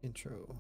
Intro.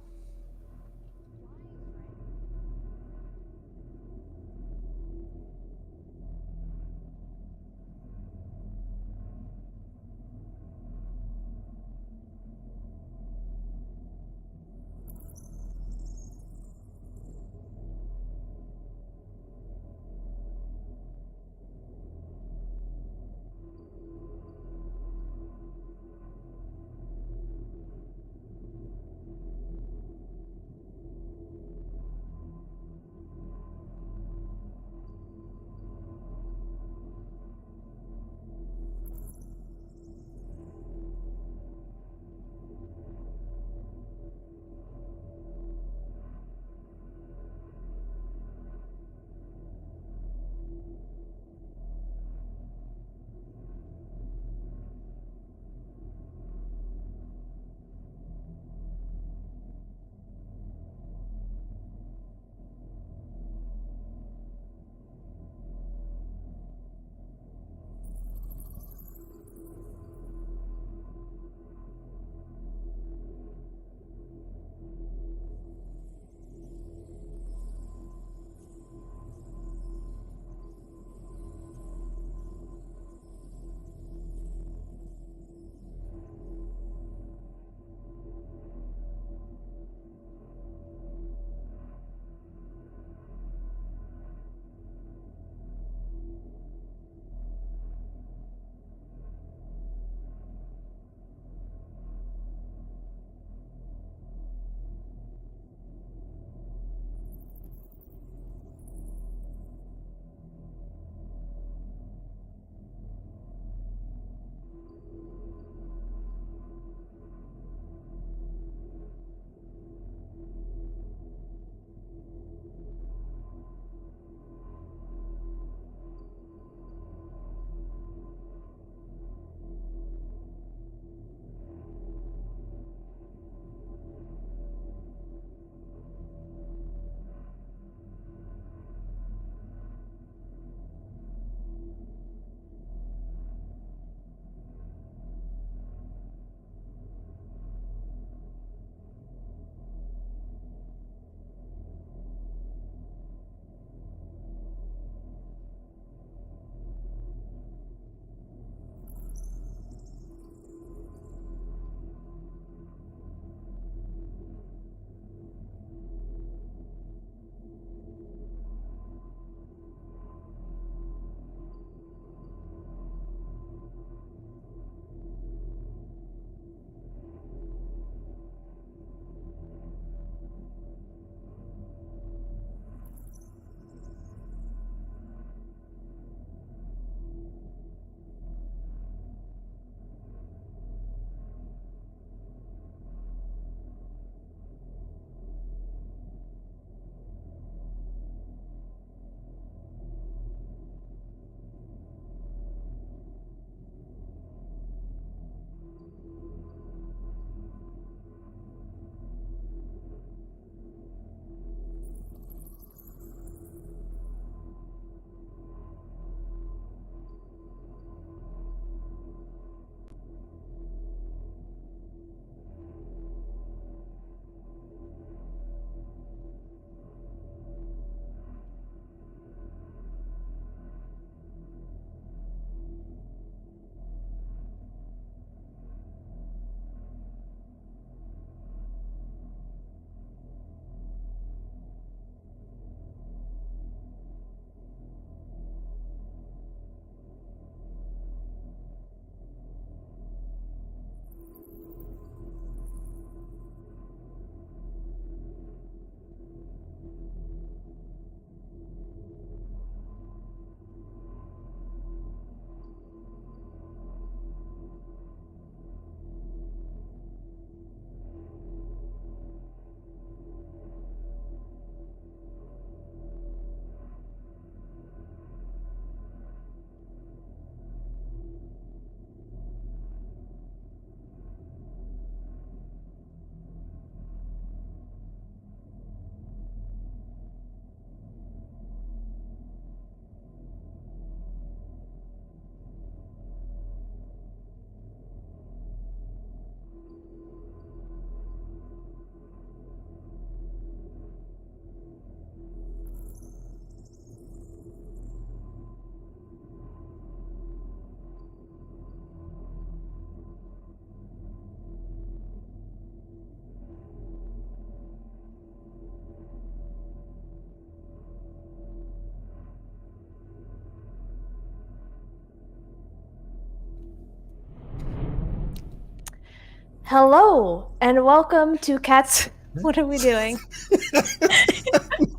Hello and welcome to Cats. What are we doing?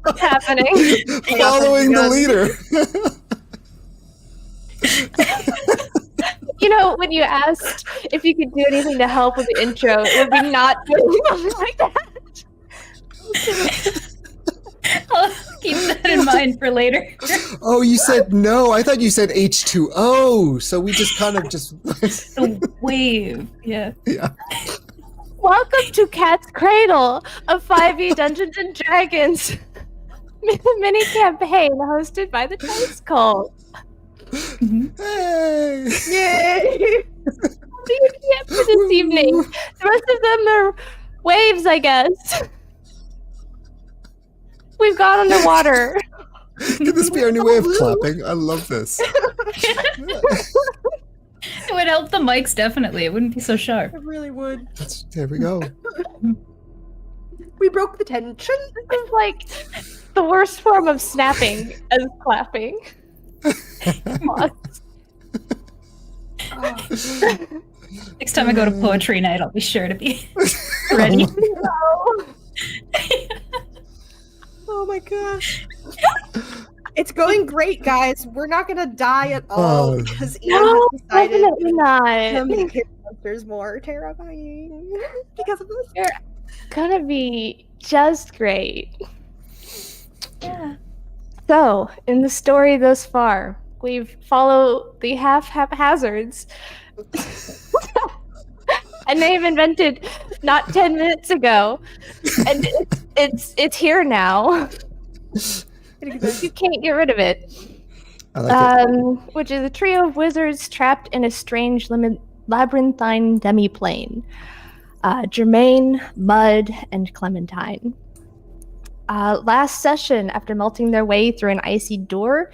What's happening? Following the leader. You know, when you asked if you could do anything to help with the intro, it would be not doing something like that. I'll keep that in mind for later. Oh, you said no. I thought you said H2O. So we just kind of just... The wave, yeah. Yeah. Welcome to Cat's Cradle, a 5e Dungeons and Dragons mini campaign hosted by the Dice Cult. Hey! Yay! For this evening. The rest of them are waves, I guess. We've gone underwater. Can this be our new way of clapping? I love this. It would help the mics, definitely. It wouldn't be so sharp. It really would. There we go. We broke the tension. This is like the worst form of snapping as clapping. Next time I go to poetry night, I'll be sure to be ready. Oh my gosh. It's going great, guys. We're not gonna die at all because Ian has decided definitely to not. make his monsters more terrifying because of this. You're gonna be just great. Yeah. So, in the story thus far, we've followed the haphazards. And they've invented not 10 minutes ago. And it's here now. You can't get rid of it. I like it. Which is a trio of wizards trapped in a strange labyrinthine demi-plane. Germaine, Mud, and Clementine. Last session, after melting their way through an icy door,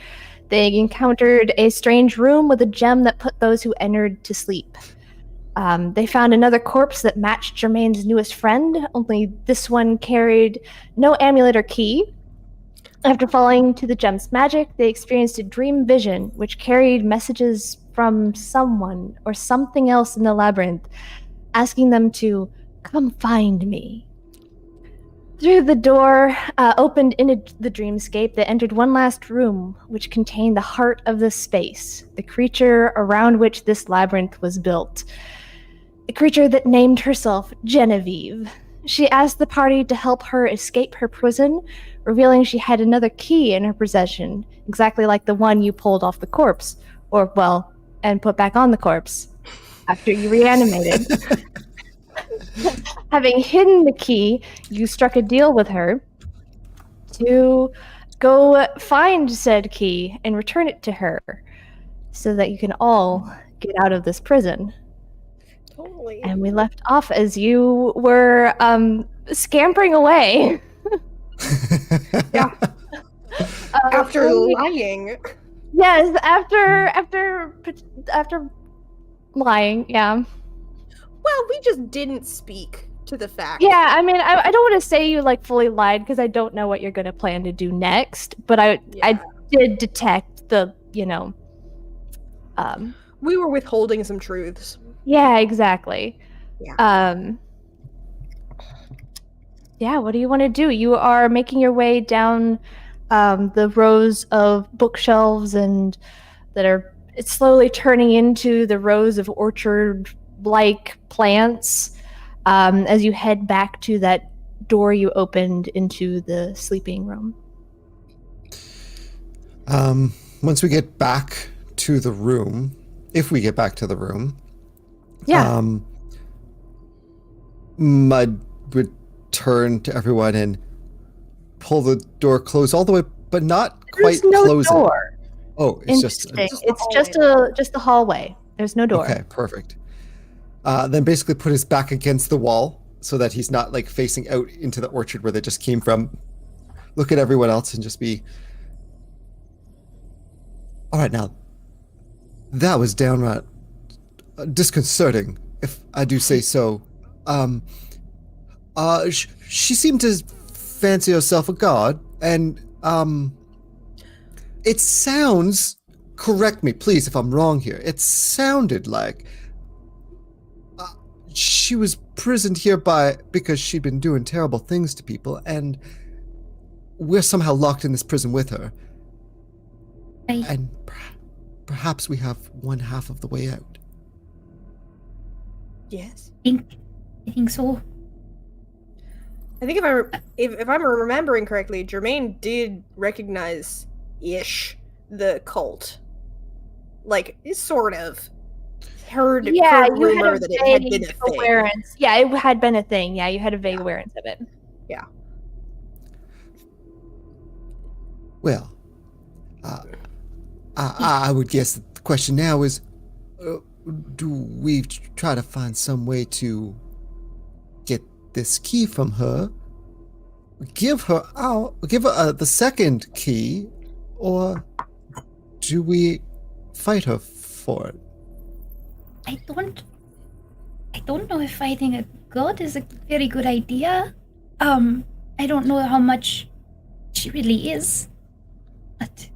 they encountered a strange room with a gem that put those who entered to sleep. They found another corpse that matched Germaine's newest friend, only this one carried no amulet or key. After falling to the gem's magic, they experienced a dream vision, which carried messages from someone or something else in the labyrinth, asking them to come find me. Through the door opened into the dreamscape, they entered one last room, which contained the heart of the space, the creature around which this labyrinth was built. A creature that named herself Genevieve. She asked the party to help her escape her prison, revealing she had another key in her possession, exactly like the one you pulled off the corpse, and put back on the corpse after you reanimated. Having hidden the key, you struck a deal with her to go find said key and return it to her so that you can all get out of this prison. Totally. And we left off as you were scampering away. Yeah. After lying. Yes, after lying, yeah. Well, we just didn't speak to the fact. Yeah, I mean, I don't want to say you like fully lied because I don't know what you're going to plan to do next, but I did detect the, we were withholding some truths. Yeah, exactly. Yeah. Yeah, what do you want to do? You are making your way down the rows of bookshelves and it's slowly turning into the rows of orchard-like plants as you head back to that door you opened into the sleeping room. Once we get back to the room, if we get back to the room, yeah. Mud would turn to everyone and pull the door closed all the way, but not quite close door. it. Oh, it's just a hallway. There's no door. Okay, perfect. Then basically put his back against the wall so that he's not like facing out into the orchard where they just came from. Look at everyone else and just be, all right, now that was downright disconcerting, if I do say so. She seemed to fancy herself a god, and it sounds, correct me please if I'm wrong here, it sounded like she was prisoned here because she'd been doing terrible things to people, and we're somehow locked in this prison with her. And perhaps we have one half of the way out. Yes. I think so. I think if I'm remembering correctly, Jermaine did recognize the cult. Like, sort of. Heard you rumor had that it had been a thing. awareness. Yeah, it had been a thing. Yeah, you had a vague awareness of it. Yeah. Well, I would guess that the question now is, do we try to find some way to get this key from her, give her the second key, or do we fight her for it? I don't know if fighting a god is a very good idea. I don't know how much she really is. But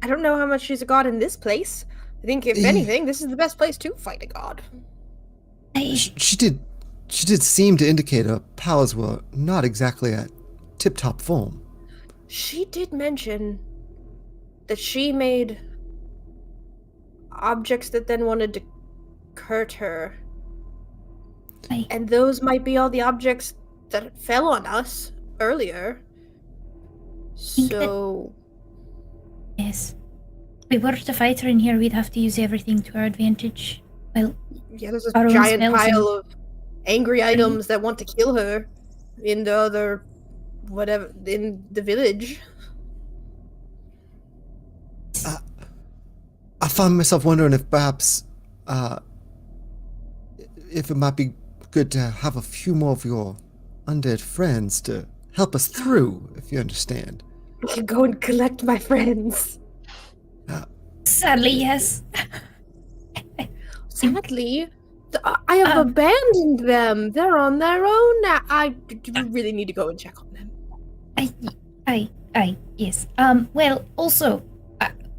I don't know how much she's a god in this place. I think if anything, this is the best place to fight a god. She did seem to indicate her powers were not exactly at tip-top form. She did mention that she made objects that then wanted to hurt her. And those might be all the objects that fell on us earlier. So... Yes. If we were to fight her in here, we'd have to use everything to our advantage. Well, yeah, there's a our own giant spells pile of angry items that want to kill her in the other... whatever, in the village. I found myself wondering if perhaps, if it might be good to have a few more of your undead friends to help us through, if you understand. I can go and collect my friends. Sadly, yes. Sadly, I have abandoned them. They're on their own now. I really need to go and check on them. Yes. Well, also,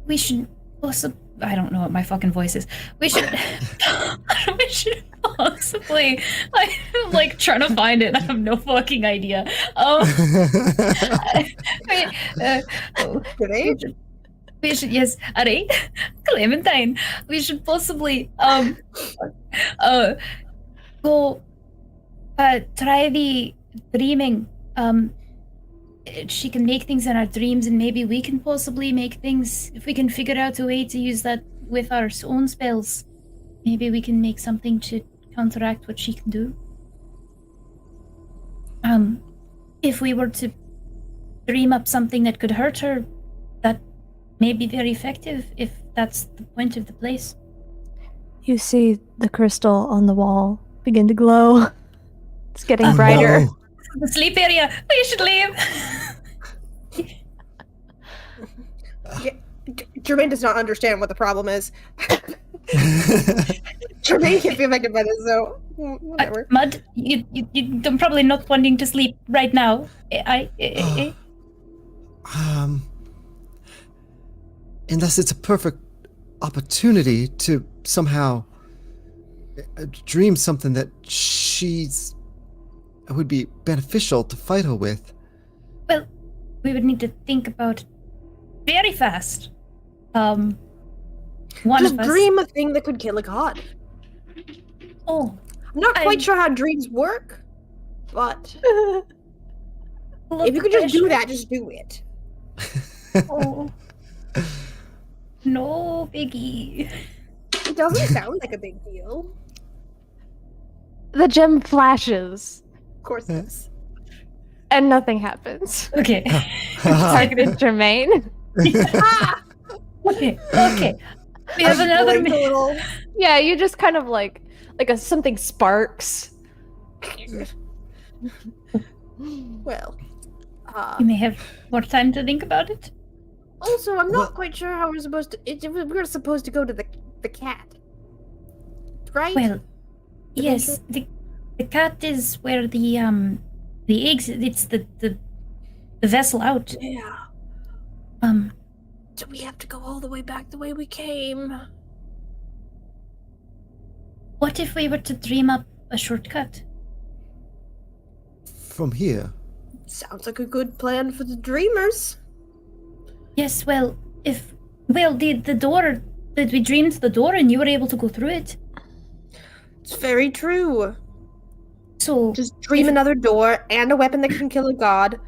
we should also... I don't know what my fucking voice is. We should... we should possibly... I'm, like, trying to find it. I have no fucking idea. We should, yes, Ari, Clementine. We should possibly, go, try the dreaming. She can make things in our dreams, and maybe we can possibly make things, if we can figure out a way to use that with our own spells. Maybe we can make something to counteract what she can do. If we were to dream up something that could hurt her, that may be very effective, if that's the point of the place. You see the crystal on the wall begin to glow. It's getting brighter. No. The sleep area. We should leave. Jermaine does not understand what the problem is. Jermaine can't be affected by this, so whatever. Mud, you're probably not wanting to sleep right now. Unless it's a perfect opportunity to somehow dream something that would be beneficial to fight her with. Well, we would need to think about very fast. One Just of us. dream a thing that could kill a god. Oh, I'm not quite sure how dreams work, but if you could just do that, just do it. Oh. No biggie. It doesn't sound like a big deal. The gem flashes, Of course it is. and nothing happens. Okay. Targeted Jermaine. Okay. We have another Blink a little. Yeah, you just kind of like something sparks. Well, You may have more time to think about it. also, I'm not quite sure how we're supposed to. We're supposed to go to the cat, right? Well, yes, the cat is where the eggs. It's the vessel out. Yeah. Do we have to go all the way back the way we came? What if we were to dream up a shortcut? From here. Sounds like a good plan for the dreamers. Yes, well, the door, that we dreamed the door and you were able to go through it. It's very true. So, Just dream if- another door and a weapon that can kill a god,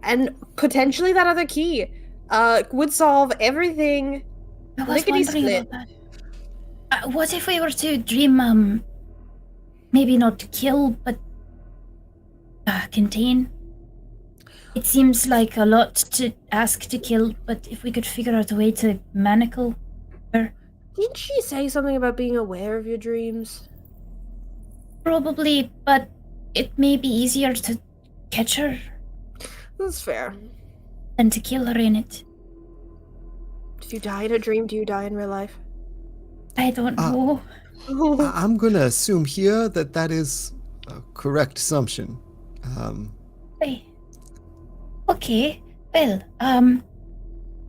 and potentially that other key would solve everything. I was Lickety wondering split. about that. What if we were to dream, maybe not kill, but contain? It seems like a lot to ask to kill, but if we could figure out a way to manacle her, Didn't she say something about being aware of your dreams? probably, but it may be easier to catch her That's fair. than to kill her in it. If you die in a dream, do you die in real life? I don't know. I'm going to assume here that that is a correct assumption. Hey. Okay, well,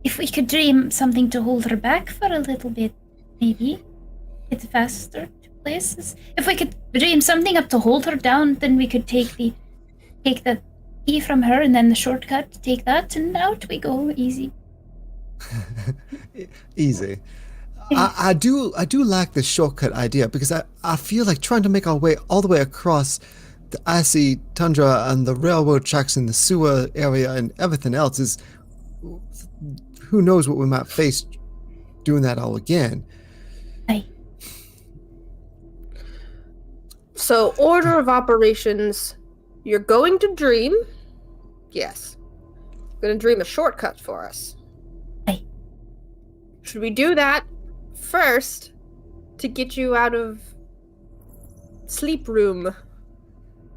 if we could dream something to hold her back for a little bit, maybe get faster to places. If we could dream something up to hold her down, then we could take the key from her and then the shortcut, take that, and out we go, easy. Easy. I do like the shortcut idea because I feel like trying to make our way all the way across the icy tundra and the railroad tracks in the sewer area and everything else is, who knows what we might face doing that all again. Aye. So, order of operations. You're going to dream. Yes. You're going to dream a shortcut for us. Aye. Should we do that first to get you out of sleep room?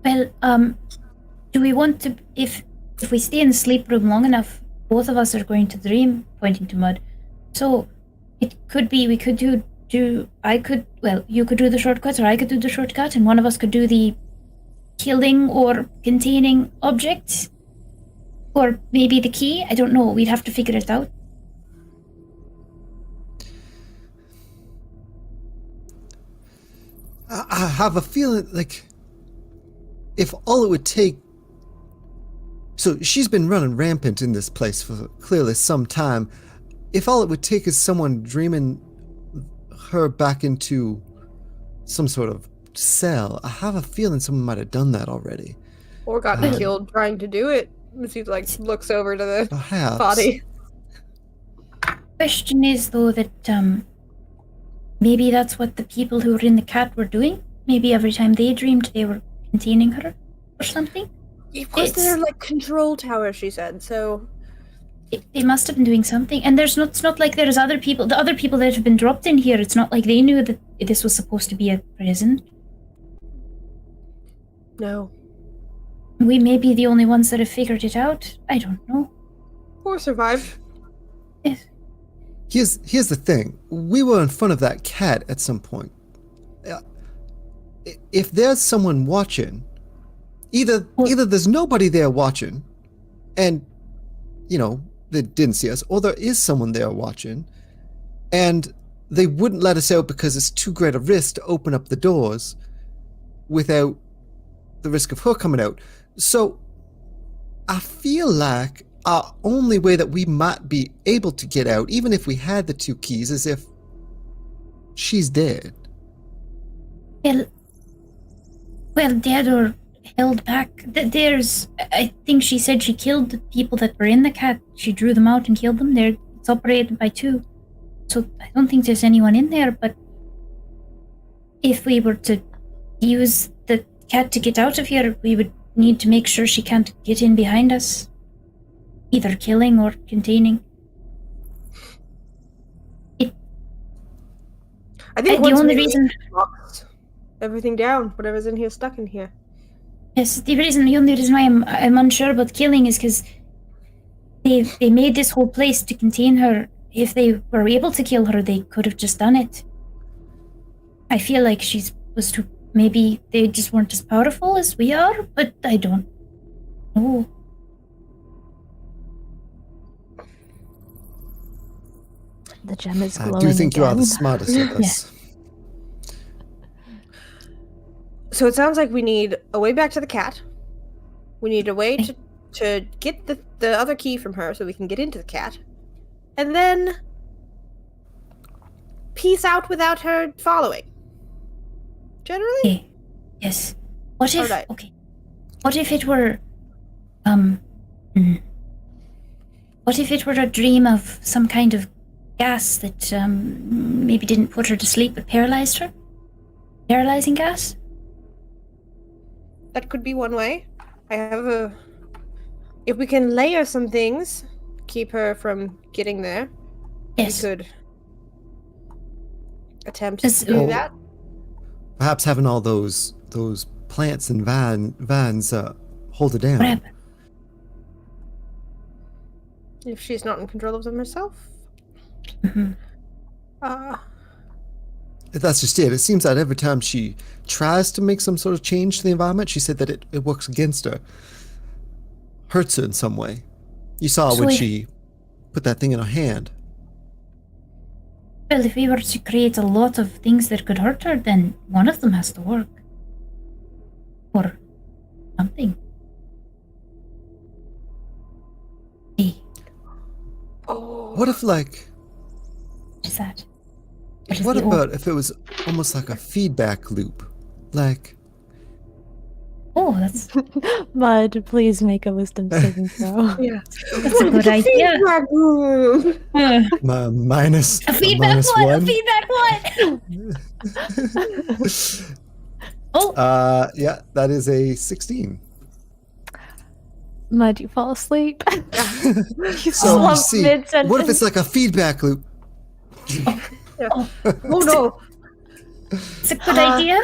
Well, do we want to, if we stay in the sleep room long enough, both of us are going to dream, pointing to Mud. So, it could be we could you could do the shortcut, or I could do the shortcut, and one of us could do the killing or containing objects. Or maybe the key, I don't know, we'd have to figure it out. I have a feeling like if all it would take. So she's been running rampant in this place for clearly some time. If all it would take is someone dreaming her back into some sort of cell, I have a feeling someone might have done that already. Or got killed trying to do it. As he looks over to the Perhaps. body. Question is though that maybe that's what the people who were in the cat were doing. Maybe every time they dreamed they were containing her or something. It was their control tower, she said, so They must have been doing something. And it's not like there's other people, the other people that have been dropped in here, it's not like they knew that this was supposed to be a prison. no. We may be the only ones that have figured it out. I don't know. Or survived. Yes. Here's the thing. We were in front of that cat at some point. If there's someone watching, either there's nobody there watching, and they didn't see us, or there is someone there watching, and they wouldn't let us out because it's too great a risk to open up the doors without the risk of her coming out. So I feel like our only way that we might be able to get out, even if we had the two keys, is if she's dead. Well, dead or held back. I think she said she killed the people that were in the cat. She drew them out and killed them. It's operated by two. So I don't think there's anyone in there, but if we were to use the cat to get out of here, we would need to make sure she can't get in behind us. Either killing or containing. I think the only reason... locks everything down, whatever's in here stuck in here. Yes, the only reason why I'm unsure about killing is because they made this whole place to contain her. If they were able to kill her, they could have just done it. I feel like maybe they just weren't as powerful as we are, but I don't know. The gem is glowing I do think you are again. the smartest of us. So it sounds like we need a way back to the cat. We need a way to get the other key from her so we can get into the cat. And then peace out without her following. Generally? Okay. Yes. What if Alright. okay. What if it were what if it were a dream of some kind of gas that maybe didn't put her to sleep but paralyzed her? Paralyzing gas? That could be one way. If we can layer some things, keep her from getting there, Yes. we could attempt to Does- do that. Perhaps having all those plants and vines hold it down. What happened? If she's not in control of them herself. Mhm. That's just it. It seems that every time she tries to make some sort of change to the environment, she said that it works against her. Hurts her in some way. You saw So when if- she put that thing in her hand. Well, if we were to create a lot of things that could hurt her, then one of them has to work. Or something. Hey, Oh. What if, like, what is that? What is what the old- about if it was almost like a feedback loop? Like, Oh, that's Mud, please make a wisdom saving throw. Yeah. that's a good idea. Feedback room. minus A feedback minus one. A one. feedback one. Oh, Yeah, that is a 16. Mud, you fall asleep. you So slump see, mid-sentence. what if it's like a feedback loop? Oh no. it's a good idea.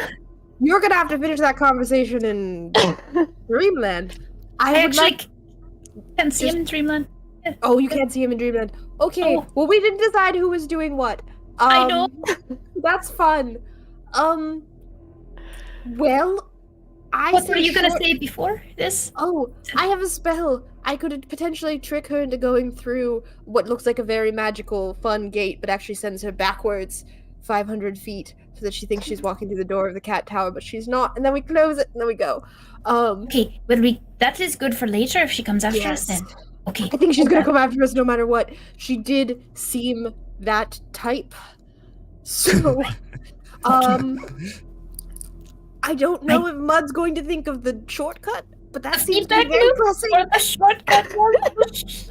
You're gonna have to finish that conversation in Dreamland. I would actually like- can't see him in Dreamland. Oh, you can't see him in Dreamland. Okay. Oh. Well, we didn't decide who was doing what. I know. That's fun. Well, I What say were you gonna short- say before this? Oh, I have a spell. I could potentially trick her into going through what looks like a very magical, fun gate, but actually sends her backwards 500 feet so that she thinks she's walking through the door of the cat tower, but she's not. And then we close it, and then we go. Okay, well that is good for later if she comes after us Yes. then. Okay. I think she's gonna Okay. come after us no matter what. She did seem that type. So, I don't know if Mud's going to think of the shortcut, but that The seems to be feedback very loop pressing. or the shortcut one?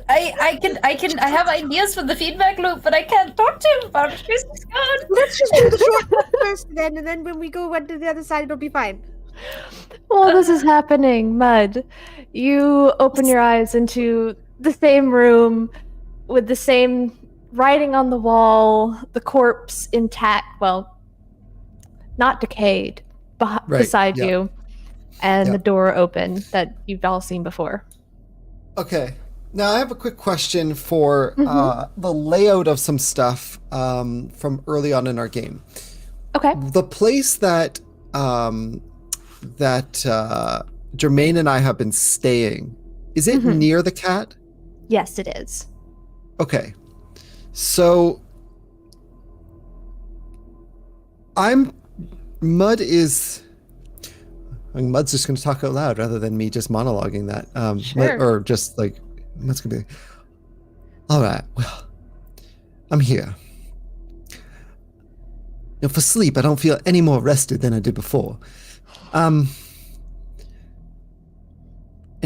I have ideas for the feedback loop, but I can't talk to him about it. This is good. Let's just do the shortcut first, then, and then when we go to the other side, it'll be fine. While this is happening, Mud, you open your eyes into the same room with the same writing on the wall, the corpse intact, well, not decayed, Right, beside yeah. you, and Yeah. the door open that you've all seen before. Okay. Now I have a quick question for the layout of some stuff from early on in our game. Okay. The place that Jermaine and I have been staying, is it Mhm. near the cat? Yes, it is. Okay. So Mud's just going to talk out loud rather than me just monologuing that. Sure. Or just like, Mud's going to be like, all right, well, I'm here. You know, for sleep, I don't feel any more rested than I did before. An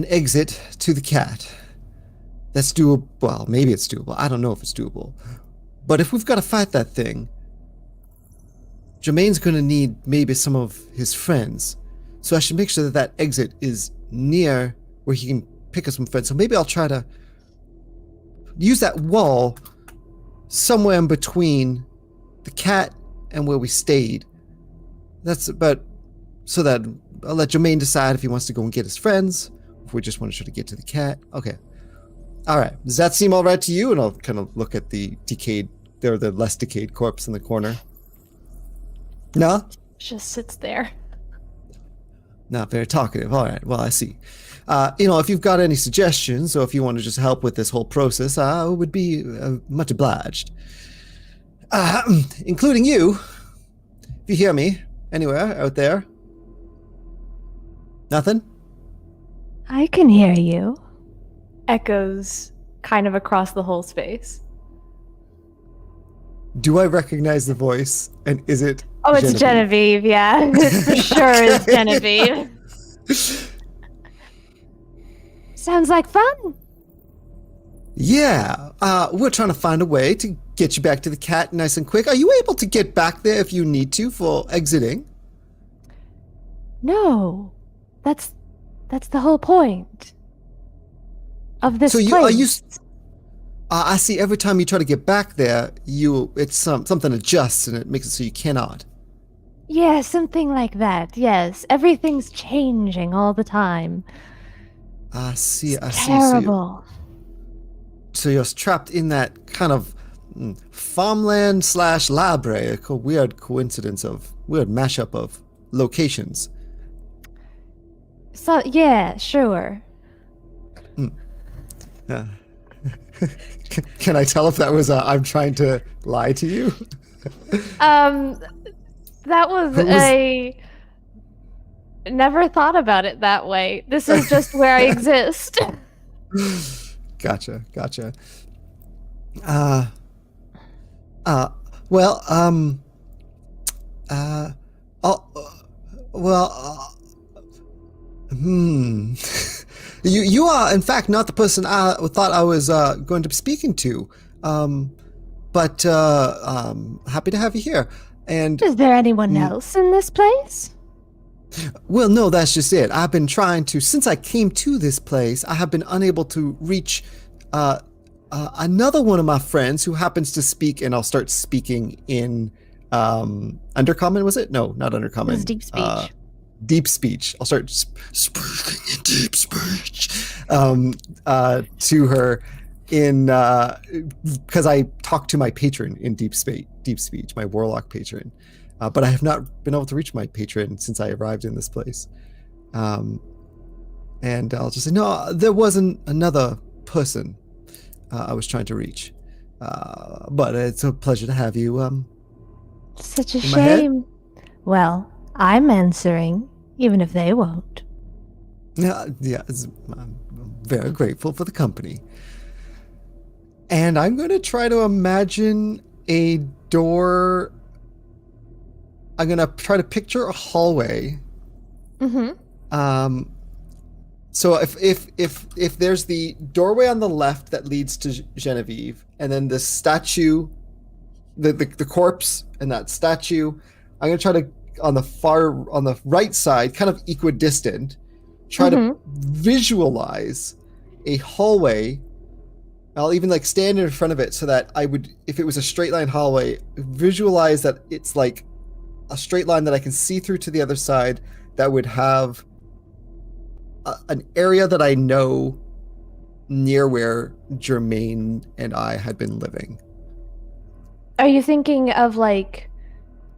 exit to the cat. That's doable. Well, maybe it's doable. I don't know if it's doable. But if we've got to fight that thing, Jermaine's going to need maybe some of his friends. So I should make sure that that exit is near where he can pick up some friends. So maybe I'll try to use that wall somewhere in between the cat and where we stayed. That's about so that I'll let Jermaine decide if he wants to go and get his friends, if we just want to try to get to the cat. Okay. All right. Does that seem all right to you? And I'll kind of look at the the less decayed corpse in the corner. No? Just sits there. Not very talkative. All right. Well, I see. If you've got any suggestions or if you want to just help with this whole process, I would be much obliged. Including you. If you hear me anywhere out there. Nothing? I can hear you. Echoes kind of across the whole space. Do I recognize the voice? And is it Oh, it's Genevieve, yeah. It for sure is Genevieve. Sounds like fun. Yeah, we're trying to find a way to get you back to the cat nice and quick. Are you able to get back there if you need to for exiting? No. That's the whole point of this So place. are you? I see. Every time you try to get back there, it's something adjusts and it makes it so you cannot. Yeah, something like that. Yes, everything's changing all the time. I see. It's I see. terrible. So you're trapped in that kind of farmland / library. A weird mashup of locations. So yeah, sure. Can I tell if that was I'm trying to lie to you? That was a. Never thought about it that way. This is just where I exist. Gotcha. Well, you are in fact not the person I thought I was going to be speaking to, but happy to have you here. And Is there anyone else in this place? well, no, that's just it. I've been trying to, since I came to this place, I have been unable to reach another one of my friends who happens to speak, and I'll start speaking in Undercommon, was it? No, not Undercommon. It was Deep Speech. Deep Speech. I'll start speaking in Deep Speech to her in because I talk to my patron in Deep Speech, my warlock patron. But I have not been able to reach my patron since I arrived in this place. And I'll just say, no, there wasn't another person I was trying to reach. But it's a pleasure to have you. Such a in my head? shame. Well, I'm answering, even if they won't. Yeah, I'm very grateful for the company. And I'm going to try to imagine a door. I'm going to try to picture a hallway. Mm-hmm. So if there's the doorway on the left that leads to Genevieve, and then the statue, the corpse and that statue, I'm going to try to on the right side, kind of equidistant, try to visualize a hallway. I'll even like stand in front of it so that I would, if it was a straight line hallway, visualize that it's like a straight line that I can see through to the other side that would have an area that I know near where Jermaine and I had been living. Are you thinking of like,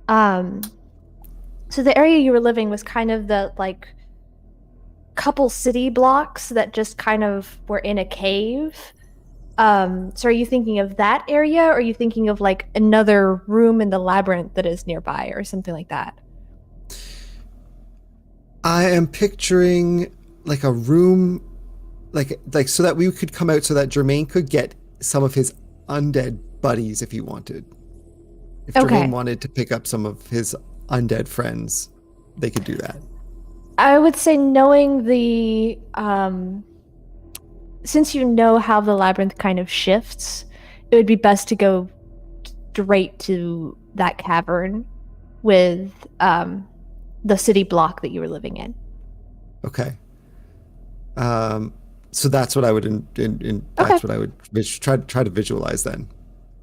so the area you were living was kind of the like couple city blocks that just kind of were in a cave? So are you thinking of that area, or are you thinking of like another room in the labyrinth that is nearby or something like that? I am picturing like a room, like so that we could come out so that Jermaine could get some of his undead buddies if he wanted. If Jermaine wanted to pick up some of his undead friends, they could do that. I would say, knowing the since you know how the labyrinth kind of shifts, it would be best to go straight to that cavern with the city block that you were living in. Okay. So that's what I would that's what I would try to visualize then.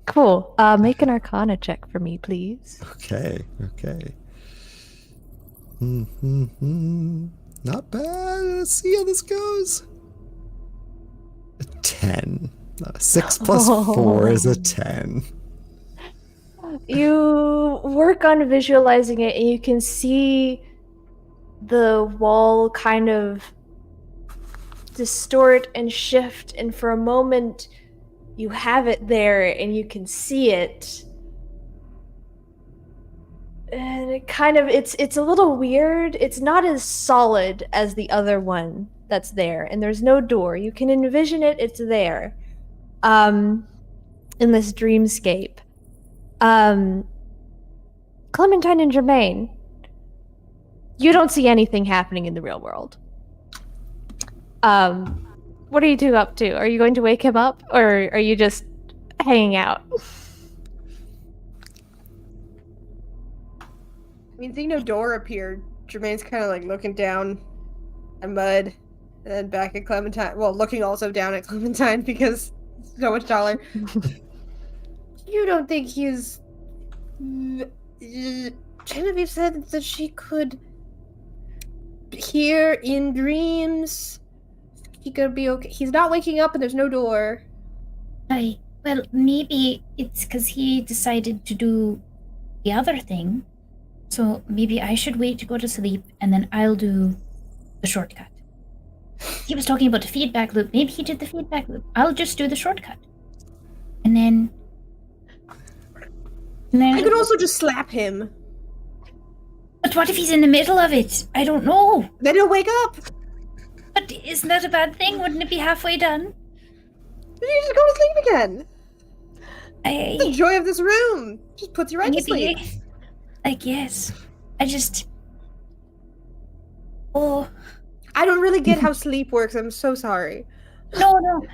Cool. Make an Arcana check for me, please. Okay. Not bad. Let's see how this goes. A 10. 6 plus 4 is a 10. You work on visualizing it, and you can see the wall kind of distort and shift, and for a moment you have it there and you can see it, And it's a little weird. It's not as solid as the other one that's there, and there's no door. You can envision it, it's there. In this dreamscape. Clementine and Jermaine, you don't see anything happening in the real world. What are you two up to? Are you going to wake him up, or are you just hanging out? I mean, seeing no door appeared, Jermaine's kind of like looking down at Mud, and then back at Clementine. Well, looking also down at Clementine because he's so much taller. You don't think he's... Genevieve said that she could hear in dreams. He could be okay. He's not waking up and there's no door. Well, maybe it's because he decided to do the other thing. So maybe I should wait to go to sleep, and then I'll do the shortcut. He was talking about the feedback loop. Maybe he did the feedback loop. I'll just do the shortcut. And then... I could also just slap him. But what if he's in the middle of it? I don't know. Then he'll wake up. But isn't that a bad thing? Wouldn't it be halfway done? Then you just go to sleep again. The I joy of this room just puts you right to sleep. maybe, I guess. I just... Oh... I don't really get how sleep works. I'm so sorry. No,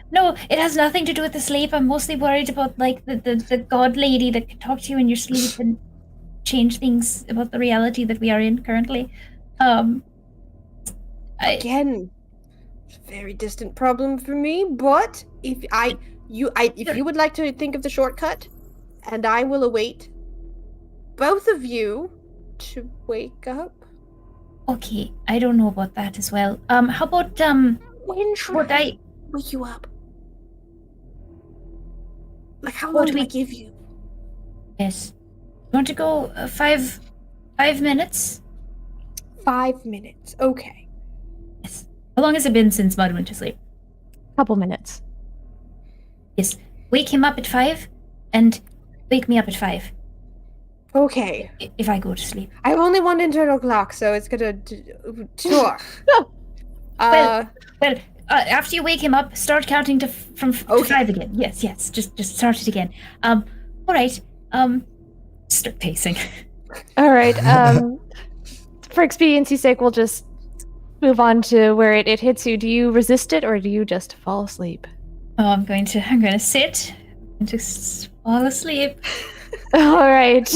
it has nothing to do with the sleep. I'm mostly worried about, like, the god lady that can talk to you in your sleep and change things about the reality that we are in currently. Again, it's a very distant problem for me, but if you would like to think of the shortcut, and I will await both of you to wake up. Okay, I don't know about that as well. How about, When should would I... wake you up? Like, how long What do I we- give you? Yes. You want to go 5 minutes? 5 minutes. Okay. Yes. How long has it been since Mud went to sleep? Couple minutes. Yes. Wake him up at 5, and wake me up at 5, Okay. if I go to sleep. I have only one internal clock, so it's gonna... Sure. Well, after you wake him up, start counting to 5 again. Yes. Just start it again. All right. Start pacing. All right. For expediency's sake, we'll just move on to where it hits you. Do you resist it, or do you just fall asleep? Oh, I'm going to sit and just fall asleep. All right.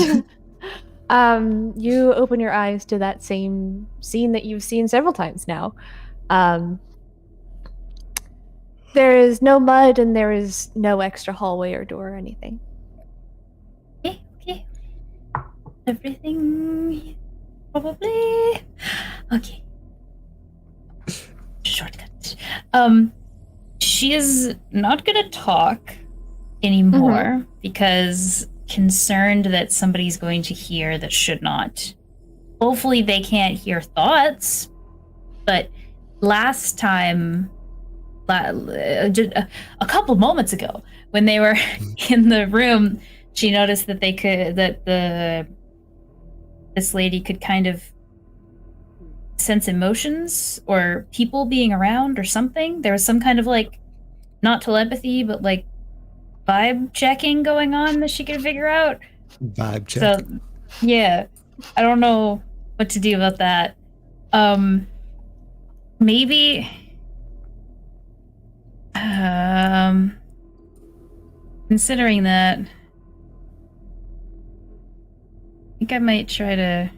You open your eyes to that same scene that you've seen several times now. There is no mud, and there is no extra hallway or door or anything. Okay. Everything probably okay. Shortcut. She is not gonna talk anymore because concerned that somebody's going to hear that should not. Hopefully they can't hear thoughts, but last time, a couple moments ago, when they were in the room, she noticed that this lady could kind of sense emotions or people being around or something. There was some kind of, like, not telepathy, but like vibe checking going on that she could figure out. Vibe check. So, yeah, I don't know what to do about that. Maybe, considering that, I think I might try to.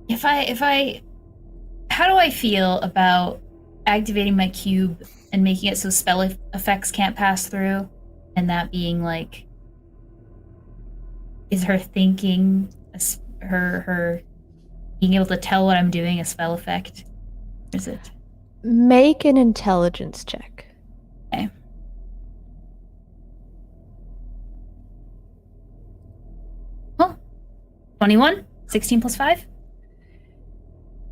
If I, how do I feel about activating my cube and making it so spell effects can't pass through, and that being like, is her thinking, her being able to tell what I'm doing a spell effect? Or is it? Make an intelligence check. Okay. Oh, 21? 16 plus 5?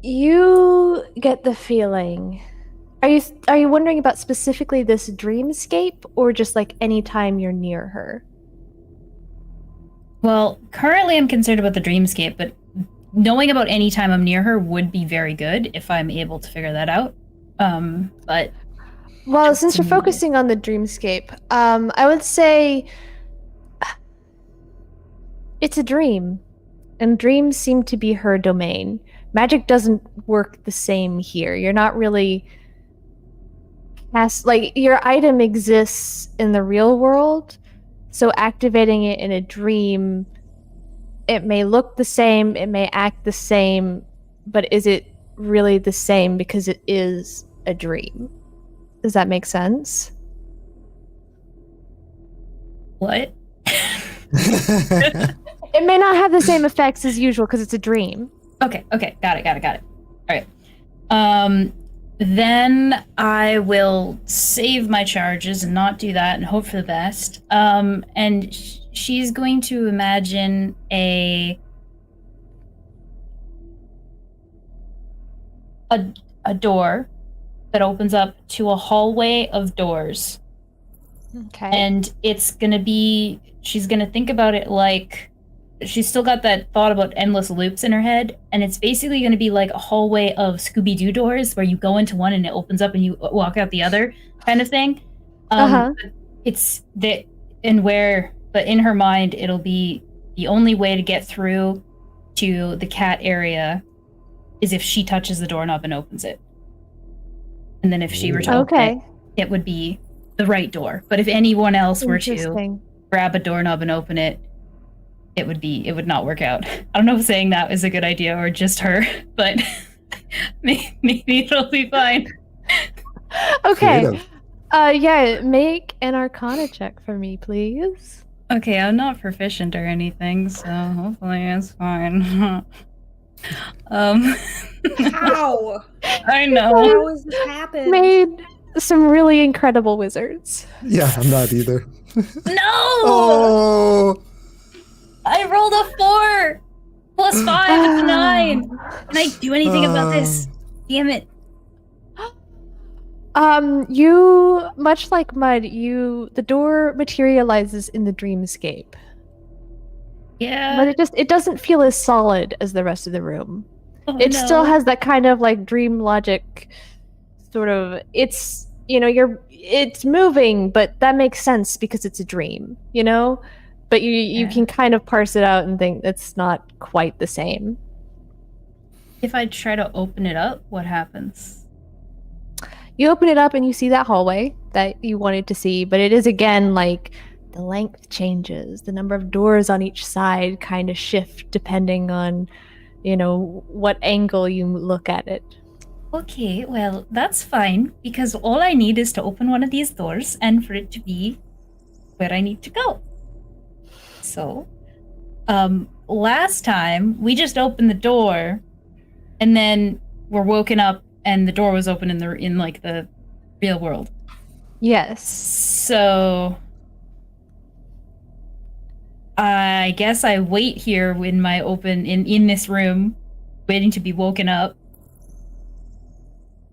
You get the feeling Are you wondering about specifically this dreamscape, or just like any time you're near her? Well, currently I'm concerned about the dreamscape, but knowing about any time I'm near her would be very good if I'm able to figure that out. But Well, since you're focusing on the dreamscape, I would say it's a dream, and dreams seem to be her domain. Magic doesn't work the same here. You're not really like your item exists in the real world, so activating it in a dream, it may look the same, it may act the same, but is it really the same because it is a dream? Does that make sense? what? It may not have the same effects as usual because it's a dream. Okay, got it. All right. Then I will save my charges and not do that and hope for the best. And she's going to imagine a door that opens up to a hallway of doors. Okay. And it's going to be, she's going to think about it like, she's still got that thought about endless loops in her head, and it's basically going to be like a hallway of Scooby-Doo doors where you go into one and it opens up and you walk out the other kind of thing. It's that, but in her mind, it'll be the only way to get through to the cat area is if she touches the doorknob and opens it. And then if she were to open it, it would be the right door. But if anyone else were to grab a doorknob and open it, it would not work out. I don't know if saying that is a good idea or just her, but maybe it'll be fine. Okay. Creative. Yeah, make an Arcana check for me, please. Okay, I'm not proficient or anything, so hopefully it's fine. How? I know. How has this happened? Made some really incredible wizards. Yeah, I'm not either. No! Oh! I rolled a 4 plus 5 is a 9. Can I do anything about this? Damn it. You, much like Mud, the door materializes in the dreamscape. Yeah. But it doesn't feel as solid as the rest of the room. Oh, It no. still has that kind of like dream logic sort of, it's moving, but that makes sense because it's a dream, But you can kind of parse it out and think it's not quite the same. If I try to open it up, what happens? You open it up and you see that hallway that you wanted to see, but it is again like the length changes. The number of doors on each side kind of shift depending on, what angle you look at it. Okay, well, that's fine, because all I need is to open one of these doors and for it to be where I need to go. So, last time, we just opened the door, and then we're woken up, and the door was open in the real world. Yes. So, I guess I wait here in this room, waiting to be woken up,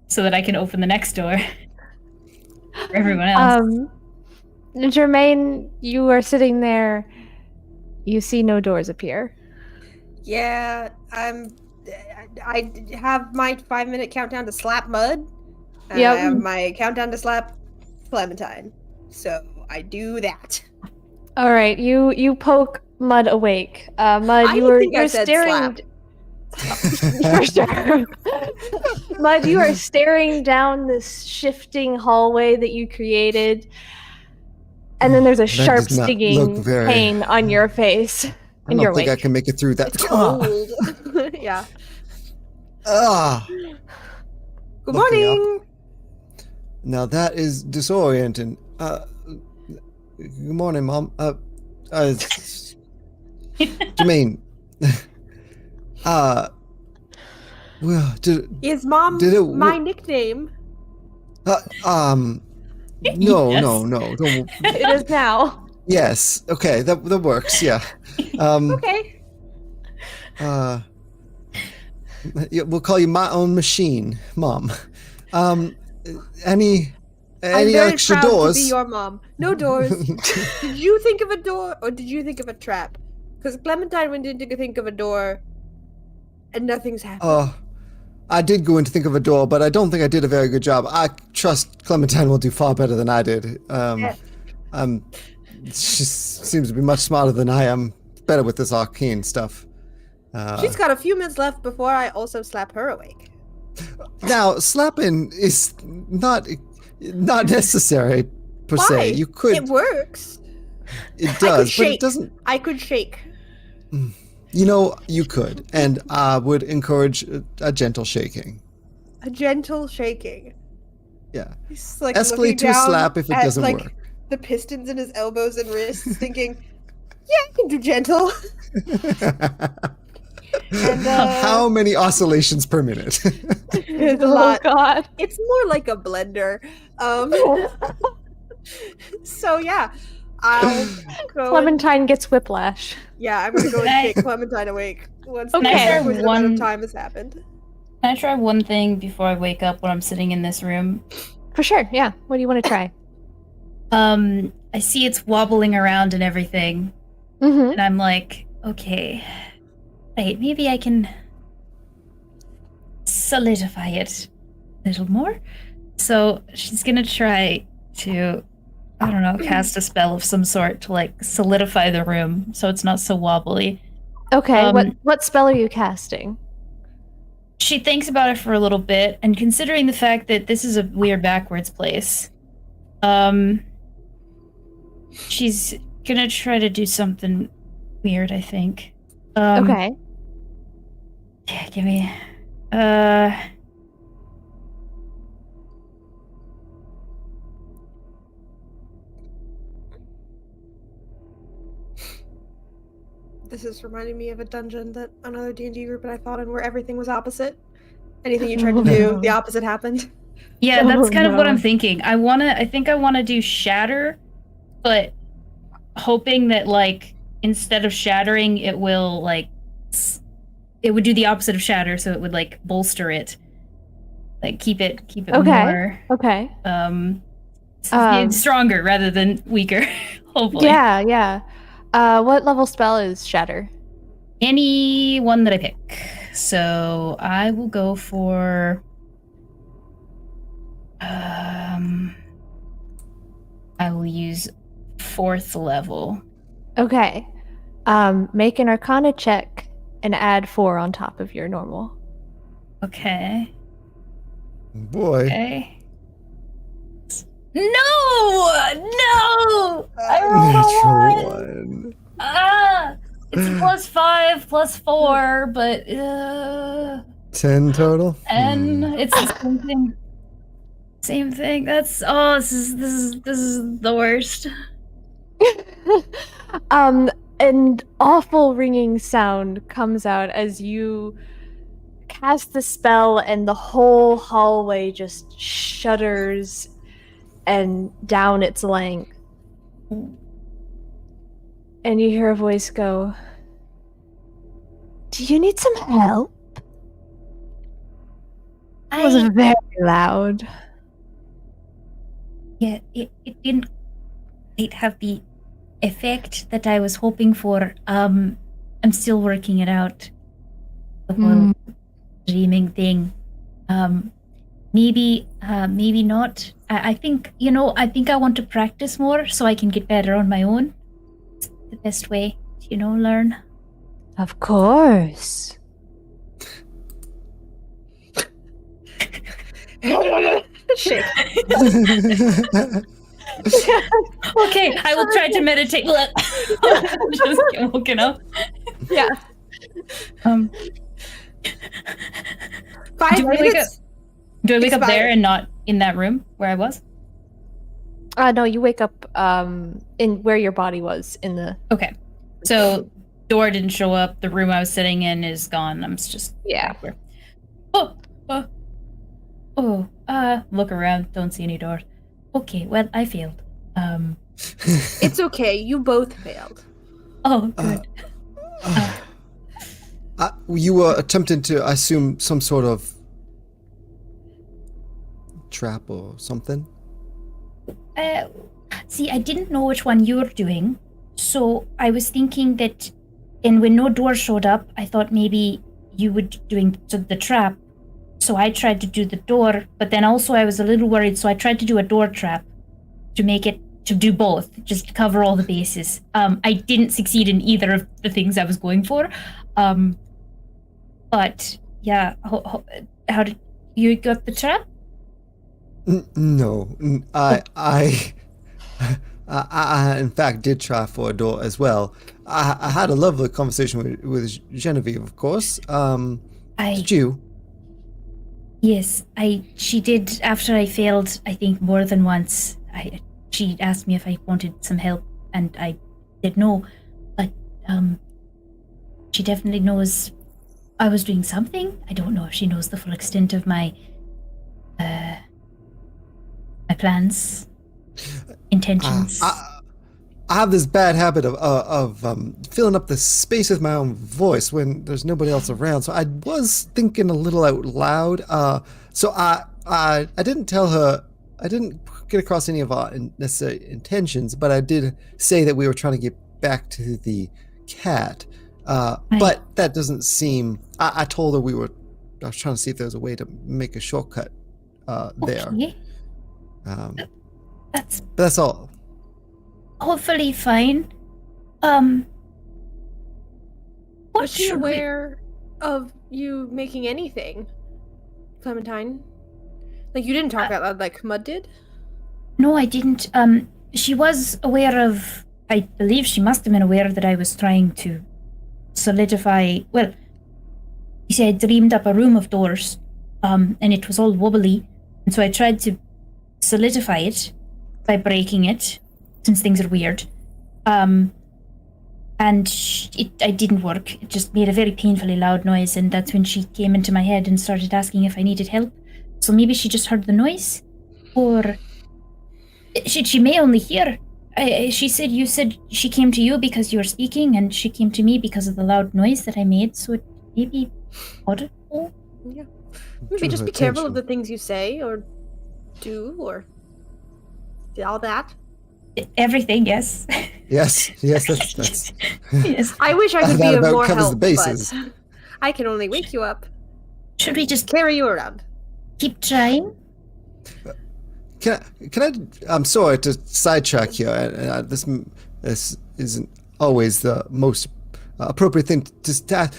so that I can open the next door for everyone else. Jermaine, you are sitting there. You see no doors appear. Yeah, I have my 5-minute countdown to slap Mud. And Yep. I have my countdown to slap Clementine. So I do that. All right, you poke Mud awake. Mud, I you're think I said staring. slap. For sure. Mud, you are staring down this shifting hallway that you created, and then there's a That sharp does not stinging look very- pain on your face, I and you're don't think I awake. can make it through that. It's cold. Yeah. Ah! Good Looking morning. Now that is disorienting. Good morning, Mom. Jermaine. Well, Is Mom did it my nickname? no, Yes. no, don't. It is now. Yes, okay, that works. Yeah. Okay. Yeah, we'll call you my own machine, Mom. Any I'm very extra proud doors? to be your mom. No doors. Did you think of a door, or did you think of a trap? Because Clementine went in to think of a door, and nothing's happened. I did go in to think of a door, but I don't think I did a very good job. I trust Clementine will do far better than I did. She seems to be much smarter than I am. Better with this arcane stuff. She's got a few minutes left before I also slap her awake. Now, slapping is not necessary per Why? se. You could. It works. It I could does, but shake. it doesn't. I could shake. You know, you could, and I would encourage a gentle shaking. A gentle shaking. Yeah. He's like Escalate looking to a down slap if it at, doesn't like, work. the pistons in his elbows and wrists, thinking, "Yeah, I can do gentle." And How many oscillations per minute? it's a Oh lot. God. It's more like a blender. So yeah, I'll go. And, Clementine gets whiplash. yeah, I'm gonna go and Can I- shake Clementine awake once the Okay. requisite amount One- of time has happened. Can I try one thing before I wake up when I'm sitting in this room? For sure, yeah. What do you want to try? I see it's wobbling around and everything, Mm-hmm. and I'm like, okay, wait, maybe I can solidify it a little more. So she's gonna try to, I don't know, cast a spell of some sort to like solidify the room so it's not so wobbly. Okay, what spell are you casting? She thinks about it for a little bit, and considering the fact that this is a weird backwards place, she's gonna try to do something weird, I think. Okay. Yeah, give me. This is reminding me of a dungeon that another D&D group and I fought in where everything was opposite. Anything you tried to do, the opposite happened. Yeah, Oh, that's kind of what no. I'm thinking. I think I wanna do shatter, but hoping that like instead of shattering, it will like it would do the opposite of shatter, so it would like bolster it, like keep it Okay. more Okay. stronger rather than weaker. Hopefully, Yeah, yeah. What level spell is Shatter? any one that I pick. So I will go for. I will use 4th level. Okay. Make an Arcana check and add 4 on top of your normal. Okay. Boy. Okay. No! I rolled a Natural 1! one. It's +5, +4, but 10 total? and it's the same thing. Same thing. That's this is the worst. An awful ringing sound comes out as you cast the spell, and the whole hallway just shudders and down its length. And you hear a voice go, "Do you need some help?" It was very loud. Yeah, it didn't quite have the effect that I was hoping for. I'm still working it out. The whole dreaming thing. Maybe not. I think, I think I want to practice more so I can get better on my own. It's the best way to, learn. Of course. Shake. Okay, I will try to meditate. Just get woken up. Yeah. 5 Do I wake minutes. Do I wake up there Expired. and not in that room where I was? No, you wake up in where your body was in the. Okay. So door didn't show up. The room I was sitting in is gone. I'm just Yeah. back where. Look around. Don't see any doors. Okay, well, I failed. It's okay. You both failed. Oh, good. You were attempting to, I assume, some sort of trap or something? See, I didn't know which one you were doing, so I was thinking that, and when no door showed up, I thought maybe you were doing the trap. So I tried to do the door, but then also I was a little worried, so I tried to do a door trap to do both, just to cover all the bases. I didn't succeed in either of the things I was going for. But yeah, how did you got the trap? No, I in fact did try for a door as well. I had a lovely conversation with Genevieve, of course. Did you? Yes, she did. After I failed, I think more than once. She asked me if I wanted some help, and I said no. But she definitely knows I was doing something. I don't know if she knows the full extent of my plans, intentions. I have this bad habit of filling up the space with my own voice when there's nobody else around. So I was thinking a little out loud. So I didn't tell her. I didn't get across any of our necessary intentions, but I did say that we were trying to get back to the cat. But that doesn't seem. I told her I was trying to see if there was a way to make a shortcut there. Okay. But that's all. Hopefully fine. Was she aware of you making anything, Clementine? Like, you didn't talk out loud like Mud did? No, I didn't. She was aware of. I believe she must have been aware that I was trying to solidify. Well, you see, I dreamed up a room of doors, and it was all wobbly, and so I tried to solidify it by breaking it, since things are weird. And I didn't work. It just made a very painfully loud noise, and that's when she came into my head and started asking if I needed help. So maybe she just heard the noise, or she may only hear. She said you said she came to you because you were speaking, and she came to me because of the loud noise that I made. So it may be audible. Yeah. Maybe just be careful of the things you say or do or all that. Everything, yes. Yes, that's Yes. I wish I could that be of about more covers help, the bases. but I can only wake you up, Should we just carry you around. keep trying? Can I? I'm sorry to sidetrack here. This isn't always the most appropriate thing to ask.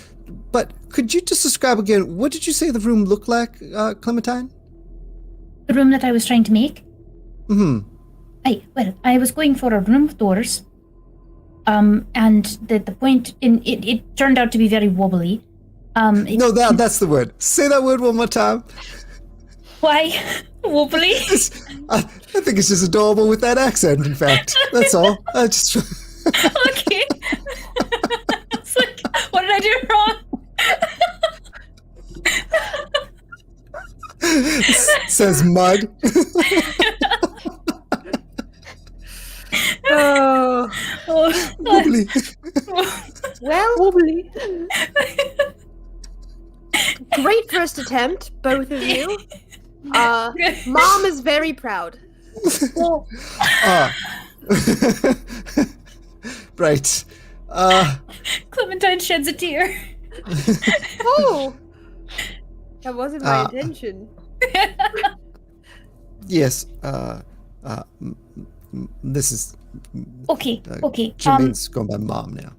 But could you just describe again? What did you say the room looked like, Clementine? The room that I was trying to make? Hmm. I was going for a room of doors. And the point in it turned out to be very wobbly. No, that's the word. Say that word one more time. Why wobbly? I think it's just adorable with that accent. In fact, that's all. I just. Okay. It's like, what did I do wrong? Says Mud. Oh, Wobbly. well, wobbly. Great first attempt, both of you. Mom is very proud. Right. Clementine sheds a tear. Oh, that wasn't my intention. Yes. This is. Okay. Jermaine's going by Mom now.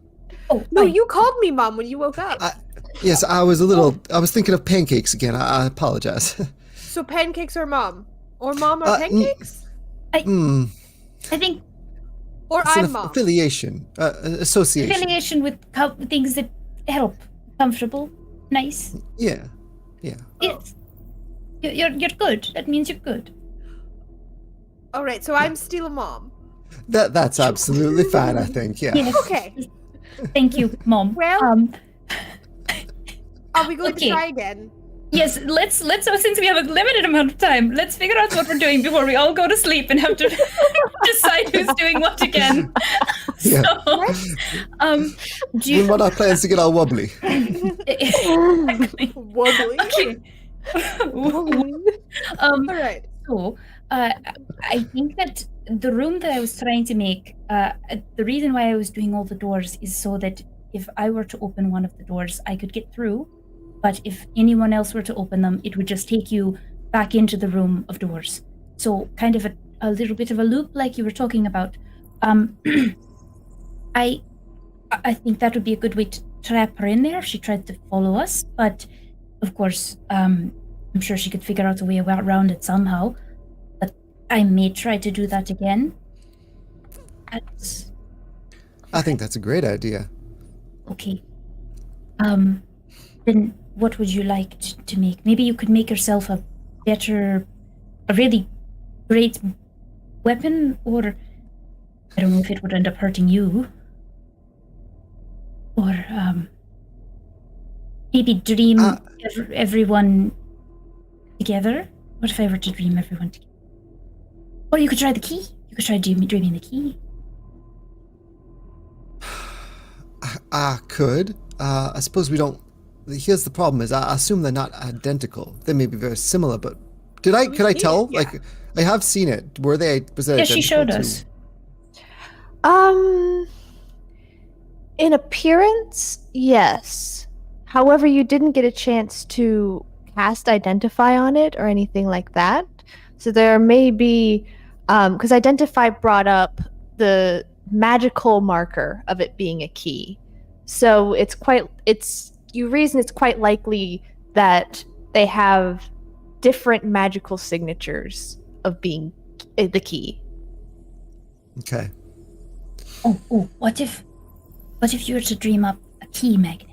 Oh No, fine. you called me Mom when you woke up. Yes, I was a little. I was thinking of pancakes again. I apologize. So pancakes or Mom? Or Mom or pancakes? I think Or It's I'm an Mom. affiliation, association. affiliation with things that help, comfortable, nice. Yeah. Yes. You're good. That means you're good. Alright, so I'm still a mom. That's absolutely fine. I think. Yeah. Yes. Okay. Thank you, Mom. Well- Are we going Okay. to try again? Yes, let's since we have a limited amount of time, let's figure out what we're doing before we all go to sleep and have to decide who's doing what again. Yeah. So, do We you want our plans to get all wobbly. exactly. Wobbly. Okay. Alright. So So, I think that the room that I was trying to make, the reason why I was doing all the doors is so that if I were to open one of the doors, I could get through. But if anyone else were to open them, it would just take you back into the room of doors. So, kind of a little bit of a loop, like you were talking about. I think that would be a good way to trap her in there if she tried to follow us. But, of course, I'm sure she could figure out a way around it somehow. But I may try to do that again. I think that's a great idea. Okay. Then what would you like to make? Maybe you could make yourself a really great weapon, or I don't know if it would end up hurting you. Or maybe dream everyone together. What if I were to dream everyone together? Or you could try the key. You could try dreaming the key. I could. I suppose we don't. Here's the problem: is I assume they're not identical. They may be very similar, but could I tell? Yeah. Like, I have seen it. Were they? Was it? Yeah, she showed identical us. In appearance, yes. However, you didn't get a chance to cast Identify on it or anything like that. So there may be, because Identify brought up the magical marker of it being a key. So you reason it's quite likely that they have different magical signatures of being the key. Okay. Oh, what if you were to dream up a key magnet?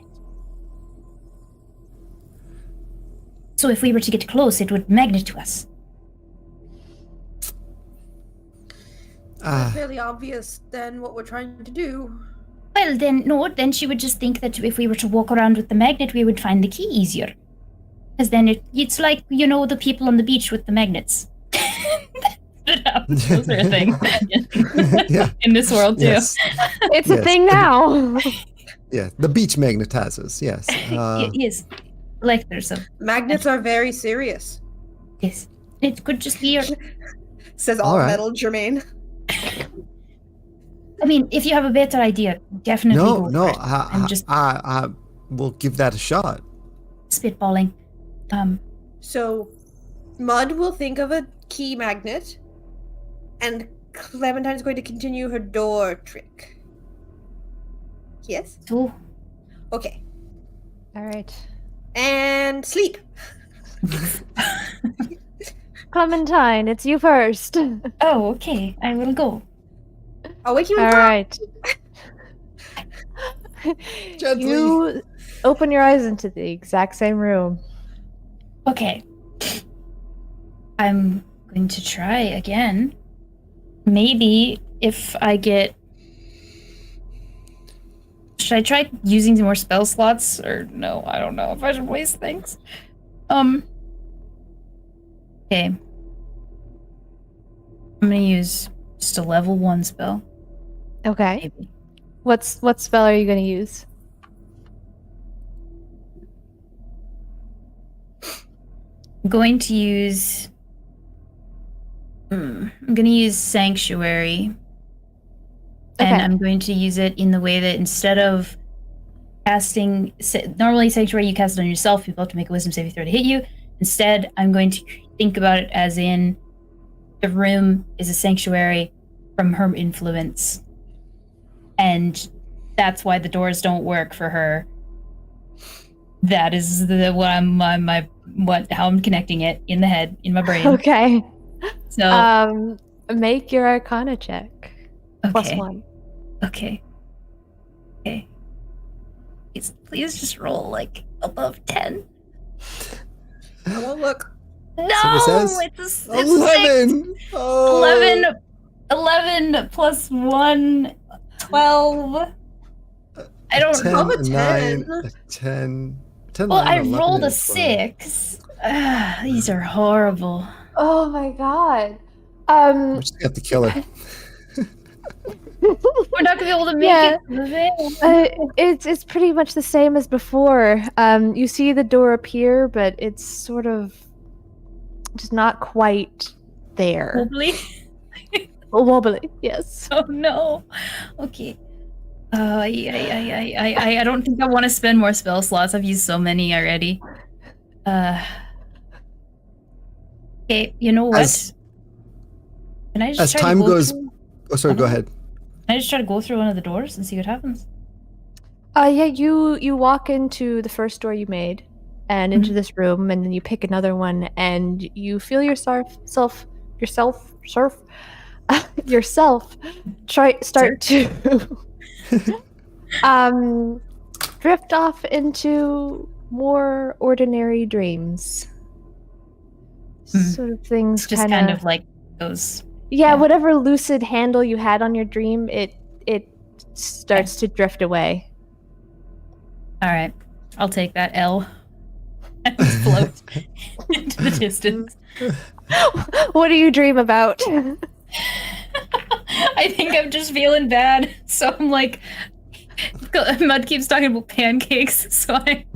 So if we were to get close, it would magnet to us. Fairly obvious then what we're trying to do. Well, then she would just think that if we were to walk around with the magnet, we would find the key easier. Because then it's like, the people on the beach with the magnets. That happens. Those are a thing. Yeah. In this world, too. Yes. It's a thing now. Yeah. The beach magnetizers. Yes. It is. Like there's a... Magnets are very serious, Yes. It could just be your... says All all right. metal Jermaine. I mean, if you have a better idea, definitely go No. for it. I'm just I will give that a shot. spitballing. So, Mud will think of a key magnet, and Clementine's going to continue her door trick. Yes? So, Okay. All right. And sleep. Clementine, it's you first. oh, okay. I will go. I'll wake you in All five. right. Gently. You open your eyes into the exact same room. Okay. I'm going to try again. Maybe if I get... Should I try using more spell slots? Or no, I don't know if I should waste things. Okay. I'm gonna use just a level 1 spell. Okay. Maybe. What spell are you going to use? I'm going to use... I'm gonna use Sanctuary. And Okay. I'm going to use it in the way that instead of casting... Normally, Sanctuary, you cast it on yourself. People have to make a Wisdom saving throw to hit you. Instead, I'm going to think about it as in the room is a sanctuary from her influence. And that's why the doors don't work for her. That is how I'm connecting it in the head, in my brain. Okay. So, Make your Arcana check. Plus okay. 1. Okay. Please just roll like above 10. I won't look. No, says it's 11. Oh. 11 plus 1, 12. I don't 10, know. a 10. 9, a 10. 10, Well, 9, I 11, rolled a and 12. 6. These are horrible. Oh my god. We just got to kill her. We're not gonna be able to make Yeah. it. It's pretty much the same as before. You see the door appear, but it's sort of just not quite there. Wobbly. Wobbly, yes. Oh no. Okay. I don't think I want to spend more spell slots. I've used so many already. Okay, you know what? Can I just As try time to go goes, through? oh sorry, go ahead. Can I just try to go through one of the doors and see what happens? Yeah, you walk into the first door you made and into this room, and then you pick another one, and you feel yourself start to drift off into more ordinary dreams. Sort of things It's just kind of like those. Yeah, whatever lucid handle you had on your dream, it starts to drift away. All right, I'll take that L and float into the distance. What do you dream about? I think I'm just feeling bad, so I'm like, Mud keeps talking about pancakes, so I.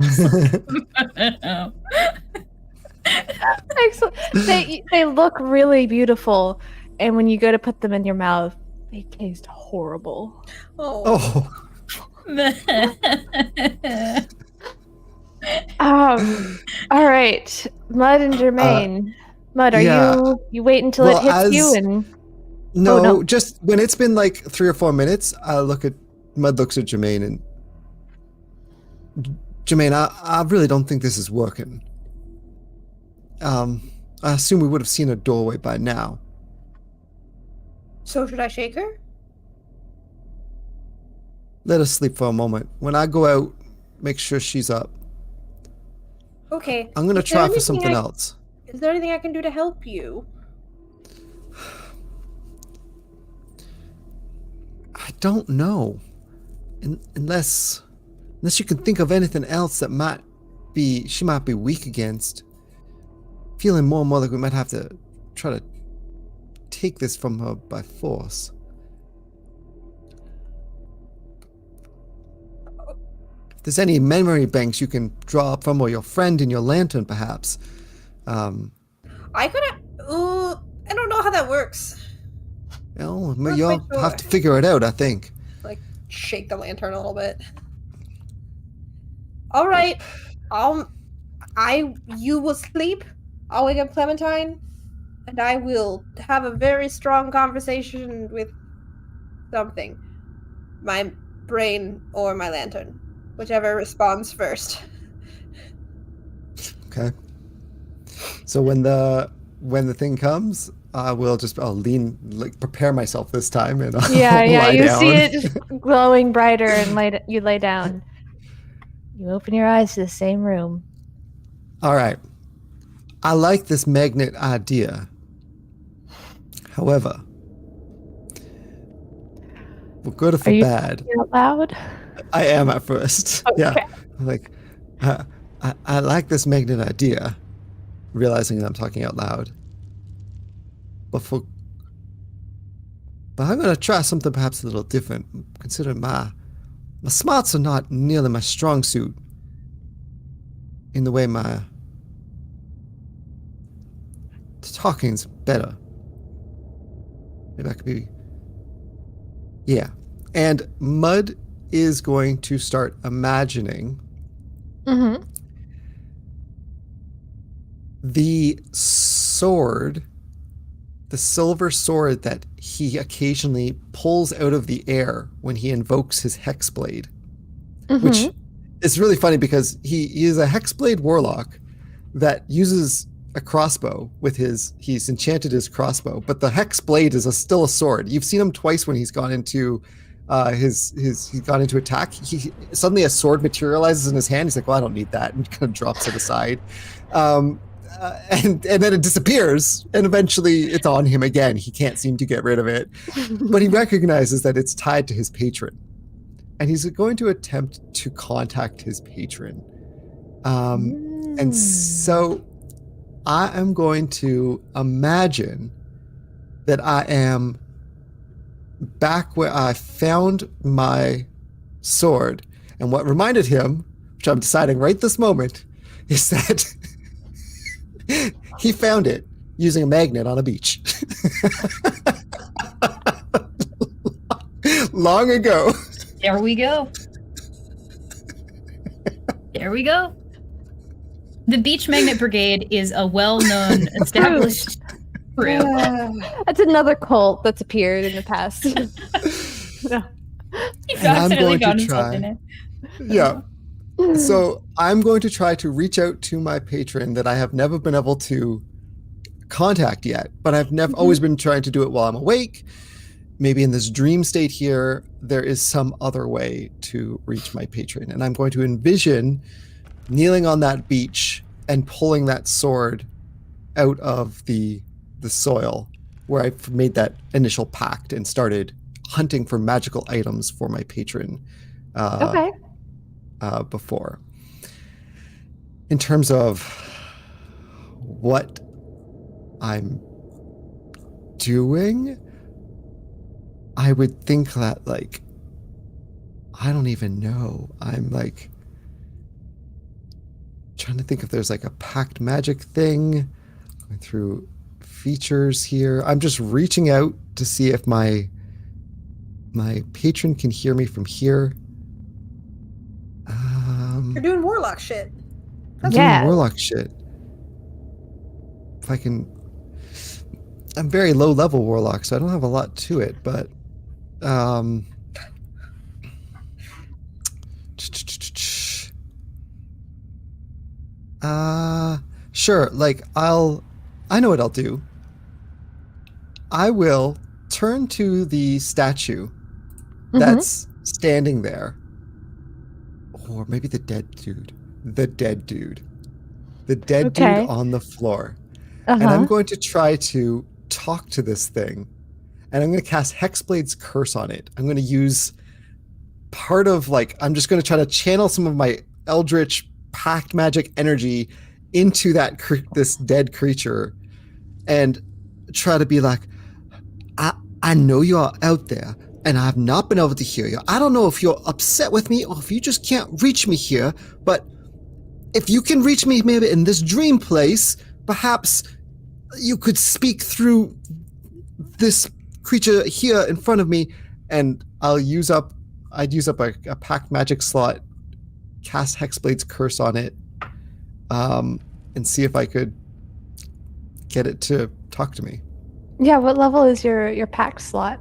Excellent. They look really beautiful, and when you go to put them in your mouth, they taste horrible. Oh. All right, Mud and Jermaine. Mud, are you wait until it hits you and no, just when it's been like 3 or 4 minutes, Mud looks at Jermaine and Jermaine, I really don't think this is working. I assume we would have seen a doorway by now. So should I shake her? Let her sleep for a moment. When I go out, make sure she's up. Okay. I'm gonna try for something else. Is there anything I can do to help you? I don't know. Unless you can think of anything else that she might be weak against. Feeling more and more like we might have to try to take this from her by force. If there's any memory banks you can draw up from, or your friend in your lantern, perhaps. I don't know how that works. Well, you'll have to figure it out, I think. Like, shake the lantern a little bit. All right. You will sleep. I'll wake up Clementine, and I will have a very strong conversation with something. My brain or my lantern. Whichever responds first. Okay. So when the thing comes, I'll lean, like, prepare myself this time, and I'll lie you down. see it just glowing brighter, and you lay down. You open your eyes to the same room. All right. I like this magnet idea. However, for good or for bad. Are you out loud? I am at first. Okay. Yeah. Like, I like this magnet idea, realizing that I'm talking out loud. But I'm going to try something perhaps a little different, considering my smarts are not nearly my strong suit in the way my talking's better. Maybe I could be... Yeah. And Mud is going to start imagining the sword, the silver sword that he occasionally pulls out of the air when he invokes his Hexblade. Which is really funny because he is a Hexblade warlock that uses a crossbow with he's enchanted his crossbow, but the Hexblade is still a sword. You've seen him twice when he's gone into he's gone into attack. He suddenly a sword materializes in his hand. He's like, well, I don't need that, and kind of drops it aside. And then it disappears, and eventually it's on him again. He can't seem to get rid of it, but he recognizes that it's tied to his patron, and he's going to attempt to contact his patron. And so I am going to imagine that I am back where I found my sword, and what reminded him, which I'm deciding right this moment, is that he found it using a magnet on a beach. Long ago. There we go. There we go. The Beach Magnet Brigade is a well-known, established crew. That's another cult that's appeared in the past. No. He's And I'm accidentally going to found himself try. in it. Yeah. So I'm going to try to reach out to my patron that I have never been able to contact yet, but I've never always been trying to do it while I'm awake. Maybe in this dream state here, there is some other way to reach my patron. And I'm going to envision kneeling on that beach and pulling that sword out of the soil where I made that initial pact and started hunting for magical items for my patron. Okay. Before. In terms of what I'm doing, I would think that, like, I don't even know. I'm like trying to think if there's like a packed magic thing. Going through features here. I'm just reaching out to see if my patron can hear me from here. You're doing warlock shit. I'm Yeah. doing warlock shit. If I can, I'm very low level warlock, so I don't have a lot to it, but sure, like I know what I'll do. I will turn to the statue that's standing there. Or maybe the dead dude. The dead dude. The dead dude on the floor. And I'm going to try to talk to this thing. And I'm going to cast Hexblade's Curse on it. I'm going to use part of, like, I'm just going to try to channel some of my eldritch pact magic energy into that this dead creature and try to be like, I know you are out there and I have not been able to hear you. I don't know if you're upset with me or if you just can't reach me here, but if you can reach me maybe in this dream place, perhaps you could speak through this creature here in front of me, and I'd use up a pact magic slot, cast Hexblade's Curse on it, and see if I could get it to talk to me. Yeah, what level is your pack slot?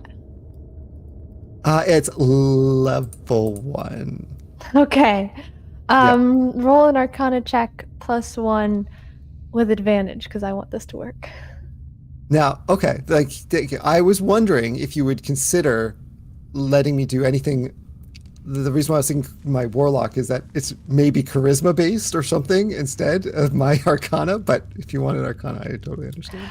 It's level 1. Okay. Roll an Arcana check +1 with advantage because I want this to work. Now, okay, like I was wondering if you would consider letting me do anything. The reason why I was thinking my warlock is that it's maybe charisma based or something instead of my Arcana. But if you wanted Arcana, I totally understand.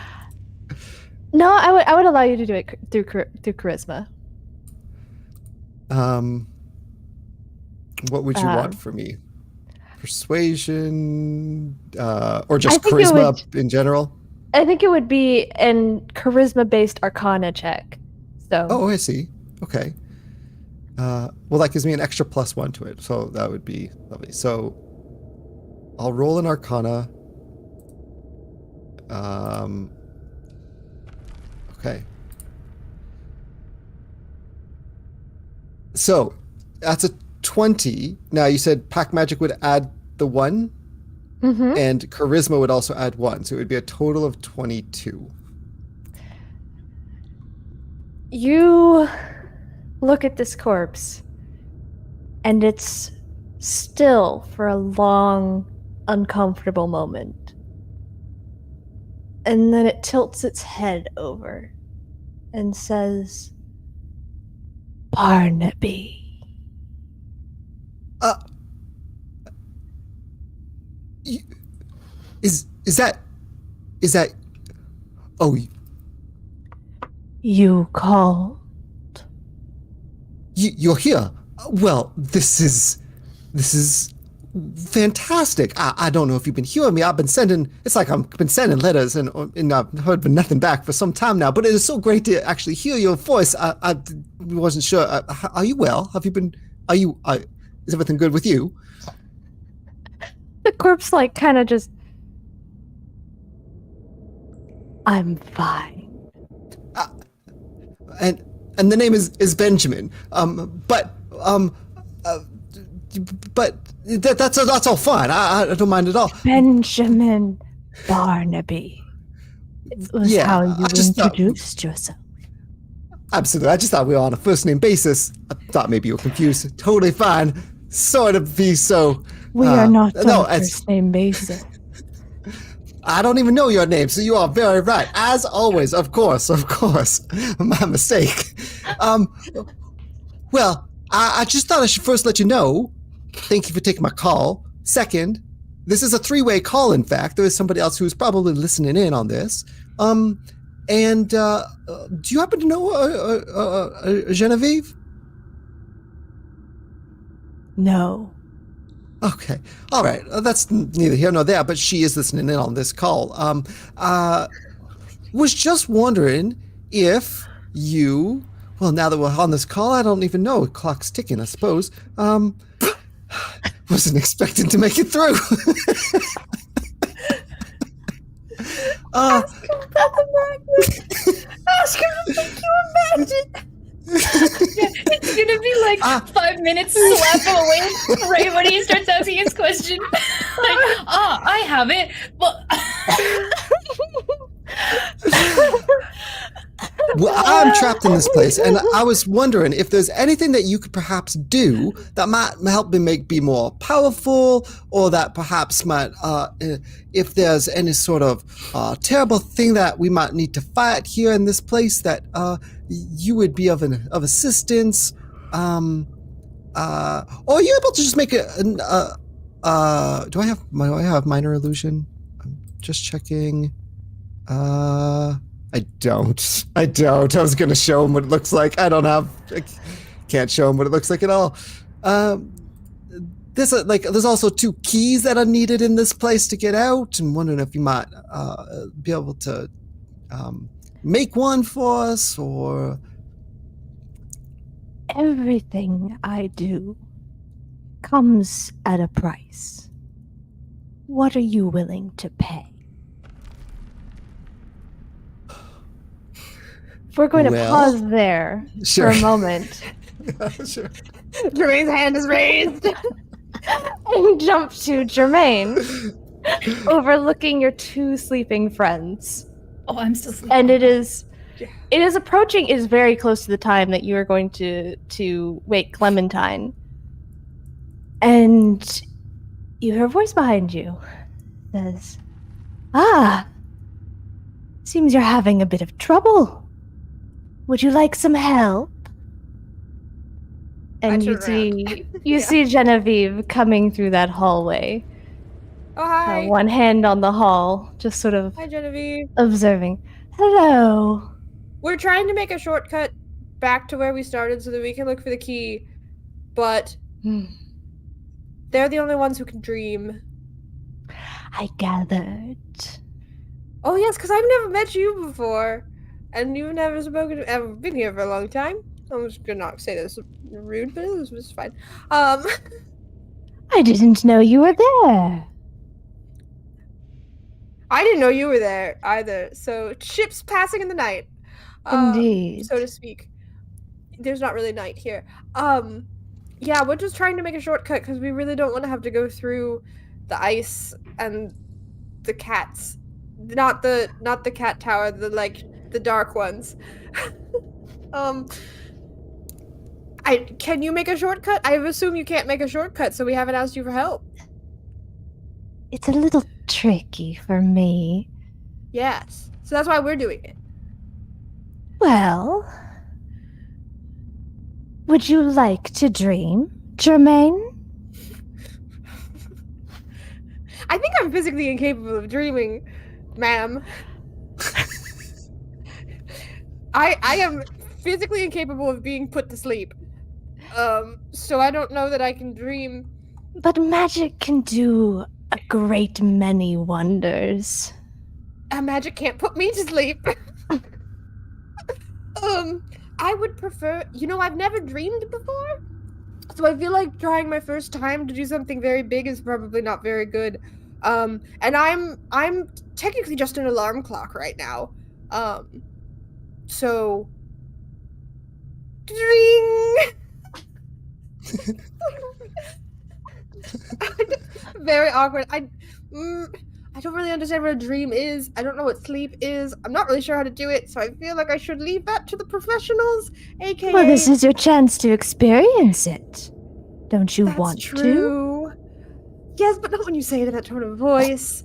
No, I would allow you to do it through charisma. What would you want from me? Persuasion, or just think charisma in general? I think it would be an charisma-based Arcana check. So. Oh, I see. Okay. Well, that gives me an extra +1 to it, so that would be lovely. So I'll roll an Arcana. Okay. So that's a 20. Now you said Pack Magic would add the 1, and Charisma would also add 1, so it would be a total of 22. You look at this corpse, and it's still for a long, uncomfortable moment. And then it tilts its head over and says, Barnaby. Is that oh, You called. you're here. Well, this is fantastic. I don't know if you've been hearing me. I've been sending letters and I've heard nothing back for some time now, but it is so great to actually hear your voice. I wasn't sure. Are you well? Is everything good with you? The corpse, kind of just I'm fine. And the name is Benjamin. But that's all fine. I don't mind at all. Benjamin Barnaby. It was Yeah, how you I just thought- introduced yourself. Absolutely. I just thought we were on a first name basis. I thought maybe you were confused. Totally fine. Sort of be so. We are not no, on a first name basis. I don't even know your name, so you are very right. As always, of course. My mistake. Well, I just thought I should first let you know. Thank you for taking my call. Second, this is a three-way call, in fact. There is somebody else who's probably listening in on this. And do you happen to know Genevieve? No. Okay. All right. That's neither here nor there, but she is listening in on this call. Was just wondering if you, well, now that we're on this call, I don't even know. Clock's ticking, I suppose. Wasn't expecting to make it through. Ask him about the magnet. Ask him to make you a magnet. It's gonna be like 5 minutes, slap him away right when he starts asking his question. I have it, but Well, I'm trapped in this place, and I was wondering if there's anything that you could perhaps do that might help me be more powerful, or that perhaps might, if there's any sort of terrible thing that we might need to fight here in this place, that you would be of assistance. Or are you able to just make do I have minor illusion? I'm just checking. I don't. I was going to show him what it looks like. I can't show him what it looks like at all. There's also 2 keys that are needed in this place to get out, and wondering if you might be able to make one for us, or... Everything I do comes at a price. What are you willing to pay? We're going to pause there for a moment. Sure. Jermaine's hand is raised. And jump to Jermaine, overlooking your 2 sleeping friends. oh, I'm still sleeping. And it is approaching, is very close to the time that you are going to wake Clementine. And you hear a voice behind you. Says, seems you're having a bit of trouble. Would you like some help? And you see Genevieve coming through that hallway. Oh, hi. One hand on the hall, just sort of Hi, Genevieve. observing. Hello. We're trying to make a shortcut back to where we started so that we can look for the key, but they're the only ones who can dream. I gathered. Oh, yes, because I've never met you before, and you've never ever been here for a long time. I'm just gonna not say this rude, but this was fine. I didn't know you were there. I didn't know you were there either. So ships passing in the night, Indeed. so to speak. There's not really night here. Yeah, we're just trying to make a shortcut because we really don't want to have to go through the ice and the cats. Not the cat tower. The dark ones. Can you make a shortcut? I assume you can't make a shortcut, so we haven't asked you for help. It's a little tricky for me. Yes. So that's why we're doing it. Well, would you like to dream, Jermaine? I think I'm physically incapable of dreaming, ma'am. I am physically incapable of being put to sleep. So I don't know that I can dream. But magic can do a great many wonders. Magic can't put me to sleep. I would prefer, I've never dreamed before. So I feel like trying my first time to do something very big is probably not very good. And I'm technically just an alarm clock right now. So ding. Very awkward. I don't really understand what a dream is. I don't know what sleep is. I'm not really sure how to do it, so I feel like I should leave that to the professionals, aka. Well, this is your chance to experience it. Don't you That's want to? true. Yes, but not when you say it in that tone of voice.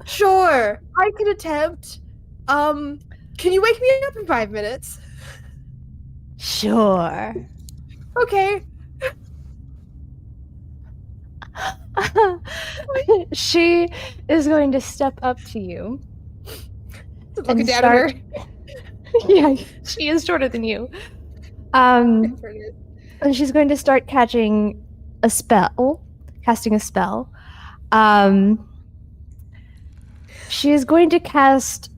Sure, I could attempt. Can you wake me up in 5 minutes? Sure. Okay. She is going to step up to you. Looking down at her. Yeah, she is shorter than you. And she's going to start casting a spell. She is going to cast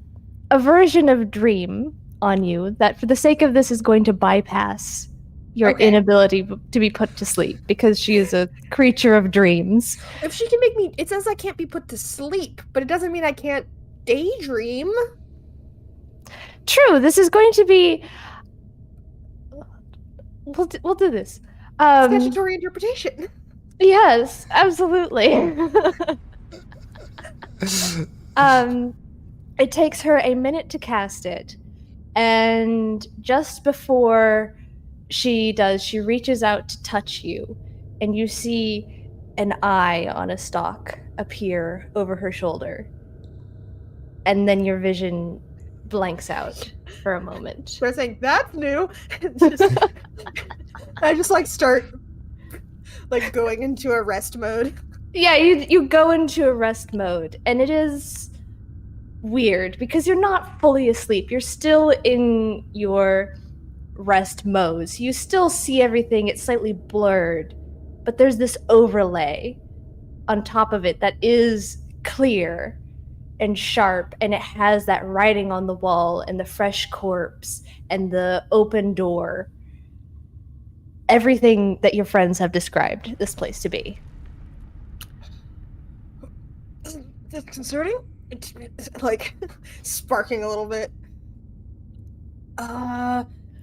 a version of dream on you that, for the sake of this, is going to bypass your inability to be put to sleep, because she is a creature of dreams. If she can make me, it says I can't be put to sleep, but it doesn't mean I can't daydream. True, this is going to be. We'll do this. Statutory interpretation. Yes, absolutely. It takes her a minute to cast it, and just before she does, she reaches out to touch you, and you see an eye on a stalk appear over her shoulder, and then your vision blanks out for a moment. So I was saying, that's new. I just start going into a rest mode. Yeah, you go into a rest mode, and it is weird because you're not fully asleep. You're still in your rest modes. You still see everything. It's slightly blurred, but there's this overlay on top of it that is clear and sharp, and it has that writing on the wall and the fresh corpse and the open door. Everything that your friends have described this place to be. That's concerning. It's sparking a little bit.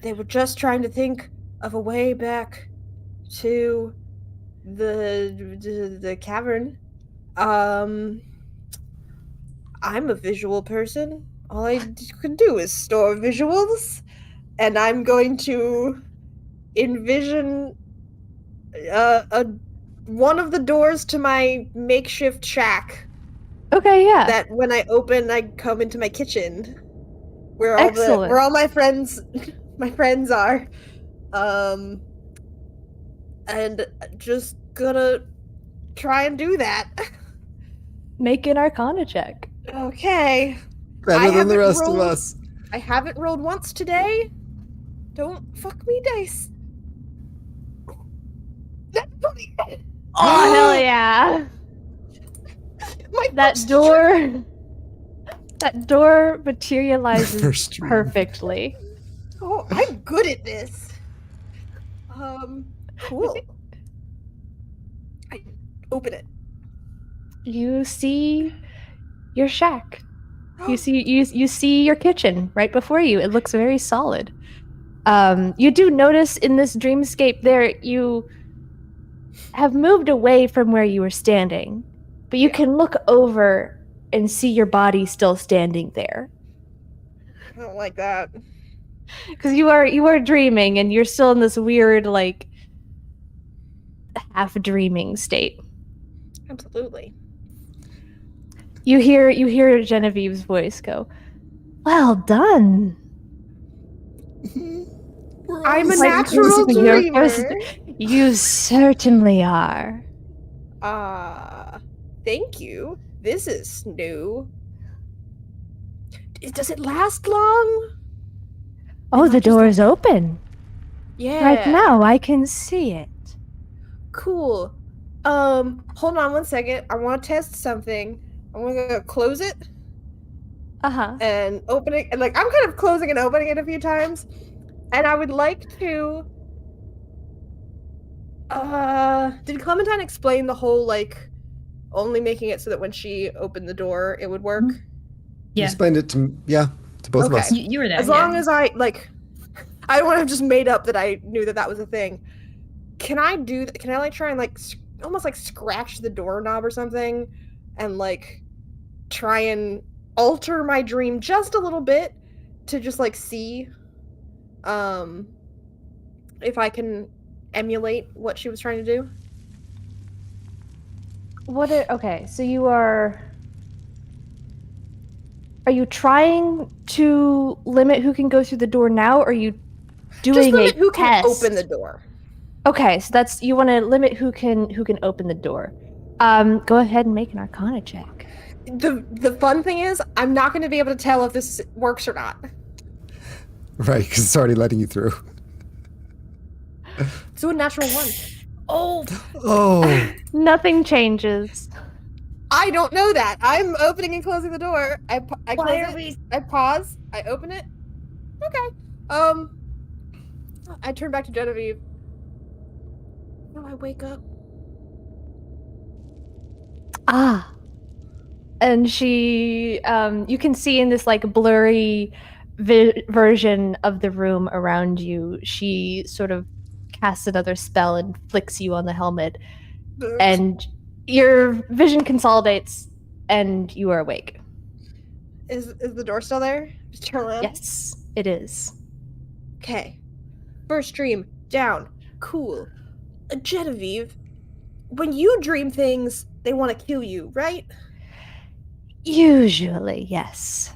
They were just trying to think of a way back to the cavern. I'm a visual person. All I can do is store visuals, and I'm going to envision one of the doors to my makeshift shack. Okay, yeah. That when I open, I come into my kitchen, where all my friends are, and just gonna try and do that. Make an Arcana check. Okay. Better than the rest of us. I haven't rolled once today. Don't fuck me, dice. That's funny. Oh, hell yeah. That door materializes perfectly. Oh, I'm good at this. Cool. I open it. You see your shack. You see your kitchen right before you. It looks very solid. You do notice in this dreamscape there, you have moved away from where you were standing, but you can look over and see your body still standing there. I don't like that. Because you are dreaming, and you're still in this weird, half dreaming state. Absolutely. You hear Genevieve's voice go, "Well done." I'm a natural dreamer. You certainly are. Thank you. This is new. Does it last long? Oh, the door is open. Yeah. Right now, I can see it. Cool. Hold on one second. I want to test something. I'm gonna close it. And open it. And I'm kind of closing and opening it a few times. And I would like to Did Clementine explain the whole, like, only making it so that when she opened the door, it would work? Mhm. You Yeah. explained it to both of Okay. us. You were there. As long as I, like, I don't want to have just made up that I knew that that was a thing. Can I do that? Can I, like, try and, like, almost, like, scratch the doorknob or something and, like, try and alter my dream just a little bit to just, like, see, if I can emulate what she was trying to do? Okay, so you are you trying to limit who can go through the door now, or are you Just doing limit a who can test? open the door. Okay, so that's you want to limit who can open the door. Go ahead and make an Arcana check. The fun thing is, I'm not going to be able to tell if this works or not. Right, because it's already letting you through. Do a natural one. Oh, Oh, Nothing changes. I don't know that. I'm opening and closing the door. I why close are it. we? I pause. I open it. Okay. I turn back to Genevieve. No, I wake up. Ah. And she, you can see in this like blurry version of the room around you, she sort of casts another spell and flicks you on the helmet, and your vision consolidates, and you are awake. Is the door still there? Just turn around. Yes, it is. Okay. First dream down. Cool. Genevieve, when you dream things, they want to kill you, right? Usually, yes.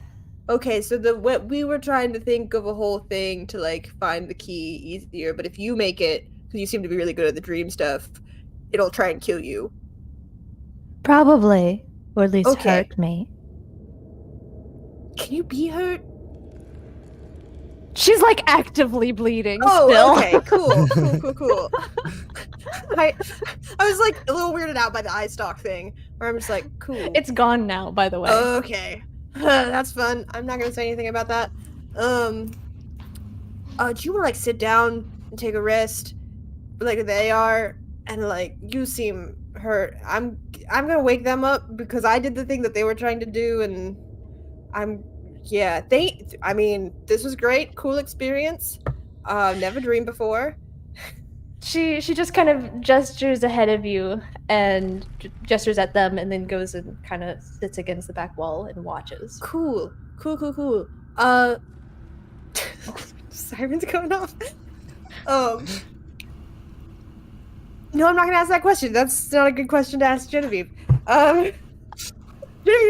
Okay, so what we were trying to think of a whole thing to like find the key easier, but if you make it, because you seem to be really good at the dream stuff, it'll try and kill you. Probably, or at least Okay. hurt me. Can you be hurt? She's like actively bleeding Oh, still. okay, cool. I was like a little weirded out by the eye stalk thing, where I'm just like, cool. It's gone now, by the way. Okay. That's fun. I'm not gonna say anything about that. Do you wanna like sit down and take a rest? Like they are, and like you seem hurt. I'm gonna wake them up because I did the thing that they were trying to do, and I mean, this was great, cool experience. Never dreamed before. She just kind of gestures ahead of you and gestures at them, and then goes and kind of sits against the back wall and watches. Cool. Sirens going off. No, I'm not gonna ask that question. That's not a good question to ask Genevieve. Genevieve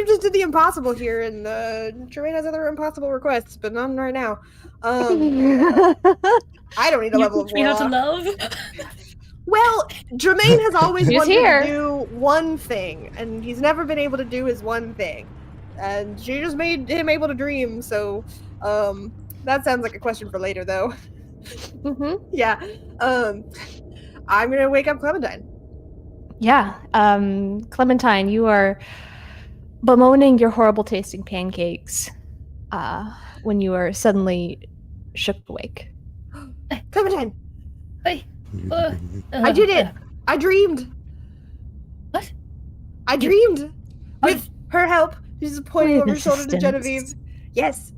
just did the impossible here, and Jermaine has other impossible requests, but none right now. I don't need a You level of teach me how to warlock. love. Well, Jermaine has always He's wanted here. to do one thing, and he's never been able to do his one thing. And she just made him able to dream, so that sounds like a question for later though. Mm-hmm. Yeah. I'm gonna wake up Clementine. Yeah. Clementine, you are bemoaning your horrible tasting pancakes when you are suddenly shook awake. Clementine, Hey, I did it. I dreamed. What? I dreamed with her help. She's pointing With over her shoulder to assistance. Genevieve. Yes.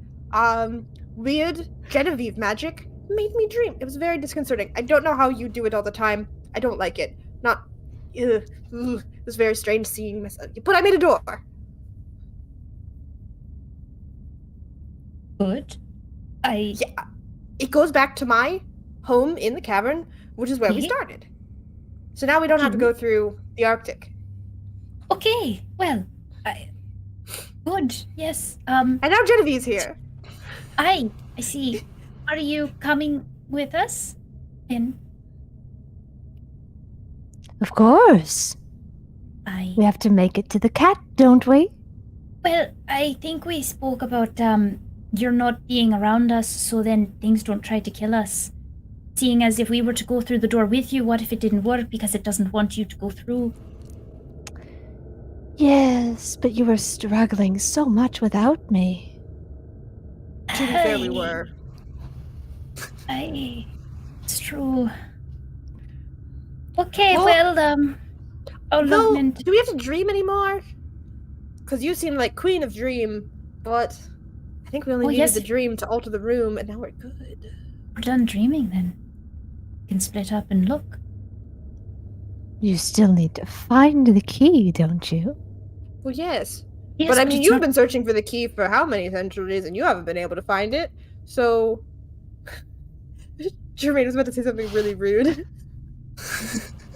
Weird Genevieve magic made me dream. It was very disconcerting. I don't know how you do it all the time. I don't like it. Not. It was very strange seeing myself. But I made a door. Good. Yeah. It goes back to my home in the cavern, which is where we Mhm. started. So now we don't have to go through the Arctic. Okay. Well, good. Yes. And now Genevieve's here. I see. Are you coming with us? And Of course. We have to make it to the cat, don't we? well, I think we spoke about you're not being around us, so then things don't try to kill us. Seeing as if we were to go through the door with you, what if it didn't work because it doesn't want you to go through? Yes, but you were struggling so much without me. To be fair, we were. It's true. Okay, oh no, Though, Mint. do we have to dream anymore? Because you seem like Queen of Dream, but I think we only Oh, needed yes. the dream to alter the room, and now we're good. We're done dreaming then. We can split up and look. You still need to find the key, don't you? Well, yes. Yes, But I mean, it's you've not- been searching for the key for how many centuries, and you haven't been able to find it. So, Jermaine was about to say something really rude.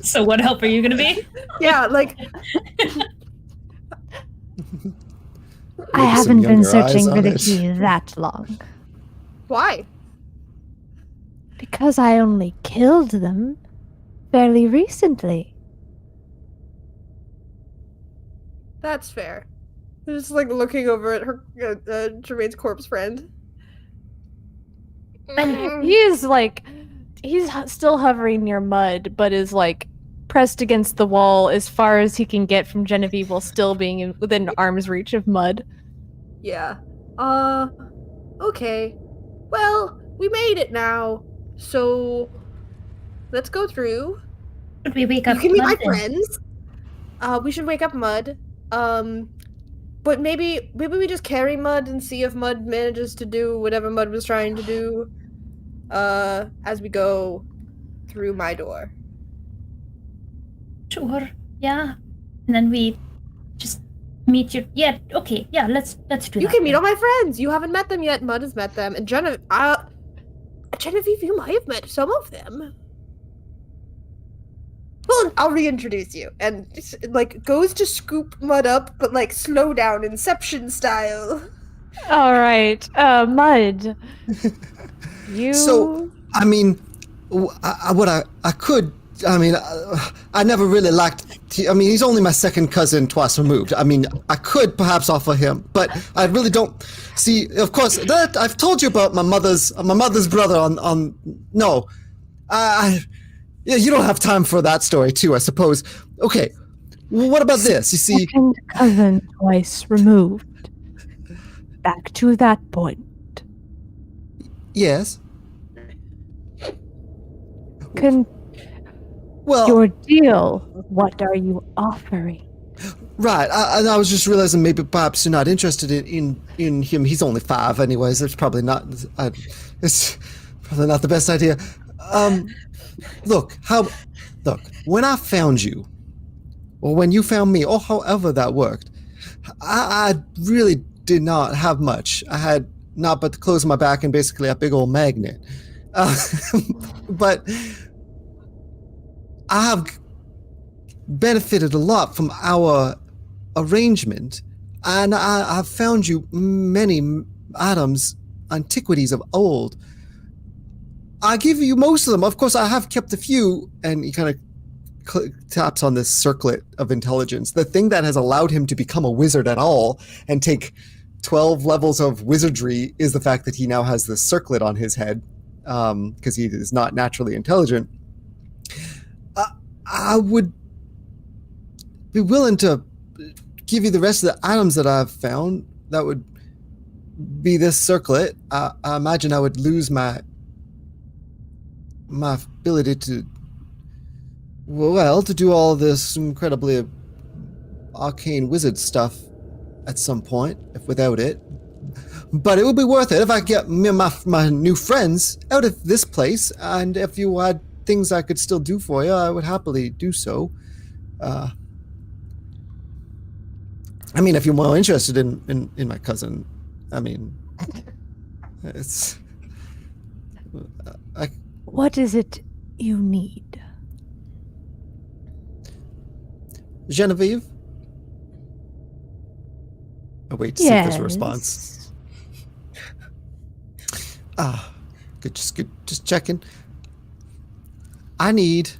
So what help are you gonna be? Yeah, like I With some haven't been younger eyes searching for on the it. key that long. why? Because I only killed them fairly recently. That's fair. Just like looking over at her, Jermaine's corpse friend. He is like, he's still hovering near Mud, but is like pressed against the wall as far as he can get from Genevieve while still being within arm's reach of Mud. Yeah. Okay. Well, we made it now. So, let's go through. Should we wake up? You can meet my Mud then? friends. We should wake up Mud. But maybe we just carry Mud and see if Mud manages to do whatever Mud was trying to do. As we go through my door. Sure. Yeah. And then we just meet your. Yeah. Okay. Yeah. Let's do that. You can meet then. all my friends. You haven't met them yet. Mud has met them, and Genevieve, you might have met some of them. Well, I'll reintroduce you, and like goes to scoop Mud up, but like slow down, Inception style. All right, Mud. You. So, I mean, what I could, I mean, I never really liked, I mean, he's only my second cousin twice removed. I mean, I could perhaps offer him, but I really don't see, of course, that I've told you about my mother's brother no, yeah, you don't have time for that story too, I suppose. Okay, well, what about this? You see, Second cousin twice removed. Back to that point. yes, well, Your deal. What are you offering? right, I was just realizing maybe perhaps you're not interested in him. He's only 5 anyways. It's probably not it's probably not the best idea. Look, when I found you, or when you found me, or however that worked, I really did not have much. I had not but the clothes on my back and basically a big old magnet. But I have benefited a lot from our arrangement, and I have found you many items, antiquities of old. I give you most of them. Of course, I have kept a few, and he kind of taps on this circlet of intelligence. The thing that has allowed him to become a wizard at all and take 12 levels of wizardry is the fact that he now has this circlet on his head, because he is not naturally intelligent. I would be willing to give you the rest of the items that I've found. That would be this circlet. I imagine I would lose my ability to do all this incredibly arcane wizard stuff at some point, if without it. But it would be worth it if I get me and my new friends out of this place, and if you had things I could still do for you, I would happily do so. I mean, if you're more interested in my cousin, I mean, it's... What is it you need? Genevieve? I wait to see if there's a response. Good, just checking. I need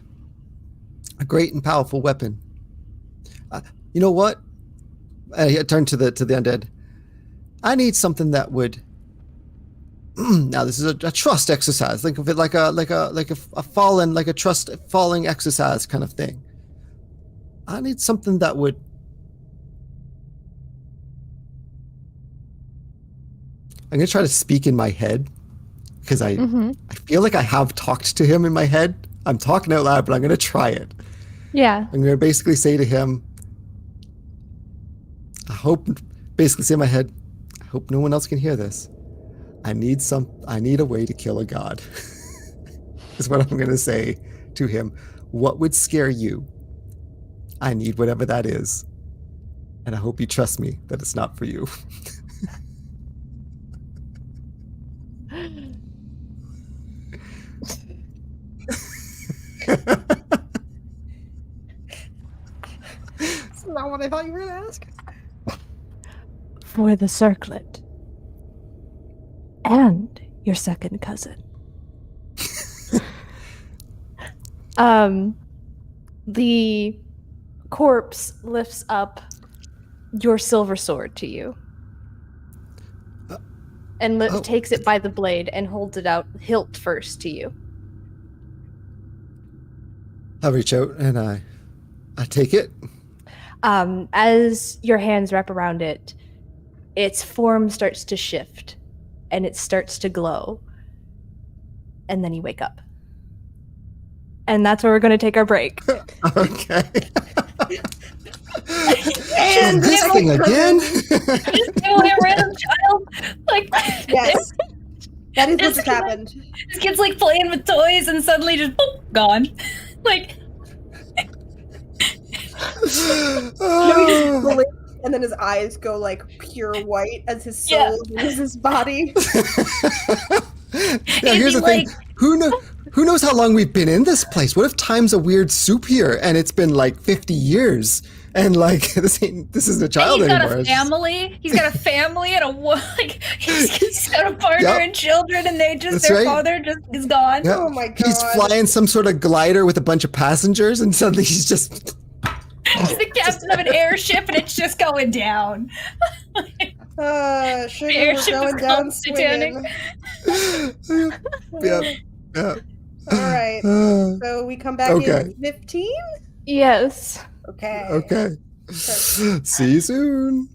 a great and powerful weapon. You know what? I turned to the undead. I need something that would. Now this is a trust exercise. Think of it like a fallen, like a trust falling exercise kind of thing. I need something that would. I'm gonna try to speak in my head because I feel like I have talked to him in my head I'm talking out loud, but I'm going to try it. Yeah. I'm going to basically say to him, basically say in my head, I hope no one else can hear this. I need a way to kill a god. Is what I'm going to say to him. What would scare you? I need whatever that is. And I hope you trust me that it's not for you. That's not what I thought you were gonna ask. For the circlet. And your second cousin. The corpse lifts up your silver sword to you. And oh. takes it by the blade and holds it out hilt first to you. I reach out and I take it. As your hands wrap around it, its form starts to shift and it starts to glow. And then you wake up. And that's where we're going to take our break. Okay. And this thing again? Just give away a random child. Like, Yes. That is what This just kid- happened. this kid's like playing with toys and suddenly just boop, gone. Like, Joey just blinks, and then his eyes go like pure white as his soul leaves his body. Now here's the thing. Who knows how long we've been in this place? What if time's a weird soup here and it's been like 50 years and like this isn't a child he's got anymore. a family. He's got a family and he's got a partner Yep. and children, and That's their right. father just is gone. Yep. Oh my He's God. flying some sort of glider with a bunch of passengers and suddenly he's just He's the captain of an airship, and it's just going down. Sugar, we're Airship is going down called Titanic. swinging. Yep. All right. So we come back Okay. in 15? Yes. Okay. Okay. See you soon.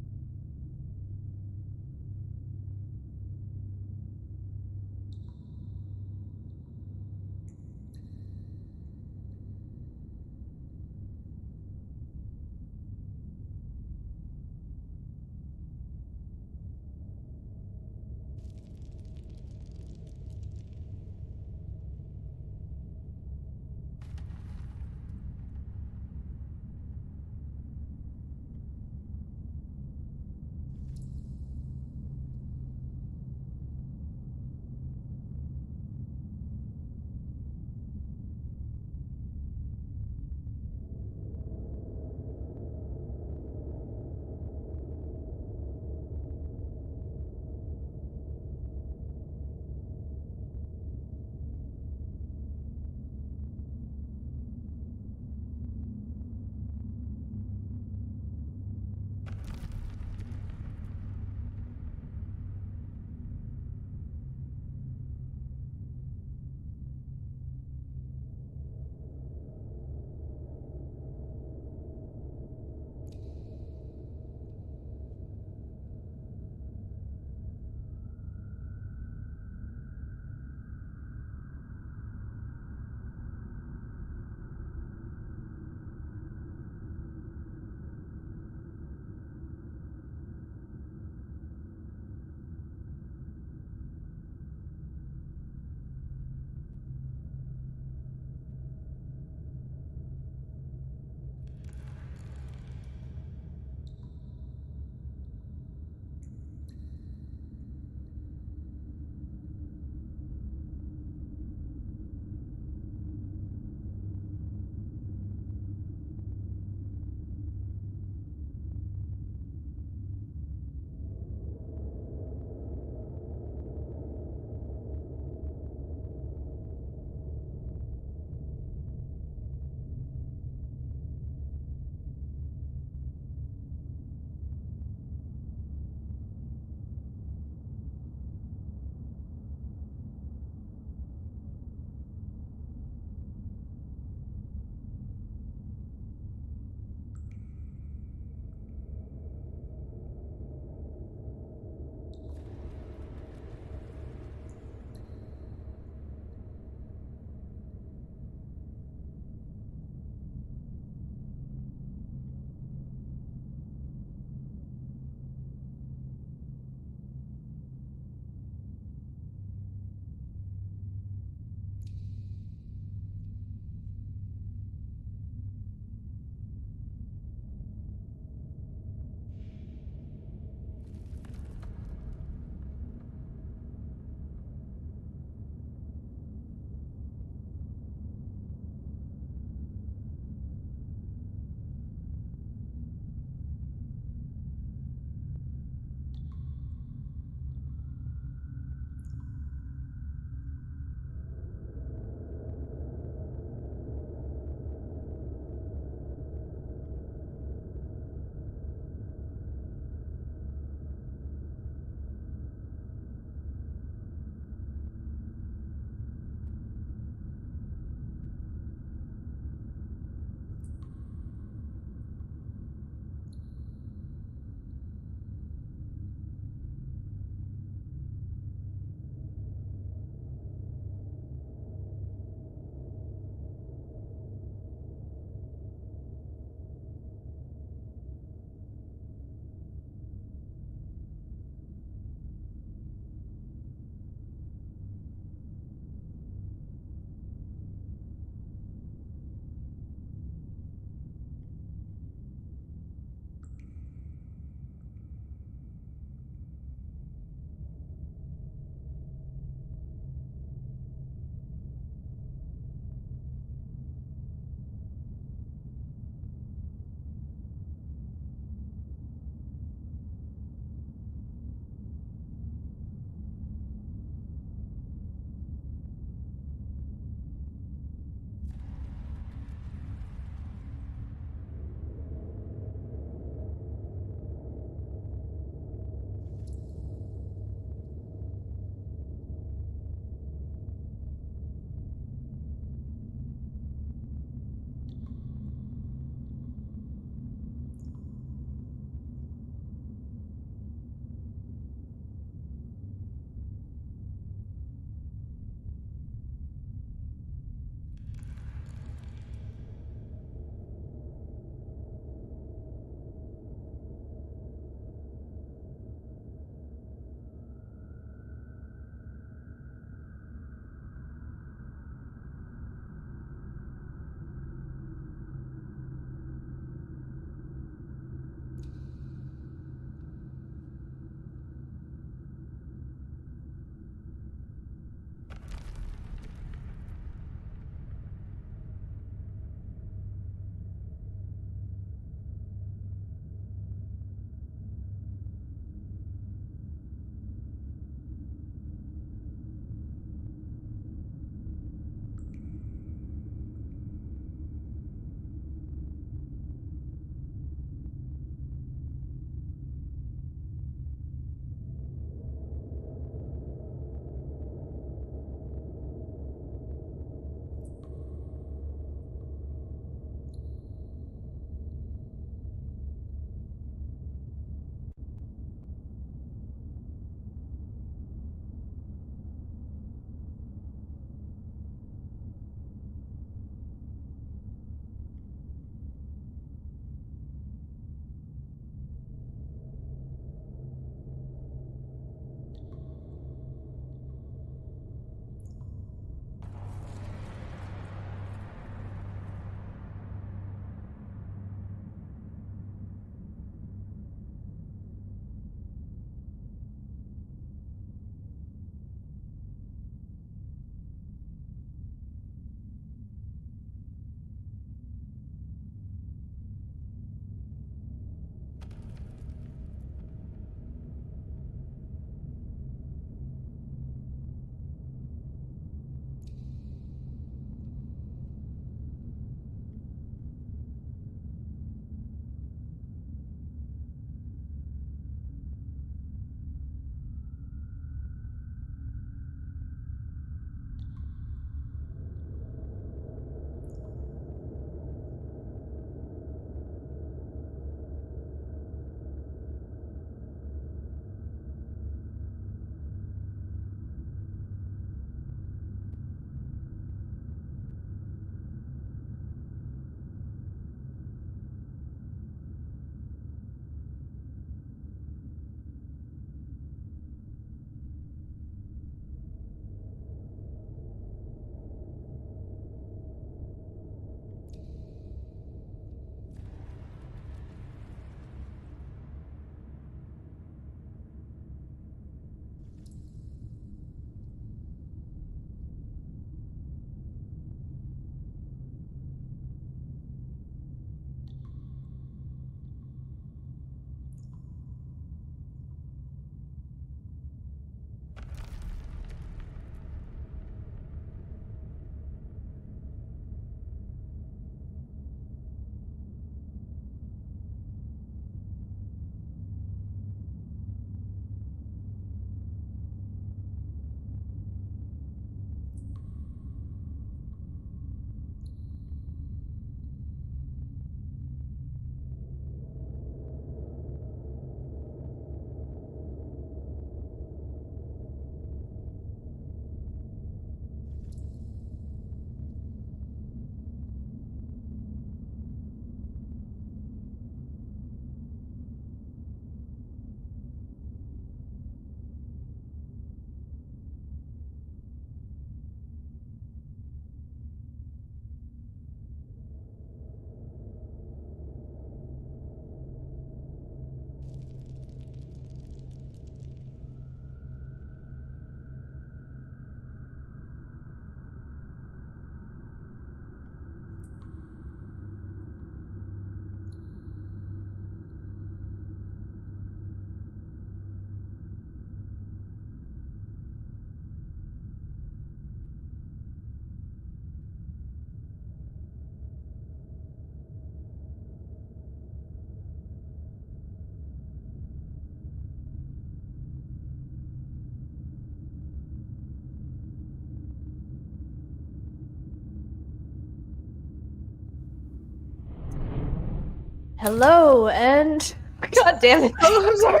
Hello, and God damn it! Oh, I'm sorry.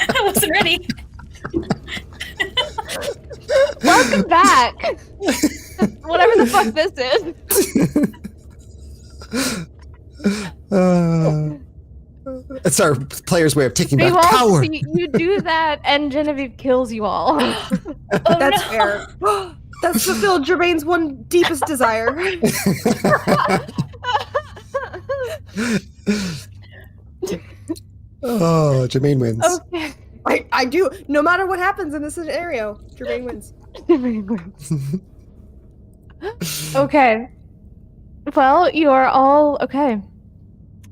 I wasn't ready. Welcome back. Whatever the fuck this is. It's our player's way of taking You back all power. you do that, and Genevieve kills you all. Oh, That's no. fair. That's fulfilled Germain's one deepest desire. Oh, Jermaine wins. Okay. I do. No matter what happens in this scenario, Germain wins. Okay. Well, you are all okay.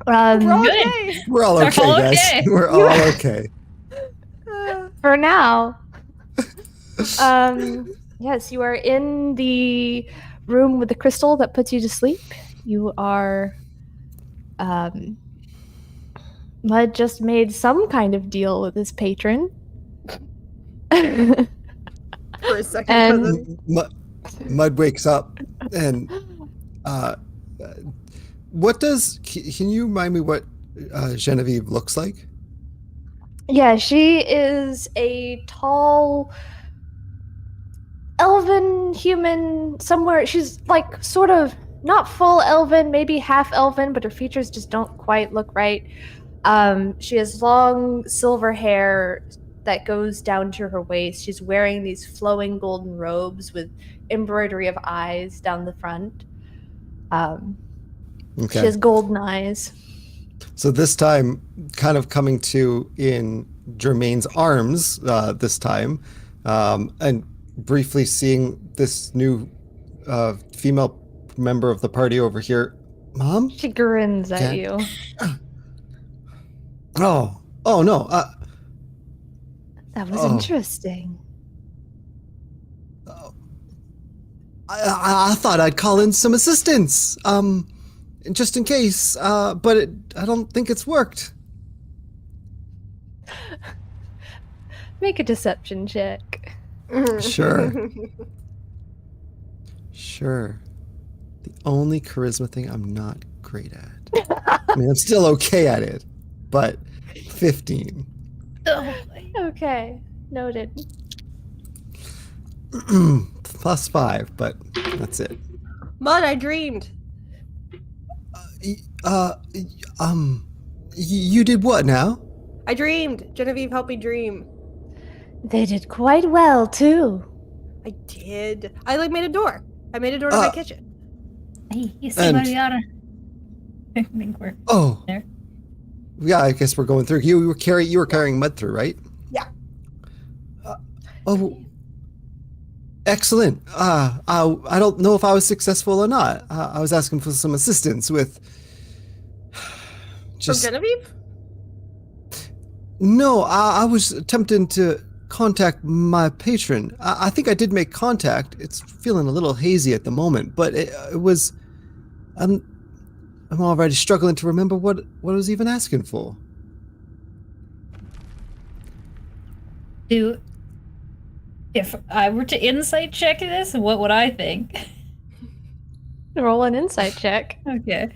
We're all Good. okay. We're all We're okay, all guys. okay. We're all okay. For now. Yes, you are in the room with the crystal that puts you to sleep. You are Mud just made some kind of deal with his patron. For a second, And- cousin. Mud wakes up and what does can you remind me what Genevieve looks like? Yeah, she is a tall elven human somewhere. She's like sort of not full elven, maybe half elven, but her features just don't quite look right. She has long silver hair that goes down to her waist. She's wearing these flowing golden robes with embroidery of eyes down the front. She Okay. has golden eyes. So this time, kind of coming to in Jermaine's arms this time, and briefly seeing this new female member of the party over here. Mom? She grins at Okay. you. Oh no. That was Oh. interesting. I thought I'd call in some assistance, just in case, but I don't think it's worked. Make a deception check. Sure. Sure. The only charisma thing I'm not great at. I mean, I'm still okay at it, but 15. Oh, Okay, noted. Plus 5, but that's it. Mud, I dreamed. You did what now? I dreamed. Genevieve helped me dream. They did quite well, too. I did. I like made a door. I made a door to my kitchen. hey, you see And- where we are? I think we're Oh. There. Yeah, I guess we're going through. You were carrying Mud through, right? Yeah. Oh. Excellent. I don't know if I was successful or not. I was asking for some assistance with. From Genevieve? No, I was attempting to contact my patron. I think I did make contact. It's feeling a little hazy at the moment, but it was. I'm already struggling to remember what I was even asking for. If I were to insight check this, what would I think? Roll an insight check. Okay.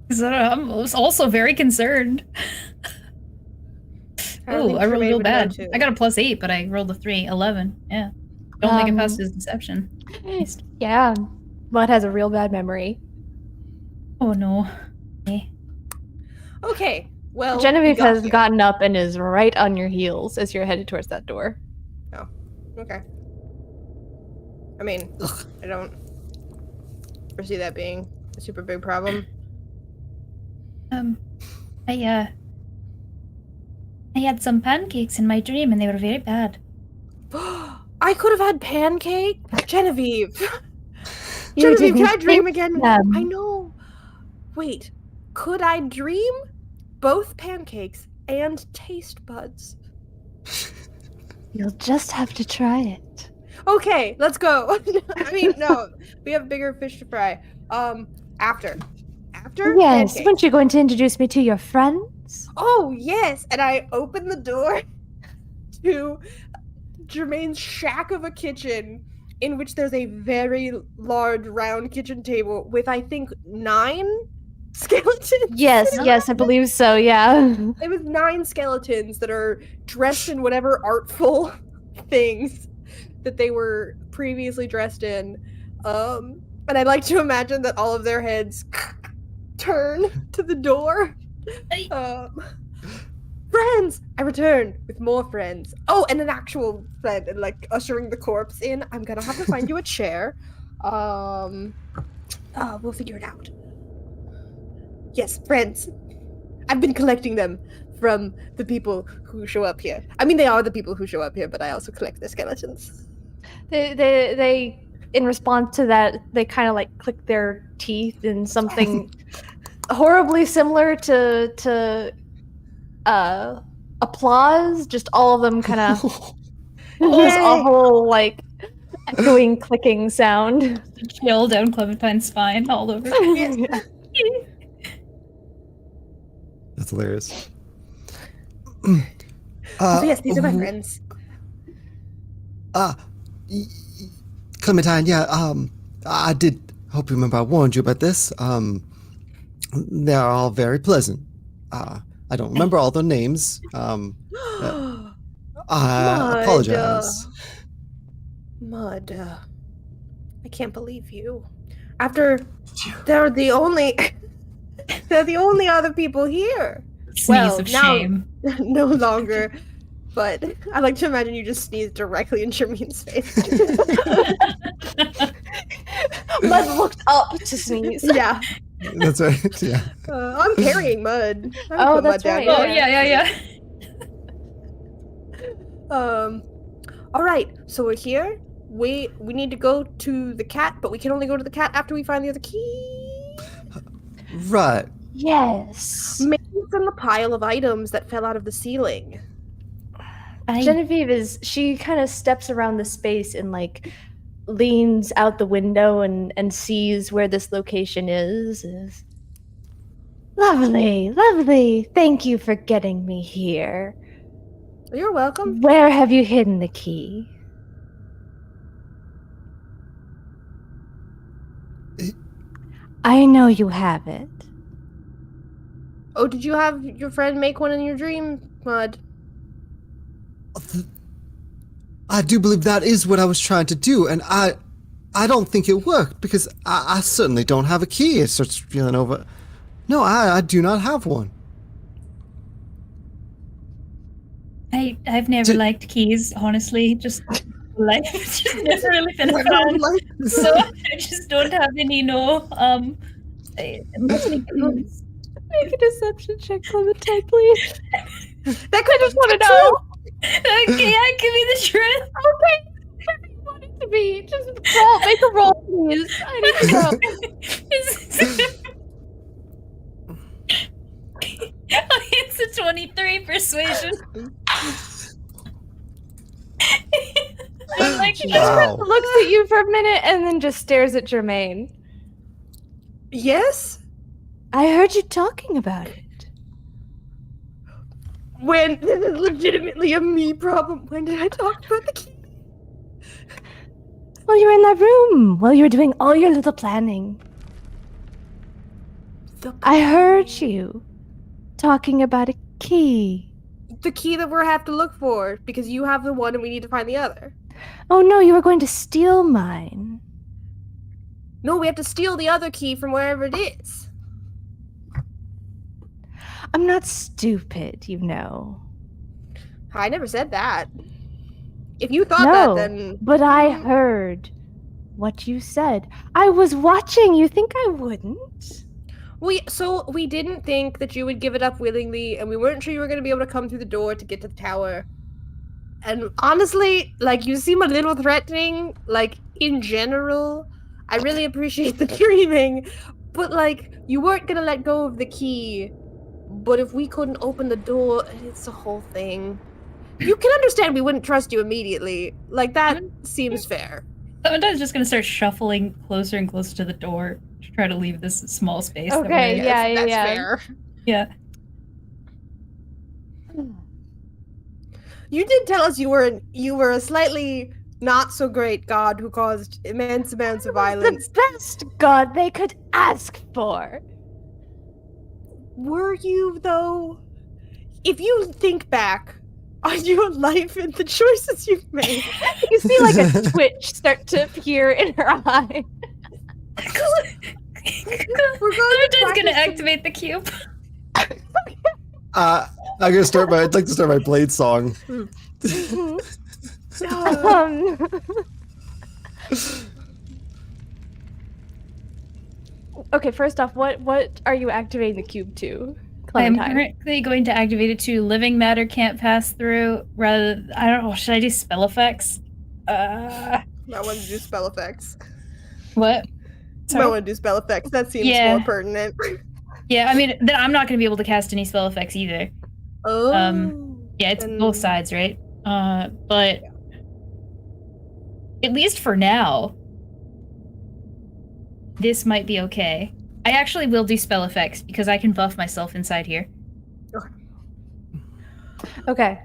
Because I'm also very concerned. don't Ooh, think I rolled Jermaine real would know bad. too. I got a +8, but I rolled a 3, 11. Yeah. Don't make it past Um, his deception. Yeah, Mud has a real bad memory. Oh no. Okay. Okay. Well, Genevieve we got has here. gotten up and is right on your heels as you're headed towards that door. Okay. I mean, Ugh. I don't foresee that being a super big problem. I had some pancakes in my dream and they were very bad. I could have had pancake. Genevieve. You Genevieve, can didn't I dream think again? them. I know. Wait, could I dream both pancakes and taste buds? You'll just have to try it. Okay, let's go. I mean, no, we have bigger fish to fry. After Yes, pancake. weren't you going to introduce me to your friends? Oh yes, and I open the door to Jermaine's shack of a kitchen, in which there's a very large round kitchen table with I think 9 skeletons. Yes, I believe so. Yeah. It was 9 skeletons that are dressed in whatever artful things that they were previously dressed in. And I'd like to imagine that all of their heads turn to the door. Friends! I return with more friends. Oh, and an actual friend, and like ushering the corpse in. I'm gonna have to find you a chair. We'll figure it out. Yes, friends. I've been collecting them from the people who show up here. I mean, they are the people who show up here, but I also collect their skeletons. They in response to that, they kind of like click their teeth in something horribly similar to applause. Just all of them kind of just a whole like echoing clicking sound. Chill down Clementine's spine all over. That's hilarious. So yes, these are my friends. Clementine, yeah, I did hope you remember I warned you about this. They're all very pleasant. I don't remember all their names. I apologize. Mud, I can't believe you. After they're the only other people here. Sneeze of shame. No longer. But I like to imagine you just sneeze directly in Shermeen's face. Mud looked up to sneeze. Yeah. That's right. Yeah. I'm carrying Mud. Oh, that's right. Oh, yeah. All right. So we're here. We need to go to the cat, but we can only go to the cat after we find the other key. Right. Yes. Maybe it's in the pile of items that fell out of the ceiling. Genevieve she kind of steps around the space and like leans out the window and sees where this location is. Lovely. Thank you for getting me here. You're welcome. Where have you hidden the key? I know you have it. Oh, did you have your friend make one in your dream, Mud? I do believe that is what I was trying to do, and I don't think it worked because I certainly don't have a key. It starts feeling over. No, I do not have one. I've never liked keys, honestly. Just just never really been a fan. So I just don't have any Make a deception check, Clementine, please. That could just want to know. Okay, give me the truth. Okay, whatever you want it to be. Just roll. Make a roll, please. I need to know. It's a 23 persuasion. Wow. Looks at you for a minute and then just stares at Jermaine. Yes? I heard you talking about it. When this is legitimately a me problem. When did I talk about the key? Well, you were in that room while you were doing all your little planning. I heard you talking about a key. The key that we have to look for, because you have the one and we need to find the other. Oh no, you were going to steal mine. No, we have to steal the other key from wherever it is. I'm not stupid, you know. I never said that. If you thought No, that, then... but I heard what you said. I was watching. You think I wouldn't? We didn't think that you would give it up willingly, and we weren't sure you were going to be able to come through the door to get to the tower. And honestly, like, you seem a little threatening, like, in general. I really appreciate the dreaming, but, like, you weren't going to let go of the key. But if we couldn't open the door, it's a whole thing. You can understand we wouldn't trust you immediately. Like, that seems fair. Clementine's just gonna start shuffling closer and closer to the door to try to leave this small space. that we're Okay, in. yeah. That's fair. Yeah. You did tell us you were a slightly not so great god who caused immense amounts of violence. The best god they could ask for. were you, though? If you think back on your life and the choices you've made, You see like a twitch start to appear in her eye. Clementine's gonna activate the cube. I'm gonna start I'd like to start my blade song. Okay, first off, what are you activating the cube to, I'm Clementine? currently going to activate it to living matter can't pass through. Rather, I don't know. Should I do spell effects? I want to do spell effects. What? I want to do spell effects. That seems more pertinent. Yeah, I mean, then I'm not going to be able to cast any spell effects either. Oh. Yeah, it's both sides, right? But at least for now, this might be okay. I actually will do spell effects because I can buff myself inside here. Okay.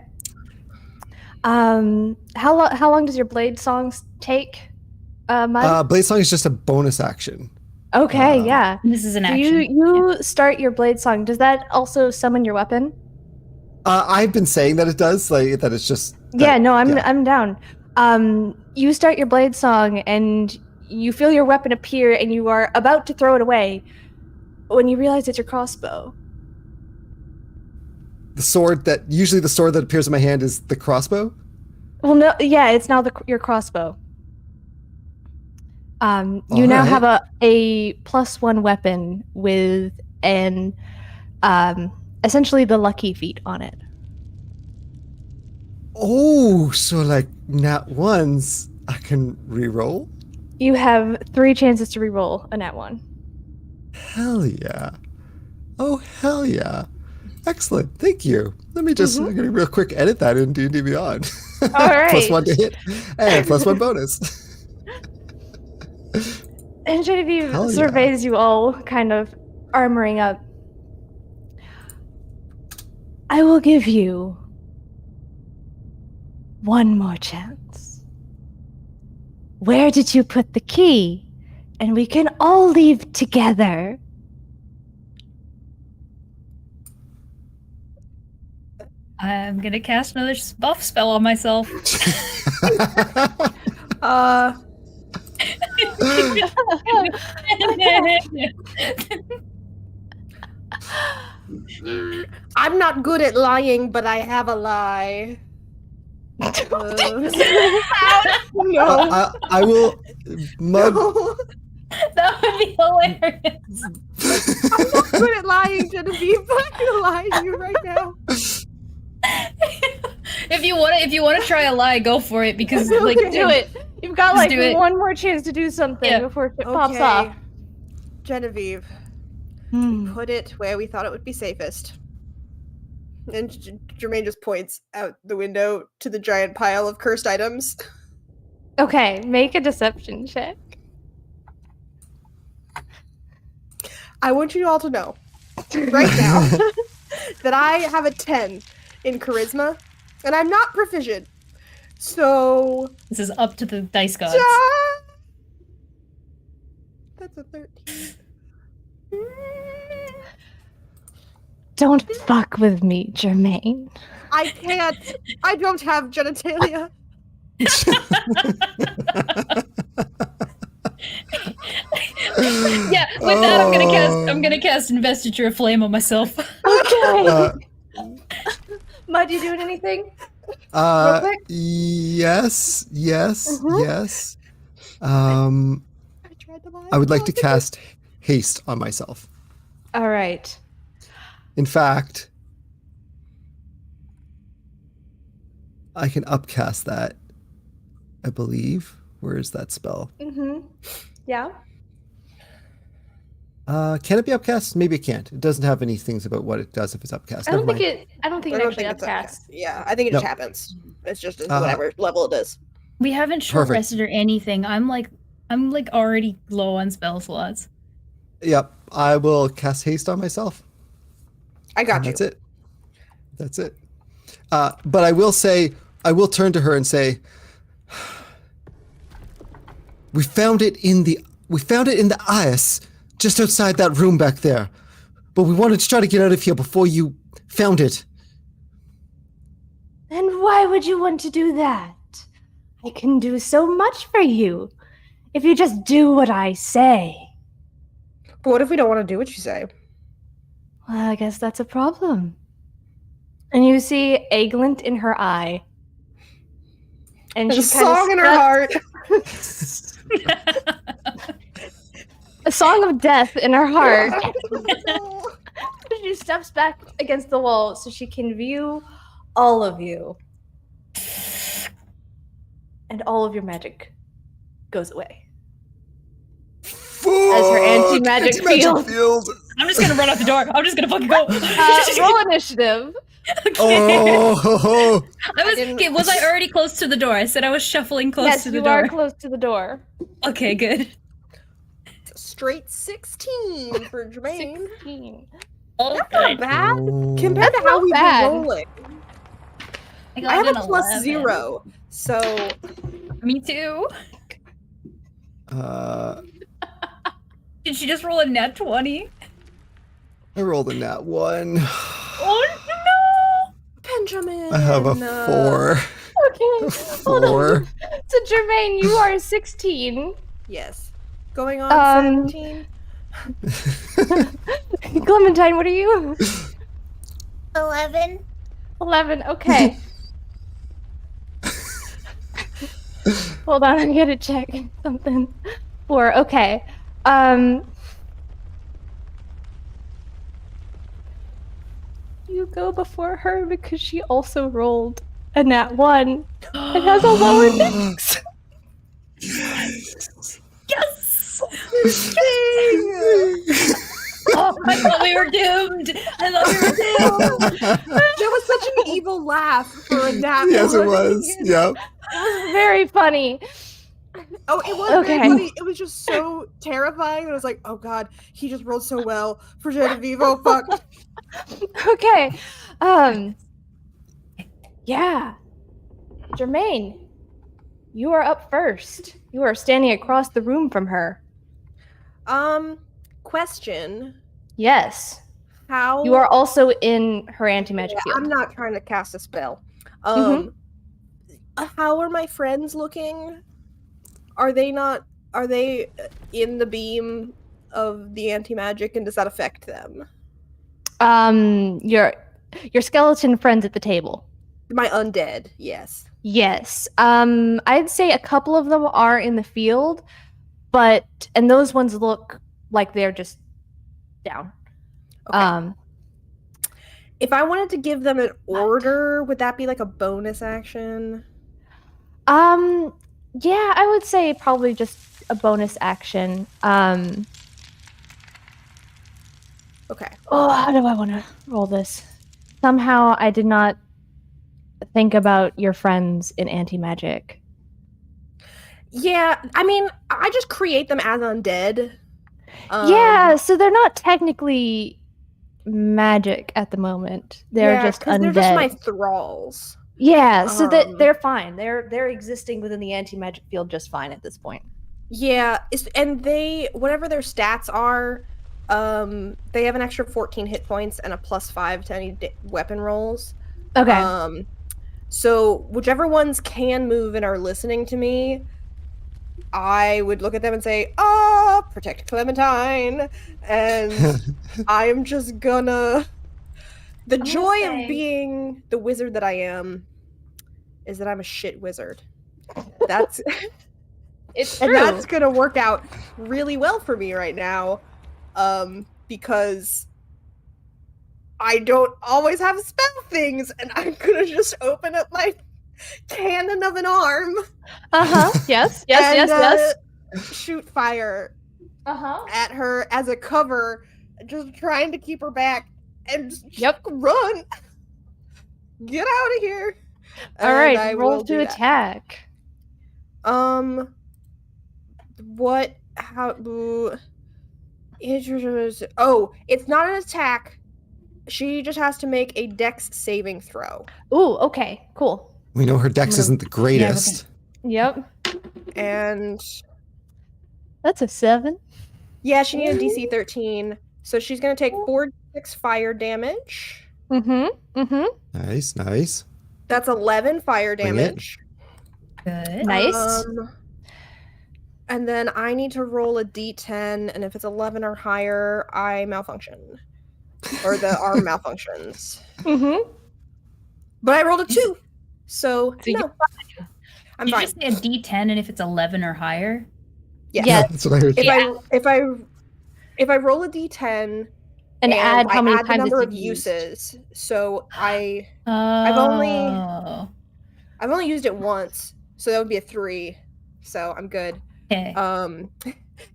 How long does your blade songs take? Mud? Blade song is just a bonus action. Okay, yeah. This is an action. You start your blade song. Does that also summon your weapon? I've been saying that it does, like that it's just. I'm down. You start your blade song and you feel your weapon appear and you are about to throw it away when you realize it's your crossbow. The sword that appears in my hand is the crossbow? Well, no, yeah, it's now your crossbow. You now have a +1 weapon with an essentially the lucky feat on it. Oh, so like nat ones, I can re-roll? You have 3 chances to re-roll a nat 1. Hell yeah. Oh, hell yeah. Excellent. Thank you. Let me just I'm gonna real quick edit that in D&D Beyond. All right. +1 to hit and +1 bonus. And Genevieve surveys you all, kind of armoring up. I will give you one more chance. Where did you put the key? And we can all leave together. I'm gonna cast another buff spell on myself. I'm not good at lying, but I have a lie. No. I will mug. No. That would be hilarious. I'm not good at lying, Genevieve, but I'm gonna lie to you right now. If you want to try a lie, go for it because like Do it. You've got like do it. one more chance to do something before it pops off. Genevieve, we put it where we thought it would be safest. And Jermaine just points out the window to the giant pile of cursed items. Okay, make a deception check. I want you all to know, right now, that I have a 10 in charisma, and I'm not proficient. So... This is up to the dice gods. That's a 13. Don't fuck with me, Jermaine. I can't. I don't have genitalia. Yeah, with that I'm gonna cast Investiture of Flame on myself. Okay. Mud, you doing anything? Real quick? Yes. I would like to cast haste on myself. All right. In fact, I can upcast that, I believe. Where is that spell? Yeah. Can it be upcast? Maybe it can't. It doesn't have any things about what it does if it's upcast. I don't think it actually it's upcasts. Yeah, I think it just happens. It's just whatever level it is. We haven't short rested or anything. I'm like already low on spell slots. Yep. I will cast haste on myself. I got you. That's it. But I will turn to her and say, we found it in the ice just outside that room back there. but we wanted to try to get out of here before you found it. And why would you want to do that? I can do so much for you if you just do what I say. But what if we don't want to do what you say? Well, I guess that's a problem. And you see a glint in her eye. And There's a she kinda song in her heart. A song of death in her heart. She steps back against the wall so she can view all of you. And all of your magic goes away. As her anti-magic field. I'm just gonna run out the door. I'm just gonna fucking go. Roll initiative. Okay. Oh, Was I already close to the door? I said I was shuffling close to the door. Yes, you are close to the door. Okay, good. Straight 16 for Jermaine. 16. Oh, That's not good. bad Oh. compared to That's how not we've bad. been rolling. I got I have an a plus 11. 0, so Me too. Did she just roll a net 20? I rolled a nat 1. Oh no! Benjamin. I have a 4. Okay. Hold on. 4. So Jermaine, you are 16. Yes. Going on 17. Clementine, what are you? 11. 11. Okay. Hold on, I'm gonna check something. 4. Okay. You go before her because she also rolled a nat 1 and has a lower dex. Yes! Oh, I thought we were doomed. I thought we were doomed. That was such an evil laugh for a nap. Yes, it was. Yep. Very funny. Oh, it was Okay. very funny. It was just so terrifying. It was like, oh god, he just rolled so well for Genevieve. Oh fuck. Okay. Yeah. Jermaine, you are up first. You are standing across the room from her. Question. Yes. How You are also in her anti-magic Yeah, field. I'm not trying to cast a spell. Mhm. How are my friends looking? Are they in the beam of the anti-magic, and does that affect them? Your skeleton friends at the table. My undead, yes. Yes. I'd say a couple of them are in the field, and those ones look like they're just down. Okay. If I wanted to give them an order, would that be like a bonus action? Yeah, I would say probably just a bonus action. Okay. Oh, how do I want to roll this? Somehow I did not think about your friends in anti-magic. Yeah, I mean, I just create them as undead. Yeah, so they're not technically magic at the moment. They're just 'cause undead. they're just my thralls. Yeah, so that Um, they're fine. They're existing within the anti-magic field just fine at this point. Yeah, and they whatever their stats are, they have an extra 14 hit points and a +5 to any weapon rolls. Okay. So whichever ones can move and are listening to me, I would look at them and say, protect Clementine. And I'm just gonna... The joy of being the wizard that I am is that I'm a shit wizard. That's... It's and true. that's gonna work out really well for me right now. Because I don't always have spell things, and I'm gonna just open up my cannon of an arm. Yes. and, shoot fire Uh-huh. at her as a cover, just trying to keep her back, and just Yep. run. Get out of here. All And right, I roll will to do that. attack. What? How? Oh, it's not an attack. She just has to make a dex saving throw. Ooh, okay, cool. We know her dex isn't the greatest. Yep. And That's a 7. yeah, she needs a DC 13. So she's going to take 6 fire damage. Nice, nice. That's 11 fire Bring it. damage. Good. Nice. And then I need to roll a d10, and if it's 11 or higher, I malfunction. Or the arm malfunctions. But I rolled a 2, so no. I'm Did fine. you just say a D10 and if it's 11 or higher? Yes. Yeah. That's what I heard. If I roll a d10 And add how many I add the times number it's of used. uses, so I've Oh. only used it once, so that would be a 3. So I'm good. Okay.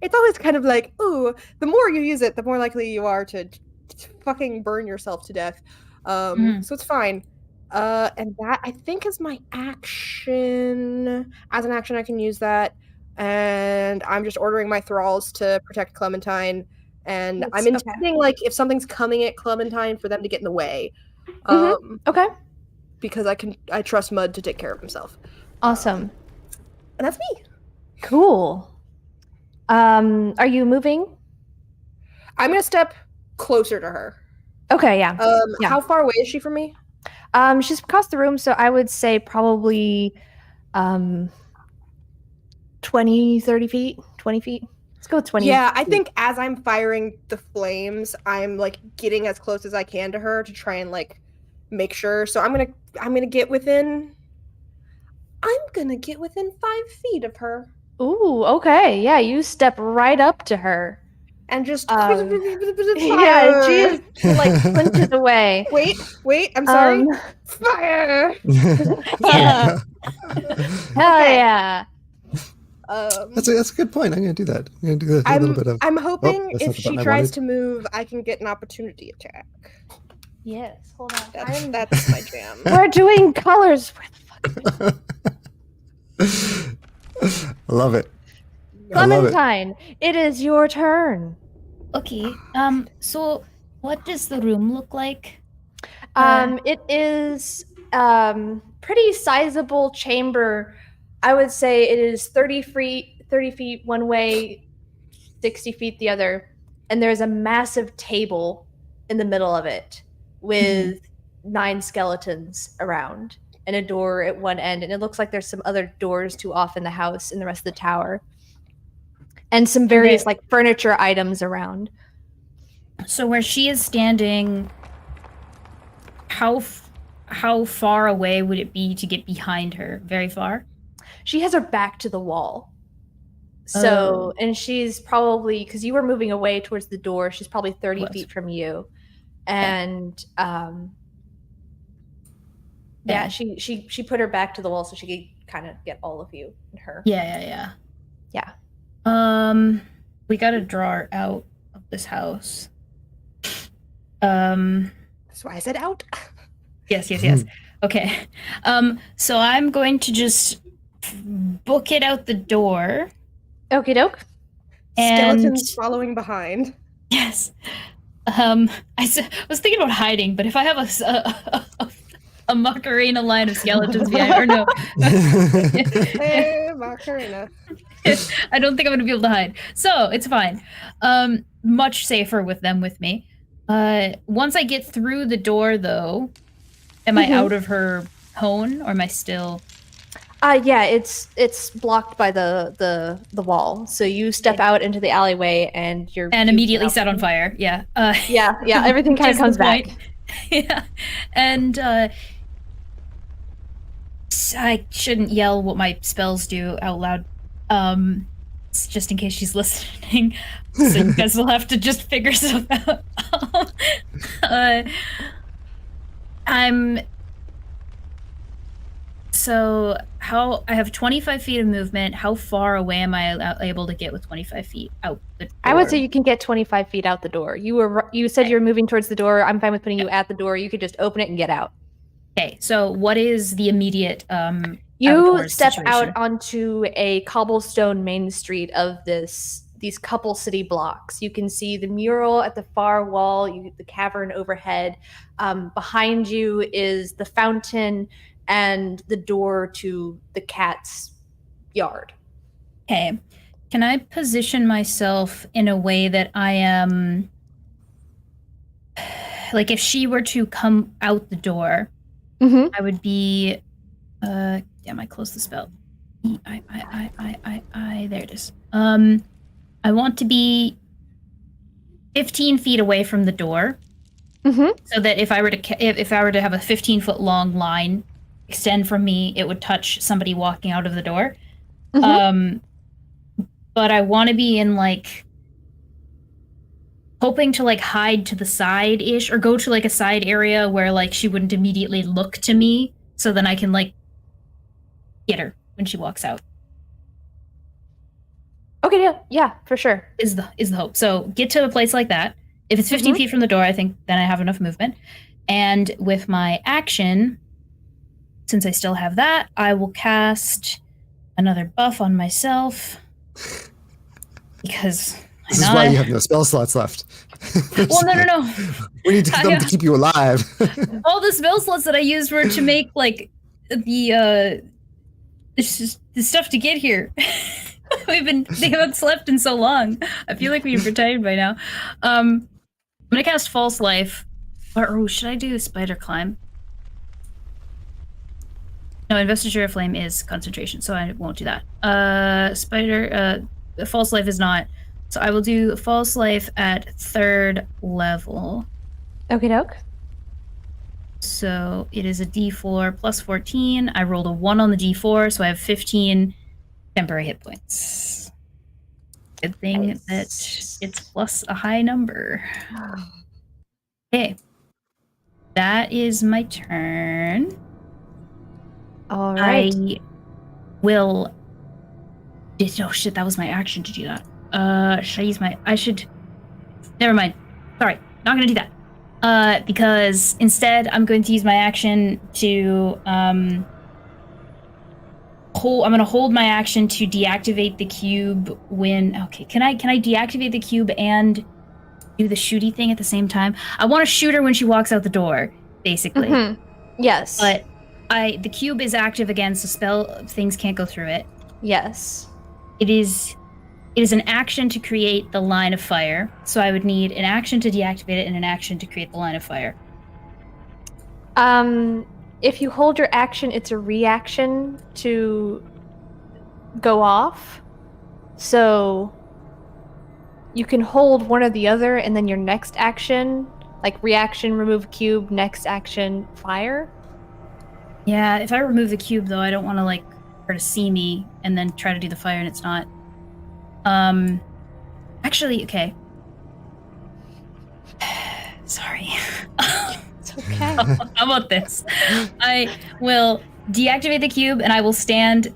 It's always kind of like, ooh, the more you use it, the more likely you are to fucking burn yourself to death. So it's fine. And that I think is my action. As an action, I can use that. And I'm just ordering my thralls to protect Clementine. And I'm intending, like, if something's coming at Clementine, for them to get in the way. Okay. Because I trust Mud to take care of himself. Awesome. And that's me. Cool. Are you moving? I'm gonna step closer to her. Okay, yeah. Yeah. How far away is she from me? She's across the room, so I would say probably 20, 30 feet, 20 feet. Let's go with 20. Yeah, I think as I'm firing the flames, I'm like getting as close as I can to her to try and like make sure. So I'm gonna get within 5 feet of her. Ooh, okay. Yeah, you step right up to her. And just Yeah, she is like flinches away. Wait, I'm sorry. Fire! Yeah. Hell Okay. yeah. That's a good point. I'm gonna do that. I'm gonna do a little bit of. I'm hoping that's not if the she button I tries wanted. to move, I can get an opportunity attack. Yes, hold on. That's my jam. We're doing colors. Where the fuck? I love it. I love it. Clementine, it is your turn. Okay. So what does the room look like? It is pretty sizable chamber. I would say it is 30 feet one way, 60 feet the other, and there's a massive table in the middle of it with 9 skeletons around and a door at one end, and it looks like there's some other doors too off in the house in the rest of the tower. And some various like furniture items around. So where she is standing, how far away would it be to get behind her? Very far? She has her back to the wall. So, and she's probably, because you were moving away towards the door, she's probably 30 feet from you. And yeah, she put her back to the wall so she could kind of get all of you and her. Yeah. Yeah. We gotta draw her out of this house. That's why I said out. Yes. Okay. So I'm going to just book it out the door. Okie doke. And Skeletons following behind. yes. I was thinking about hiding, but if I have a Macarena line of skeletons behind, or no. Hey, Macarena. I don't think I'm gonna be able to hide. So it's fine. Much safer with them with me. Once I get through the door though, am I out of her hone or am I still Yeah, it's blocked by the wall. So you step out into the alleyway and you're immediately set on fire. Yeah. Yeah, everything kind of is the comes back. point. Yeah. And I shouldn't yell what my spells do out loud. Just in case she's listening. So you guys will have to just figure stuff out. So I have 25 feet of movement. How far away am I able to get with 25 feet out the door? I would say you can get 25 feet out the door. You said you were moving towards the door. I'm fine with putting you at the door. You could just open it and get out. Okay, so what is the immediate you outdoors step situation? out onto a cobblestone main street of these couple city blocks. You can see the mural at the far wall, the cavern overhead. Behind you is the fountain and the door to the cat's yard. Okay. Can I position myself in a way that I am like if she were to come out the door, Mm-hmm. I would be damn, I closed the spell. There it is. I want to be 15 feet away from the door, Mm-hmm. so that if I were to have a 15-foot long line extend from me, it would touch somebody walking out of the door. Mhm. But I want to be in like hoping to like hide to the side ish or go to like a side area where like she wouldn't immediately look to me, so then I can like get her when she walks out. Okay, yeah, for sure. Is the hope. So get to a place like that. If it's 15 feet from the door, I think then I have enough movement. And with my action, since I still have that, I will cast another buff on myself. Because This is why you have no spell slots left. Well, no. We need them to keep you alive. All the spell slots that I used were to make like the stuff to get here. They haven't slept in so long. I feel like we've retired by now. I'm gonna cast False Life. Or should I do Spider Climb? No, Investiture of Flame is concentration, so I won't do that. False Life is not. So I will do False Life at 3rd level. Okie doke. So it is a d4 plus 14. I rolled a 1 on the d4, so I have 15 temporary hit points. Good thing that it's plus a high number. Okay. That is my turn. All right. I will... Oh shit, that was my action to do that. Should I use my... Never mind. Sorry, not gonna do that. Because instead I'm going to use my action to... I'm gonna hold my action to deactivate the cube when... Okay, can I deactivate the cube and do the shooty thing at the same time? I want to shoot her when she walks out the door, basically. Mm-hmm. Yes. But the cube is active again, so spell things can't go through it. Yes. It is an action to create the line of fire, so I would need an action to deactivate it and an action to create the line of fire. If you hold your action, it's a reaction to go off. So you can hold one or the other, and then your next action, like reaction, remove cube, next action, fire. Yeah, if I remove the cube, though, I don't want to, like, her to see me and then try to do the fire and it's not. Actually, okay. Sorry. It's okay. How about this? I will deactivate the cube and I will stand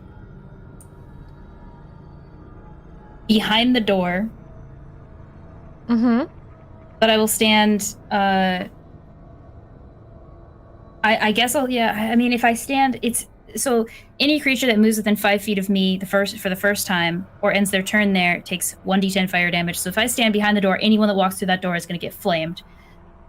behind the door. Mm-hmm. But I will stand, I guess I mean, if I stand, it's, so any creature that moves within 5 feet of me for the first time or ends their turn there takes 1d10 fire damage. So if I stand behind the door, anyone that walks through that door is going to get flamed.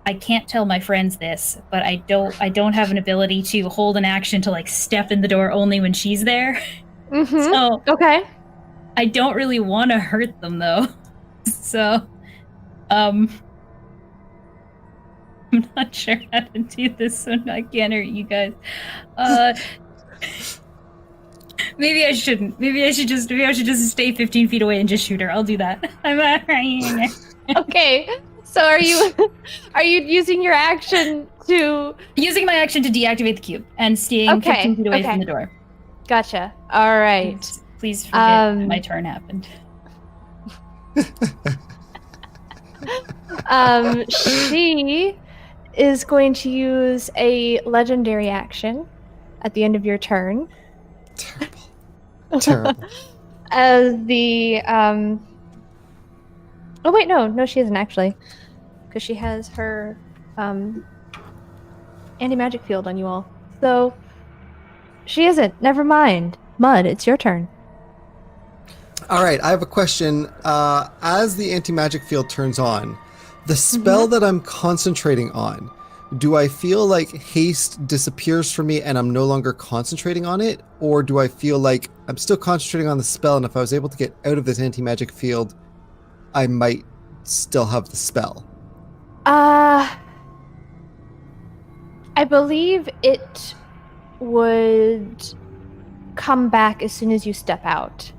I can't tell my friends this, but I don't have an ability to hold an action to like step in the door only when she's there. Mm-hmm. So okay. I don't really want to hurt them though. So I'm not sure how to do this, so I can't hurt you guys. Maybe I shouldn't. Maybe I should just stay 15 feet away and just shoot her. I'll do that. Okay. So are you using your action to... Using my action to deactivate the cube and staying 15 feet away from the door. Gotcha. All right. Please forget my turn happened. She is going to use a legendary action at the end of your turn. Terrible. As the oh wait, no, she isn't actually, because she has her anti-magic field on you all. So she isn't. Never mind. Mud, it's your turn. All right, I have a question. As the anti-magic field turns on, the spell that I'm concentrating on, do I feel like haste disappears from me and I'm no longer concentrating on it? Or do I feel like I'm still concentrating on the spell, and if I was able to get out of this anti-magic field, I might still have the spell? I believe it would come back as soon as you step out.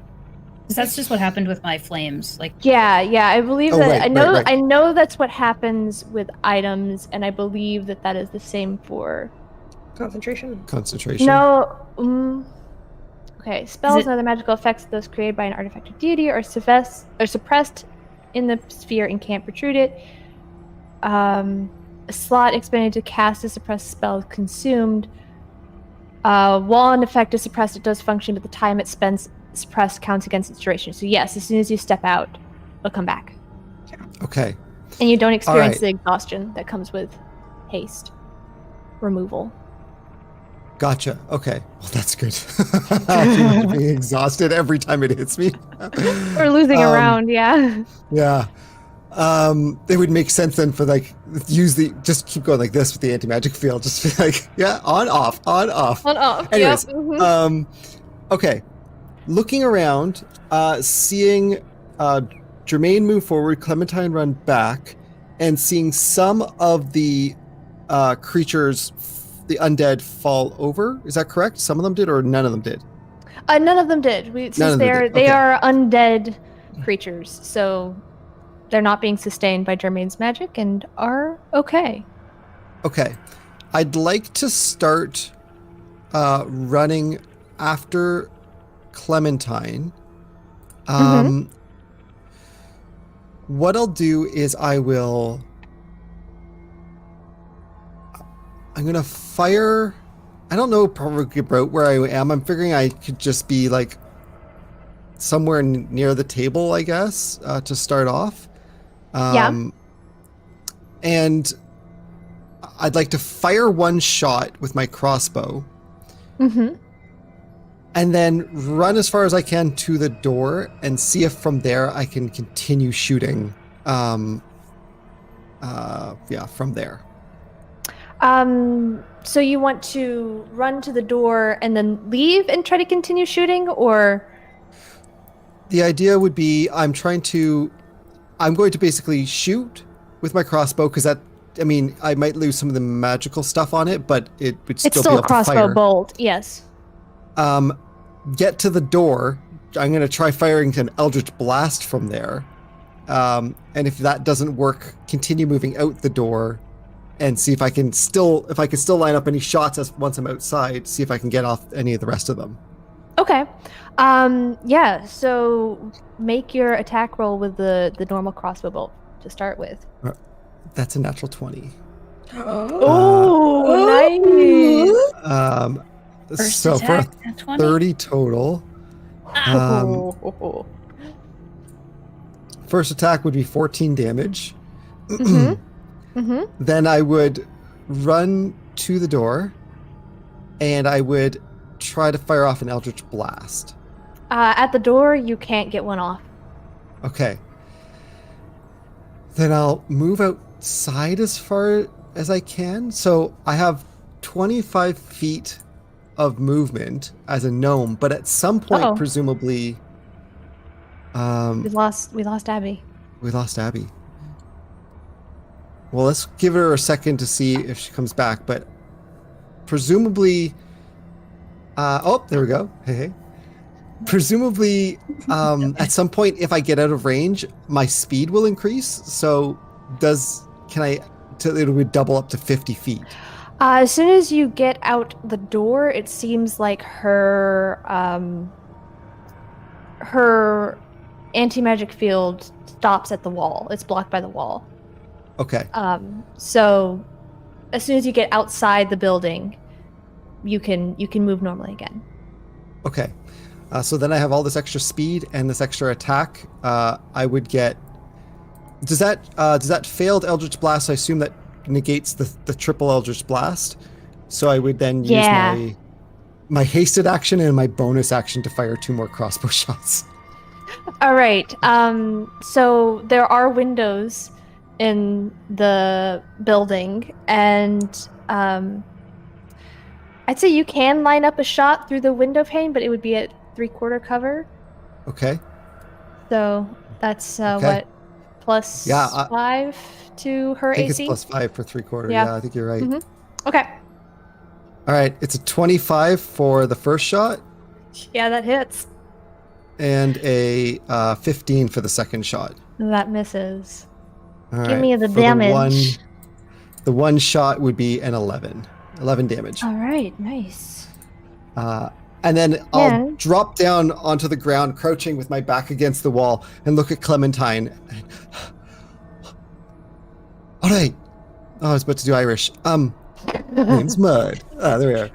Because that's just what happened with my flames. Like, Yeah, I believe Oh, that. right, I know. right. I know that's what happens with items, and I believe that is the same for. Concentration. Concentration. No. Okay. Spells and other magical effects, those created by an artifact or deity, are suppressed in the sphere and can't protrude it. A slot expended to cast a suppressed spell is consumed. While an effect is suppressed, it does function, but the time it spends suppressed counts against its duration. So yes, as soon as you step out, it'll come back. Okay. And you don't experience right. the exhaustion that comes with haste removal. Gotcha. Okay. Well, that's good. I feel like being exhausted every time it hits me. Or losing a round, yeah. Yeah. It would make sense then for just keep going like this with the anti-magic field. Just be like, yeah, on, off, on, off. On off. Anyways, Yep. Mhm. Okay. Looking around, seeing Jermaine move forward, Clementine run back, and seeing some of the creatures, the undead, fall over. Is that correct? Some of them did, or none of them did? None of them did. Since they Okay. are undead creatures, so they're not being sustained by Germaine's magic and are okay. Okay. I'd like to start running after Clementine. What I'll do is I'm going to fire. I don't know probably about where I am. I'm figuring I could just be like somewhere near the table, I guess, to start off. And I'd like to fire one shot with my crossbow. Mm-hmm. And then run as far as I can to the door and see if from there I can continue shooting. From there. So you want to run to the door and then leave and try to continue shooting, or? The idea would be I'm going to basically shoot with my crossbow because I might lose some of the magical stuff on it, but it would still It's be still able a to crossbow fire. bolt, yes. Get to the door. I'm going to try firing an Eldritch Blast from there. And if that doesn't work, continue moving out the door and see if I can still line up any shots once I'm outside, see if I can get off any of the rest of them. Okay. So make your attack roll with the normal crossbow bolt to start with. That's a natural 20. Oh, first So attack for at 20. 30 total. nice. First attack would be 14 damage. Mm-hmm. Then I would run to the door and I would try to fire off an Eldritch Blast. At the door, you can't get one off. Okay. Then I'll move outside as far as I can. So I have 25 feet of movement as a gnome, but at some point, presumably, We lost Abby. we lost Abby. Well, let's give her a second to see if she comes back, but presumably, there we go. Hey. Presumably, at some point, if I get out of range, my speed will increase. So it would double up to 50 feet. As soon as you get out the door, it seems like her anti-magic field stops at the wall. It's blocked by the wall. Okay. So as soon as you get outside the building, you can move normally again. Okay. So then I have all this extra speed and this extra attack. I would get. Does that failed Eldritch Blast? I assume that negates the triple Eldritch Blast. So I would then use my hasted action and my bonus action to fire 2 more crossbow shots. All right. So there are windows in the building, and I'd say you can line up a shot through the window pane, but it would be at 3/4 cover. Okay. So that's Okay. what, plus 5 to her I think AC? it's plus 5 for 3/4. Yeah. Yeah, I think you're right. Mhm. Okay. All right, it's a 25 for the first shot Yeah, that hits. and a 15 for the second shot. That misses. All Give right, me the for damage. The one shot would be an 11. 11 damage. All right, nice. And then I'll Yeah. drop down onto the ground, crouching with my back against the wall, and look at Clementine. All right. Oh, I was about to do Irish. Name's Mud. There we are.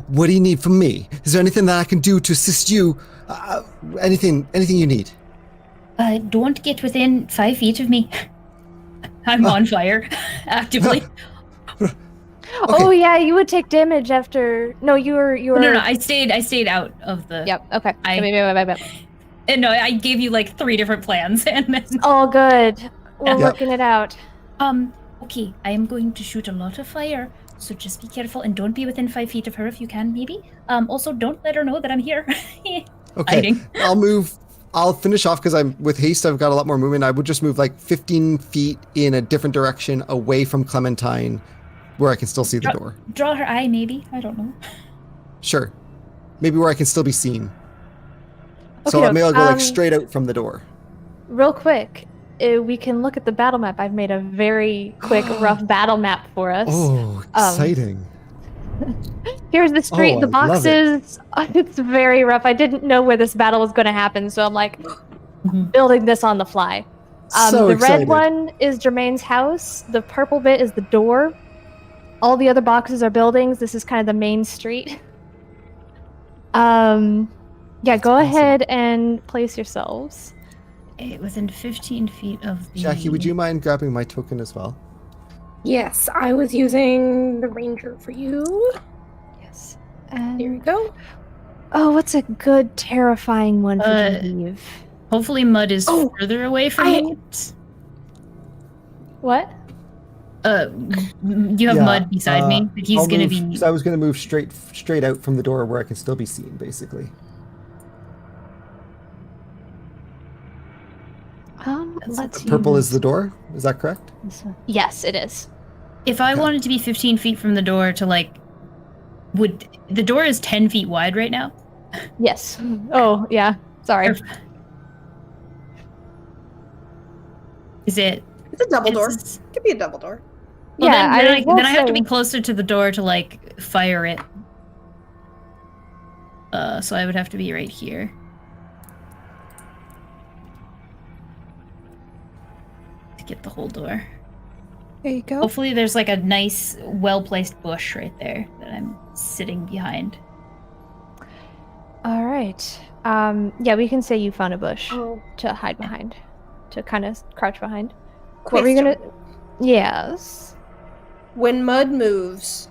What do you need from me? Is there anything that I can do to assist you? Anything you need? Don't get within 5 feet of me. I'm on fire, actively. Okay. Oh yeah, you would take damage after. No, you were. No, I stayed out of the. Yep. Okay. I- And no, I gave you like 3 different plans, and then. All good. We're Yep. working it out. Okay, I am going to shoot a lot of fire, so just be careful and don't be within 5 feet of her if you can, maybe. Also, don't let her know that I'm here. Okay. Hiding. I'll finish off because I'm with haste. I've got a lot more movement. I would just move like 15 feet in a different direction away from Clementine, where I can still see the door. Draw her eye, maybe. I don't know. Sure. Maybe where I can still be seen. So Okay, maybe I'll go like straight out from the door. Real quick, we can look at the battle map. I've made a very quick, rough battle map for us. Oh, exciting. Here's the street, Oh, the I love it. boxes. It's very rough. I didn't know where this battle was going to happen, so I'm like building this on the fly. So the excited. red one is Jermaine's house. The purple bit is the door. All the other boxes are buildings. This is kind of the main street. Yeah, go awesome. ahead and place yourselves. Within 15 feet of the... Jackie, would you mind grabbing my token as well? Yes, I was using the ranger for you. Yes. Here we And go. oh, what's a good terrifying one for Uh, Genevieve? Hopefully Mud is Oh, further away from I- me. What? You have Mud beside me, but he's gonna be... So I was gonna move straight out from the door where I can still be seen, basically. Let's Purple is use the door. Is that correct? this one. Yes, it is. If I Okay. wanted to be 15 feet from the door to like... Would... The door is 10 feet wide right now? Yes. Oh, yeah. Sorry. Is it... It's a double door. it's- Could be a double door. Well, Yeah, then I have to be also- closer to the door to like fire it. So I would have to be right here. To get the whole door. There you go. Hopefully there's like a nice, well-placed bush right there that I'm sitting behind. All right. Yeah, we can say you found a bush Oh, to hide behind, to kind of crouch behind. What question. were you gonna? Yes. When Mud moves,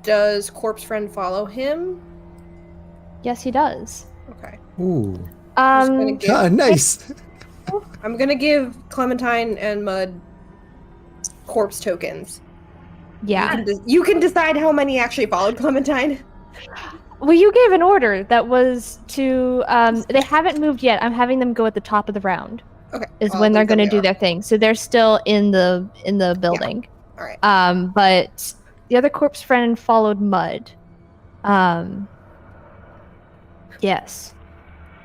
does Corpse Friend follow him? Yes, he does. Okay. Ooh. I'm just gonna give, Nice. I'm gonna give Clementine and Mud corpse tokens. Yeah. You can decide how many actually followed Clementine. Well, you gave an order that was to. They haven't moved yet. I'm having them go at the top of the round. Okay. Is I'll when they're leave them going to do there. their thing. So they're still in the building. All right. But the other corpse friend followed Mud. Yes.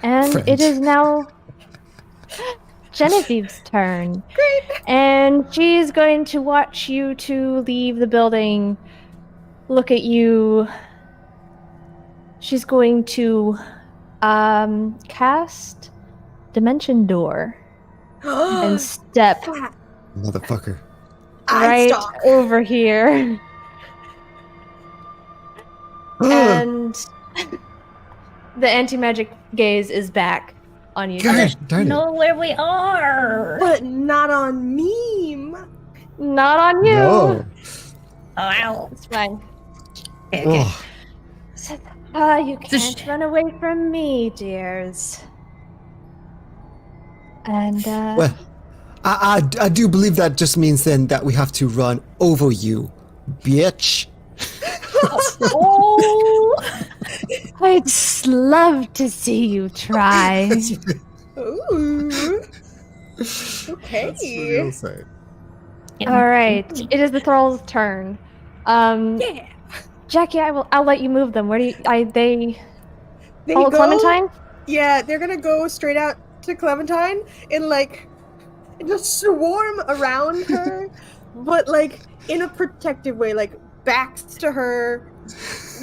And Friend. it is now Genevieve's turn. Great. And she's going to watch you two leave the building, look at you. She's going to cast Dimension Door and step Flat. Motherfucker. right Stalk. over here. And the anti-magic gaze is back on you. Gosh, darn it. Know where we are. But not on meme. Not on you. No. Oh, ow. It's fine. Okay, okay. Oh, You can't run away from me, dears. And well, I do believe that just means then that we have to run over you, bitch. Oh. I'd just love to see you try. Ooh. Okay. That's what he'll say. All right, it is the thrall's turn. Yeah. Jackie, I'll let you move them. Where do you? They They follow go, Clementine? Yeah, they're gonna go straight out to Clementine and like just swarm around her, but like in a protective way, like backs to her.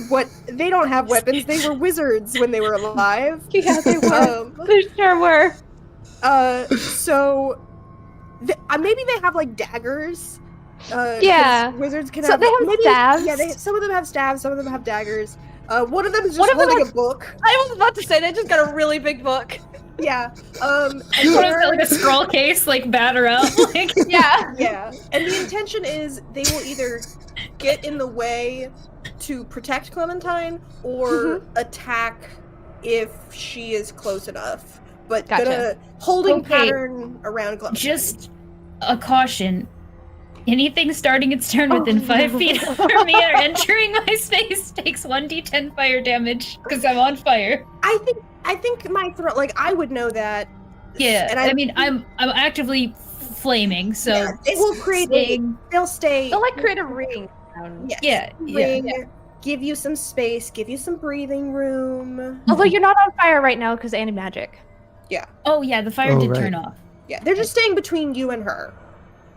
What they don't have weapons. They were wizards when they were alive. Yeah, they were. They sure were. So maybe they have like daggers. 'Cause Yeah. wizards can So have. they have maybe, staves. Yeah, some of them have staves. Some of them have daggers. One of them is One just of them holding has- a book. I was about to say, they just got a really big book. Yeah. What is that, like a scroll case, like batter out? Like, Yeah. Yeah, and the intention is they will either get in the way to protect Clementine or attack if she is close enough. But Gotcha. gonna holding Okay. pattern around Clementine. just a caution. Anything starting its turn within 5 no. feet of me or entering my space takes 1d10 fire damage because I'm on fire. I think my throat, like I would know that. Yeah, and I mean, I'm actively flaming, so yeah, it will create. staying- They'll stay. They'll like create a ring. Yes, yeah, ring. Give you some space. Give you some breathing room. Although you're not on fire right now because anti-magic. Oh yeah, the fire Oh, did right. turn off. Yeah, they're just staying between you and her.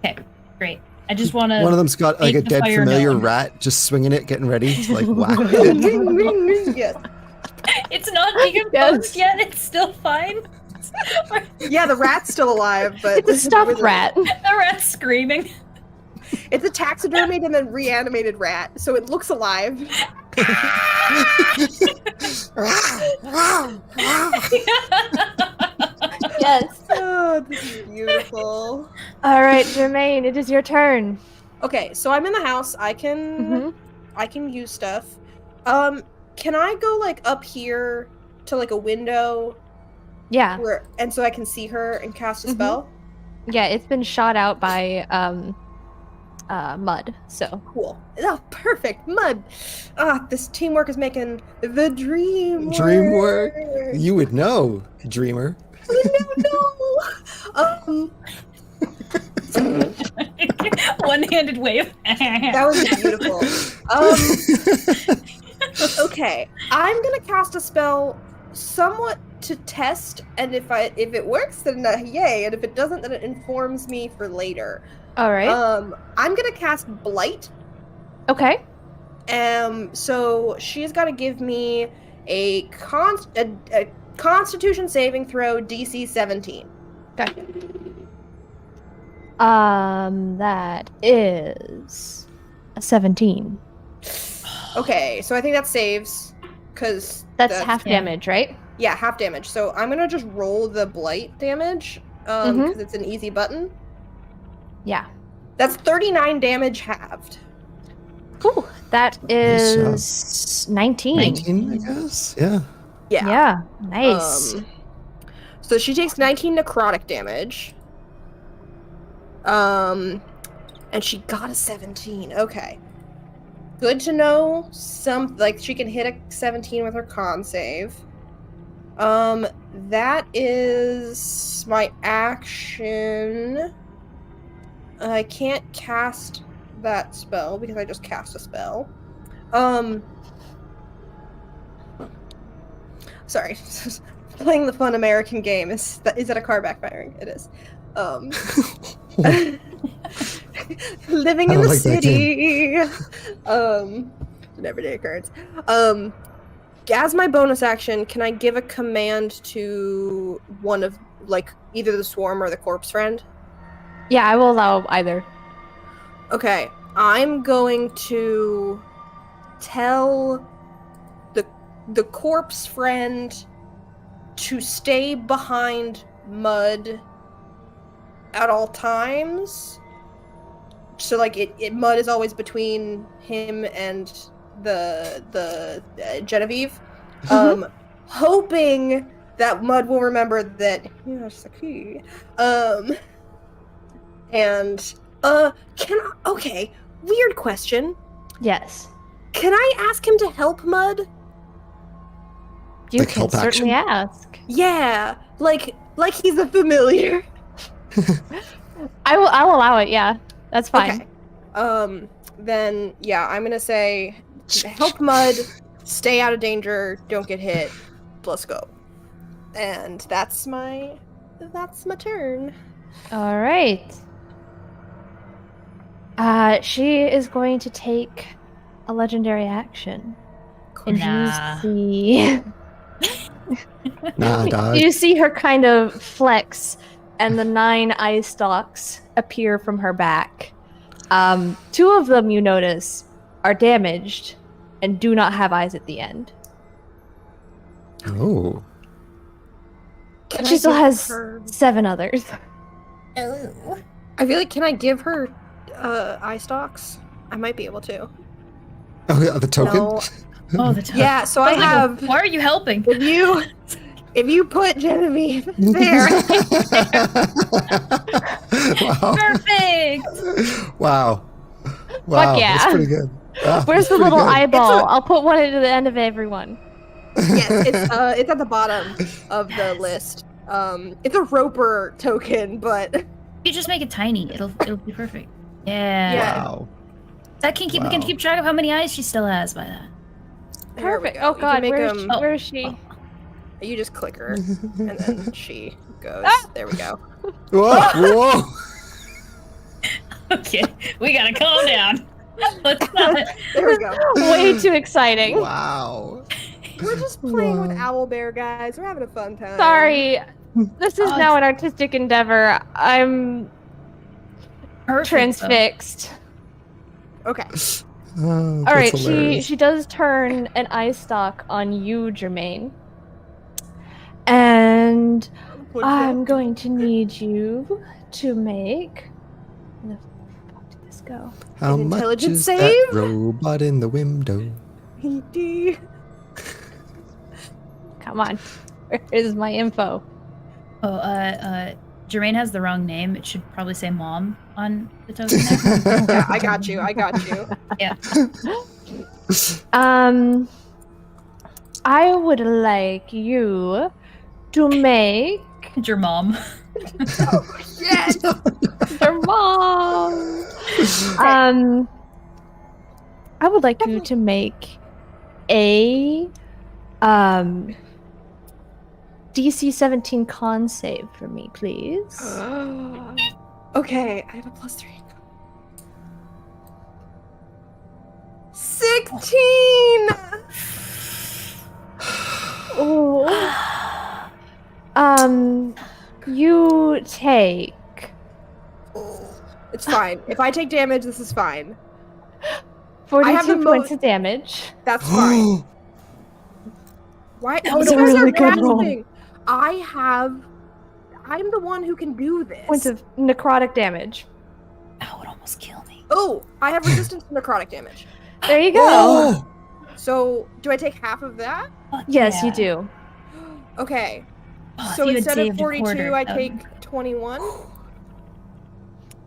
Okay, great. I just want One of to. them's got like a make the dead fire familiar known. rat just swinging it, getting ready to like whack it. Yes. It's not decomposed yet. It's still fine. Yeah, the rat's still alive, but It's a stuffed rat. The rat's screaming. It's a taxidermied and then reanimated rat, so it looks alive. Yes. Oh, this is beautiful. All right, Jermaine, it is your turn. Okay, so I'm in the house. I can use stuff. Can I go like up here to like a window Yeah. and so I can see her and cast a Mhm. spell? Yeah, it's been shot out by mud. So Cool. Oh, perfect. Mud. This teamwork is making the dream Dream work. You would know, dreamer. No. One-handed wave. That was beautiful. Okay, I'm gonna cast a spell somewhat to test, and if it works, then yay, and if it doesn't, then it informs me for later. all right. I'm gonna cast Blight. Okay. So she's got to give me a Constitution saving throw DC 17. Okay. That is a 17. Okay, so I think that saves because That's half yeah. damage, right? Yeah, half damage. So I'm gonna just roll the Blight damage because it's an easy button. Yeah. That's 39 damage halved. Cool. That is 19. 19, I guess. Yeah. Yeah. Nice. So she takes 19 necrotic damage. And she got a 17. Okay. Good to know. She can hit a 17 with her con save. That is my action. I can't cast that spell because I just cast a spell. Sorry. Playing the fun American game. Is that a car backfiring? It is. Living in the like that city. An everyday occurrence. As my bonus action, can I give a command to one of either the swarm or the corpse friend? Yeah, I will allow either. Okay, I'm going to tell the corpse friend to stay behind Mud at all times. So Mud is always between him and the Genevieve. Hoping that Mud will remember that yes, the key. Okay, weird question. Yes. Can I ask him to help Mud? You Like can help certainly action? ask. Yeah, like he's a familiar. I will allow it, yeah. That's fine. Okay. then yeah, I'm gonna say help Mud, stay out of danger, don't get hit. Let's go. And that's my turn. All right. She is going to take a legendary action. And Nah. you Nah, dog. you see her kind of flex, and the 9 eye stalks appear from her back. 2 of them, you notice, are damaged and do not have eyes at the end. Oh. Can She I still give has her- 7 others. Oh. I feel like, can I give her eye stalks? I might be able to. Oh, yeah, the token? No. Oh, the token. Yeah, so I was like, have. why are you helping? If you put Genevieve there, Wow. Perfect. Wow. Wow. yeah. That's pretty good. Ah, Where's that's the pretty little good. eyeball? I'll put one into the end of everyone. yes, it's at the bottom of the list. It's a Roper token, but You just make it tiny. It'll be perfect. Yeah. Yeah. Wow. That can keep we can Wow. keep track of how many eyes she still has by that. there we Perfect. go. Oh You can god, make where is 'em- she? Where is she? You just click her, and then she goes. There we go. Whoa. Whoa. Okay, we gotta calm down. Let's not. There we go. Way too exciting. Wow. We're just playing with Wow. Owlbear, guys. We're having a fun time. Sorry. This is Oh, now an artistic endeavor. I'm Perfect, transfixed. Okay. Oh, All right, that's hilarious. she does turn an eye stalk on you, Jermaine. And I'm going to need you to make. Where the fuck did this go? How An much intelligence is save? that robot in the window? PD. Come on. Where is my info? Oh, Jermaine has the wrong name. It should probably say mom on the token. Yeah, I got you. I got you. I would like you to make Your mom. Yes. your mom. I would like you to make a DC 17 con save for me, please. Okay, I have a +3. 16. Oh. You take It's fine. If I take damage, this is fine. I have 42 the points of damage. That's fine. Why? That was you a guys really are good roll. grasping. I'm the one who can do this. Points of necrotic damage. That would almost kill me. Oh, I have resistance to necrotic damage. There you go. Oh! So, do I take half of that? Fuck Yes, you yeah. do. Okay. Oh, if So you had instead of saved a 42, quarter, I that would- take 21.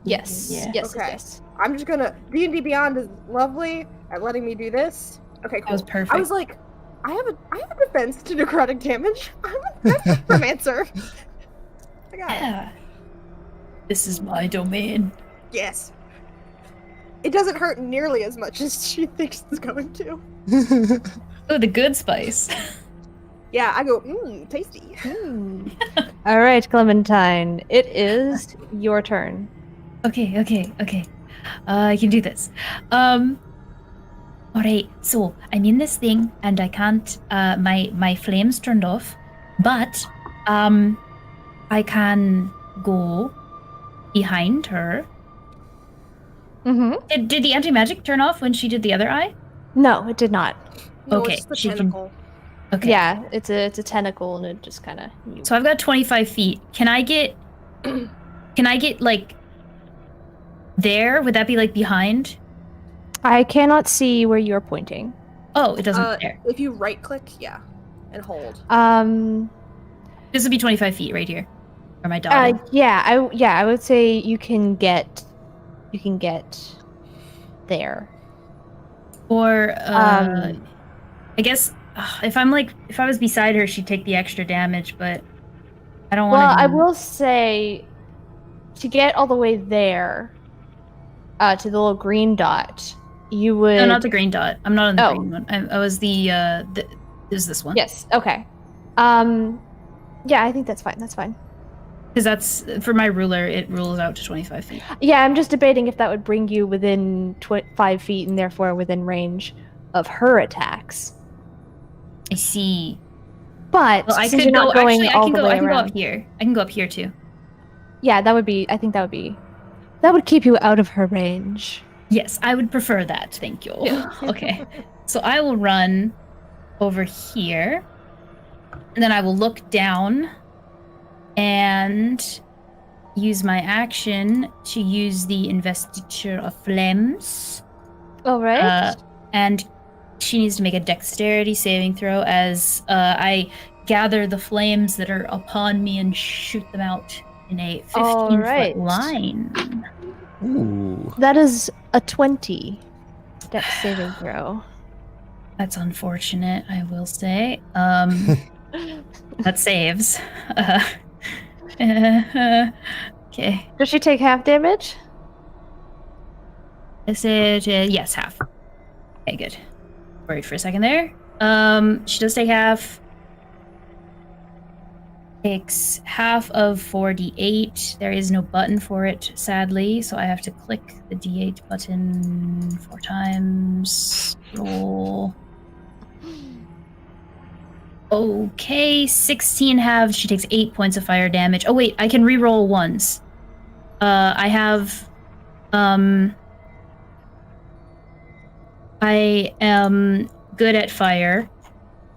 Yes. Yeah. Yes. Okay. Yes. I'm just gonna. D&D Beyond is lovely at letting me do this. Okay, cool. That was perfect. I was like, I have a defense to necrotic damage. I'm a necromancer. I got it. Yeah. This is my domain. Yes. It doesn't hurt nearly as much as she thinks it's going to. Oh, the good spice. Yeah, I go, tasty. All right, Clementine. It is your turn. Okay. I can do this. Alright, so I'm in this thing and I can't my flames turned off, but I can go behind her. Mm-hmm. Did the anti-magic turn off when she did the other eye? No, it did not. No, Okay, it's the she can- tentacle. Okay. Yeah, it's a tentacle and it just kind of. So I've got 25 feet. Can I get like there? Would that be like behind? I cannot see where you're pointing. Oh, it doesn't there. If you right click, yeah, and hold. This would be 25 feet right here. Or my dog. I would say you can get there. Or I guess if I was beside her, she'd take the extra damage, but I don't want Well, to. I will say to get all the way there, to the little green dot, you would. No, not the green dot. I'm not on the Oh. green one. I was the is this one? Yes. Okay. Yeah, I think that's fine. That's fine. Because that's for my ruler. It rules out to 25 feet. Yeah, I'm just debating if that would bring you within 5 feet and therefore within range of her attacks. I see. But Well, I since could you're not go. going Actually, all I can the go. way I can go around, up here. I can go up here too. yeah, that would be. I think that would keep you out of her range. Yes, I would prefer that. Thank you. Okay. So I will run over here, and then I will look down and use my action to use the investiture of flames. All right. And she needs to make a dexterity saving throw as I gather the flames that are upon me and shoot them out in a 15-foot right. line. Ooh. That is a 20 dex saving throw. That's unfortunate, I will say. That saves. Okay. Does she take half damage? Is it? Yes, half. Okay, good. Worried for a second there. She does take half. Takes half of 4d8. There is no button for it, sadly, so I have to click the d8 button 4 times. Roll. Okay, 16 halves. She takes 8 points of fire damage. Oh wait, I can re-roll ones. I have. I am good at fire.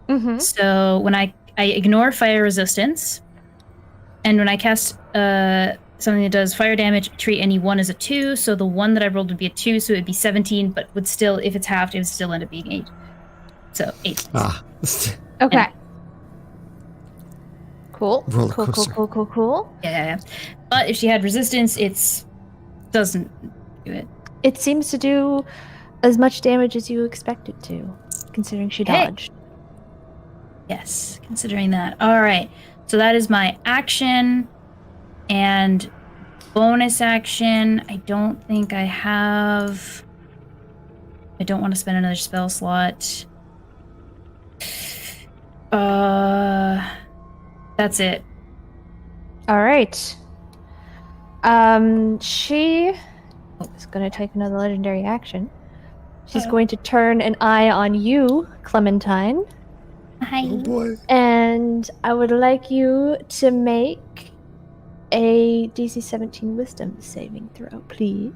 Mm-hmm. So when I ignore fire resistance, and when I cast something that does fire damage, treat any one as a 2. So the one that I rolled would be a 2, so it would be 17, but would still, if it's halved, it would still end up being 8. So 8. Ah. Okay. Cool. Roller Cool. coaster. Cool. Yeah. But if she had resistance, it doesn't do it. It seems to do as much damage as you expect it to, considering she Hey. dodged. Yes, considering that. All right. So that is my action and bonus action. I don't think I have. I don't want to spend another spell slot. That's it. All right. She is going to take another legendary action. She's going to turn an eye on you, Clementine, Hi. Oh boy. and I would like you to make a DC 17 Wisdom saving throw, please.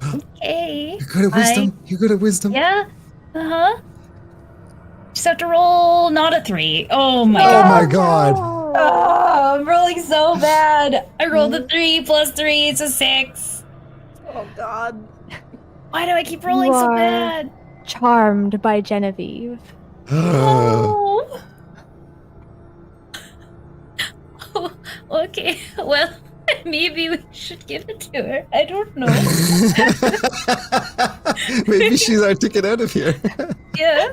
Okay. You're good at wisdom. You're good at wisdom. Yeah. Just have to roll not a 3. Oh my Oh god. my god. Oh, I'm rolling so bad. I rolled a 3 plus 3. It's a 6. Oh god. Why do I keep rolling You so are- bad? Charmed by Genevieve. Oh. Okay, well, maybe we should give it to her. I don't know. Maybe she's our ticket out of here. Yeah.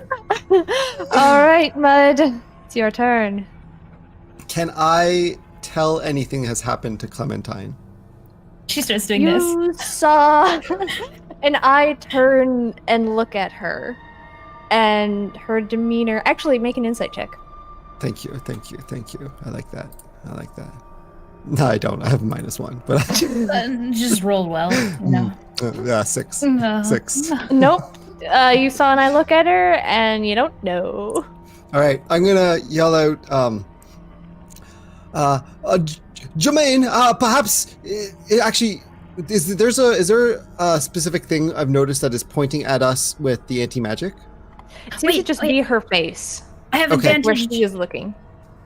All right, Mud. It's your turn. Can I tell anything has happened to Clementine? She starts doing this. You saw an eye turn and look at her, and her demeanor. Actually, make an insight check. Thank you. I like that. No, I don't. I have -1, but Just rolled well, you know. yeah, 6. No. 6. Nope. You saw an eye look at her, and you don't know. All right, I'm gonna yell out. Jermaine, perhaps actually, is there a specific thing I've noticed that is pointing at us with the anti-magic? It seems to Wait, just wait. be her face I have Okay. where advantage. she is looking.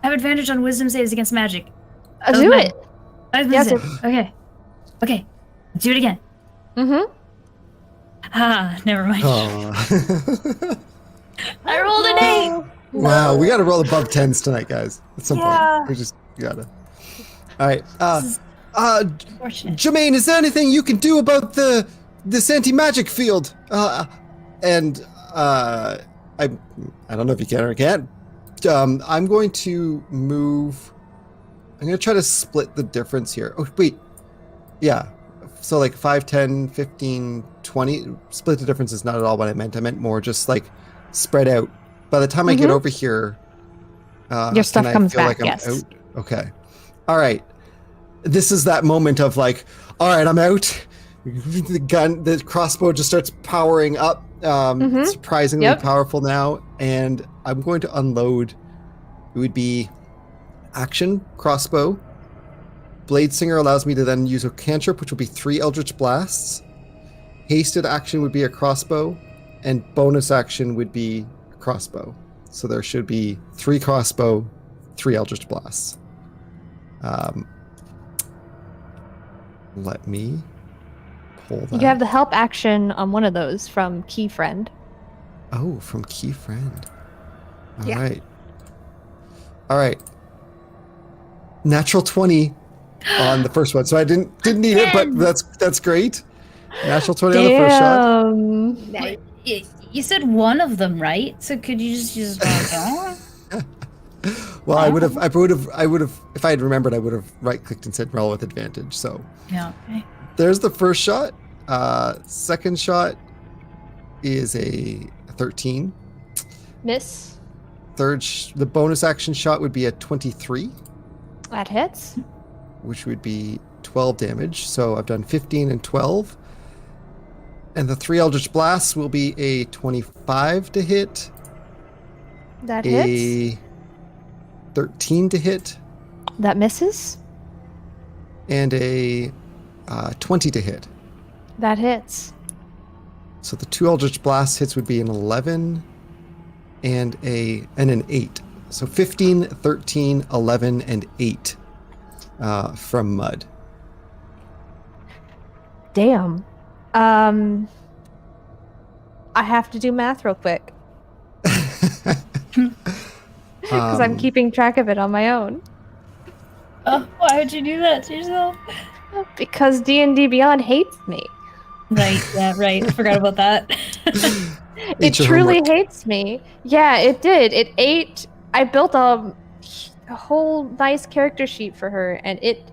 I have advantage on wisdom saves against magic. Do my- it. Yes. Yes, Okay. Okay. Let's do it again. Mm-hmm. Ah, never mind. Oh. I rolled an 8. Wow, we gotta roll above 10s tonight, guys. At some Yeah. point, we just gotta. All right, Unfortunate. Jermaine, is there anything you can do about this anti-magic field? I don't know if you can or can't. I'm going to move. I'm going to try to split the difference here. Oh wait, yeah, so like 5, 10, 15, 20. Split the difference is not at all what I meant. I meant more just like spread out. By the time I get over here, Your stuff can I comes feel back, like I'm yes. out? Okay. All right. This is that moment of like, all right, I'm out. The crossbow just starts powering up. Surprisingly Yep. powerful now. And I'm going to unload. It would be action, crossbow. Blade Singer allows me to then use a cantrip, which will be 3 Eldritch Blasts. Hasted action would be a crossbow. And bonus action would be a crossbow. So there should be 3 crossbow, 3 Eldritch Blasts. Let me pull that. You have the help action on one of those from Key Friend. Oh, from Key Friend. All Yeah. right. All right. Natural 20 on the first one. So I didn't need it, but that's great. Natural 20 on the first shot. Damn. Nice. You said one of them, right? So could you just use one? Well, I would have if I had remembered, I would have right-clicked and said roll with advantage. So Yeah. Okay. there's the first shot. Second shot is a 13. Miss. The bonus action shot would be a 23, That hits. which would be 12 damage. So I've done 15 and 12. And the 3 Eldritch Blasts will be a 25 to hit, That hits. a 13 to hit, That misses. and a 20 to hit. That hits. So the 2 Eldritch Blast hits would be an 11 and an 8. So 15, 13, 11, and 8 from Mud. Damn. I have to do math real quick because I'm keeping track of it on my own. Oh, why would you do that to yourself? Because D&D Beyond hates me. Right. Yeah. Right. I forgot about that. It Ate your truly homework. hates me. Yeah, it did. It ate. I built a whole nice character sheet for her, and it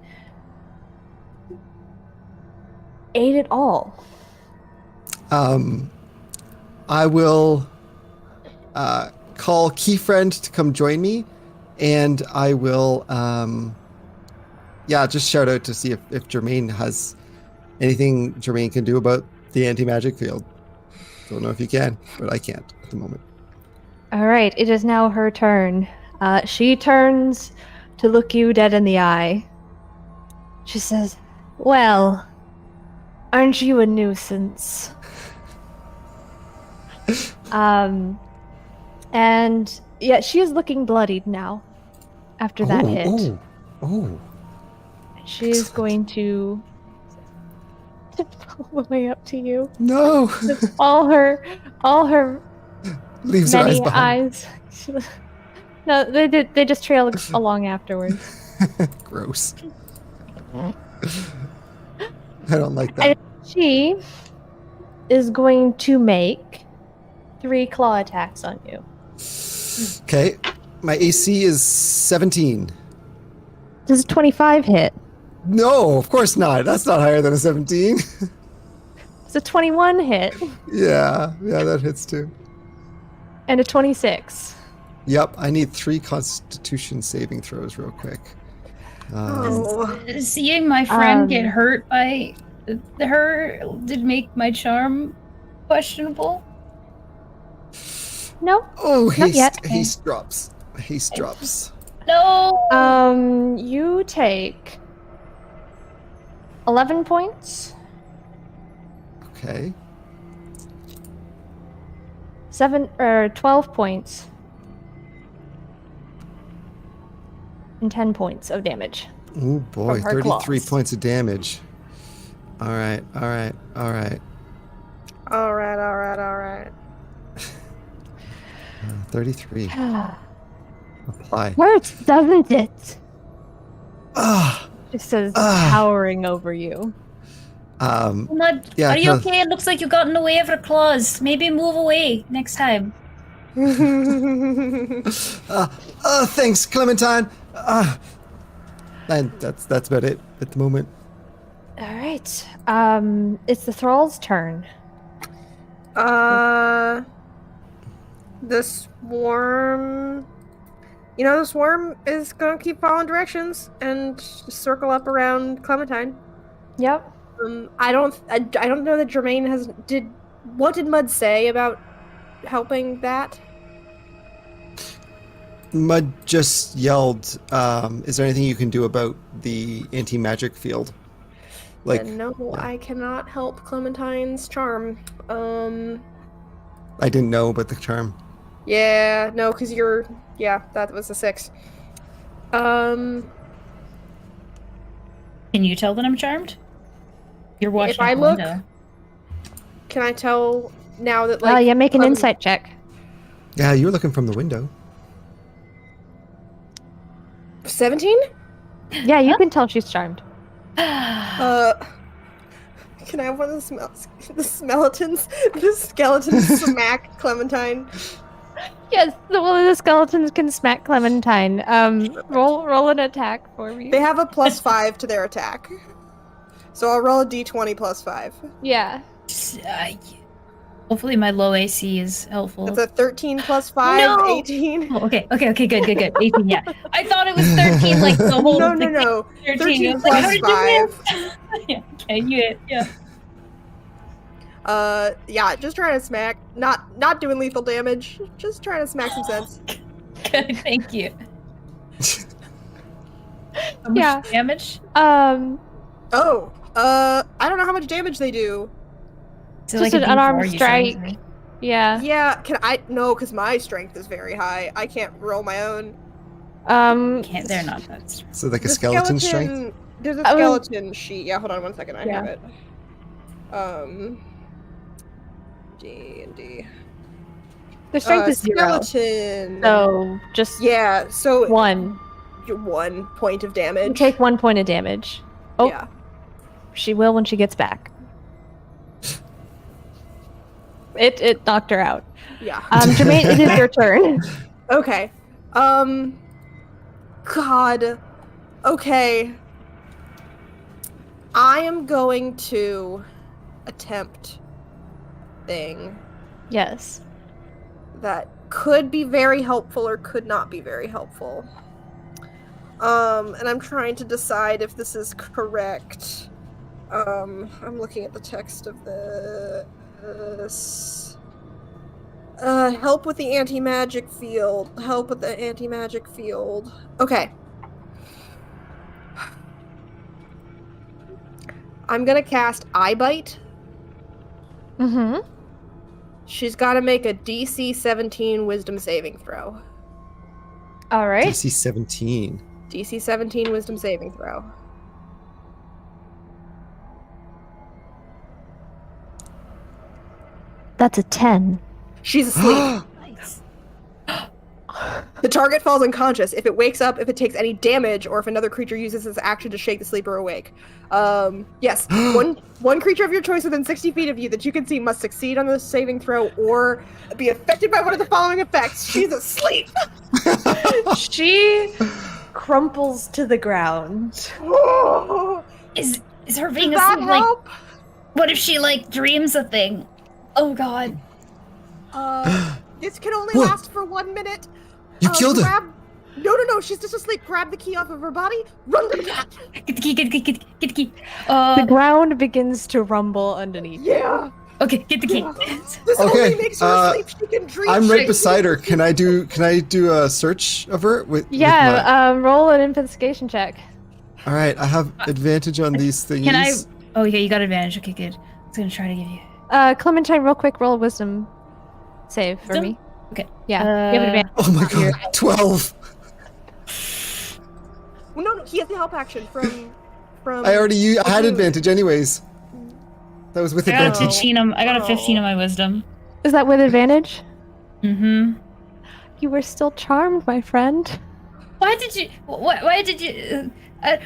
ate it all. I will call Keyfriend to come join me, and I will, just shout out to see if Jermaine has anything Jermaine can do about the anti-magic field. Don't know if you can, but I can't at the moment. All right, it is now her turn. She turns to look you dead in the eye. She says, "Well, aren't you a nuisance?" And yeah, she is looking bloodied now after that hit. Oh. She is excellent. going to all the way up to you. No. All her Leaves her eyes many behind. eyes. No, they just trail along afterwards. Gross. I don't like that. She is going to make 3 claw attacks on you. Okay. My AC is 17. Does a 25 hit? No, of course not. That's not higher than a 17. Does a 21 hit? Yeah, that hits too. And a 26. Yep, I need 3 Constitution saving throws real quick. Seeing my friend get Um, hurt by her did make my charm questionable. No. Oh, Not yet. haste drops. Haste drops. No. You take 11 points, Okay. 12 points, and 10 points of damage. Oh boy, From her 33 claws. points of damage. All right. All right. 33. Apply. Hurts, doesn't it? Ah. Just says Ah. towering over you. Mud, Yeah, are you 'cause- okay? It looks like you got in the way of her claws. Maybe move away next time. Thanks, Clementine. And that's about it at the moment. All right. It's the thrall's turn. The swarm. You know, the swarm is gonna keep following directions and circle up around Clementine. Yep. I don't know that Jermaine has. What did Mud say about helping that? Mud just yelled, is there anything you can do about the anti-magic field? Like, No, yeah. I cannot help Clementine's charm. I didn't know about the charm. Yeah, no, because that was a 6. Can you tell that I'm charmed? You're watching If I out the look- window. Can I tell now that, like... Yeah, make an insight check. Yeah, you were looking from the window. 17? Yeah, you can tell she's charmed. Can I have one of the skeletons smack Clementine? Yes, one of the skeletons can smack Clementine. Roll an attack for me. They have a +5 to their attack. So I'll roll a d20 +5. Yeah. Hopefully my low AC is helpful. That's a 13 +5, No! 18. Oh, okay, good. 18, yeah. I thought it was 13, like the whole No, thing. 13 I was like, how did you miss? +5. Yeah, okay, you hit, yeah. Yeah, just trying to smack. Not doing lethal damage. Just trying to smack some sense. Good, thank you. How much Yeah. damage? Oh, I don't know how much damage they do. Is it Just a an D4 unarmed you said, strike. right? Yeah. Yeah, can I? No, because my strength is very high. I can't roll my own. They're not that strong. So like a The skeleton strength? There's a Oh. skeleton sheet. Yeah, hold on 1 second. I Yeah. have it. D&D. The strength is 0. Skeleton. So just Yeah, so 1. 1 point of damage. You take 1 point of damage. Oh, Yeah. she will when she gets back. It knocked her out. Yeah. Jermaine, it is your turn. Okay. God. Okay. I am going to attempt thing Yes. that could be very helpful or could not be very helpful. And I'm trying to decide if this is correct. I'm looking at the text of this. Help with the anti-magic field. Help with the anti-magic field. Okay. I'm gonna cast Eye Bite. Mm-hmm. She's gotta make a DC 17 Wisdom saving throw. All right. DC 17. DC 17 Wisdom saving throw. That's a 10. She's asleep. Nice. The target falls unconscious. If it wakes up, if it takes any damage, or if another creature uses its action to shake the sleeper awake. Yes. One creature of your choice within 60 feet of you that you can see must succeed on the saving throw or be affected by one of the following effects. She's asleep. She crumples to the ground. Is her being Does that asleep like? help? What if she like dreams a thing? Oh God. This can only What? last for 1 minute. You killed her. No. She's just asleep. Grab the key off of her body. Run to the cat. Get the key. Get the key. The ground begins to rumble underneath. Yeah. Okay, get the key. This Okay, only makes her asleep. She can dream. I'm right shit. beside her. Can I do a search of her with Yeah, roll an investigation check. All right, I have advantage on these things. Can I? Oh, yeah, you got advantage. Okay, good. I was gonna try to give you. Clementine, real quick, roll a wisdom save for Wisdom? me. Okay. Yeah, you have advantage. Oh my god, 12. Well, no, he has the help action from. I had advantage anyways. That was with I got a advantage. 15 on. I got a 15 on my wisdom. Is that with advantage? Mm-hmm. You were still charmed, my friend. Why did you? Why did you?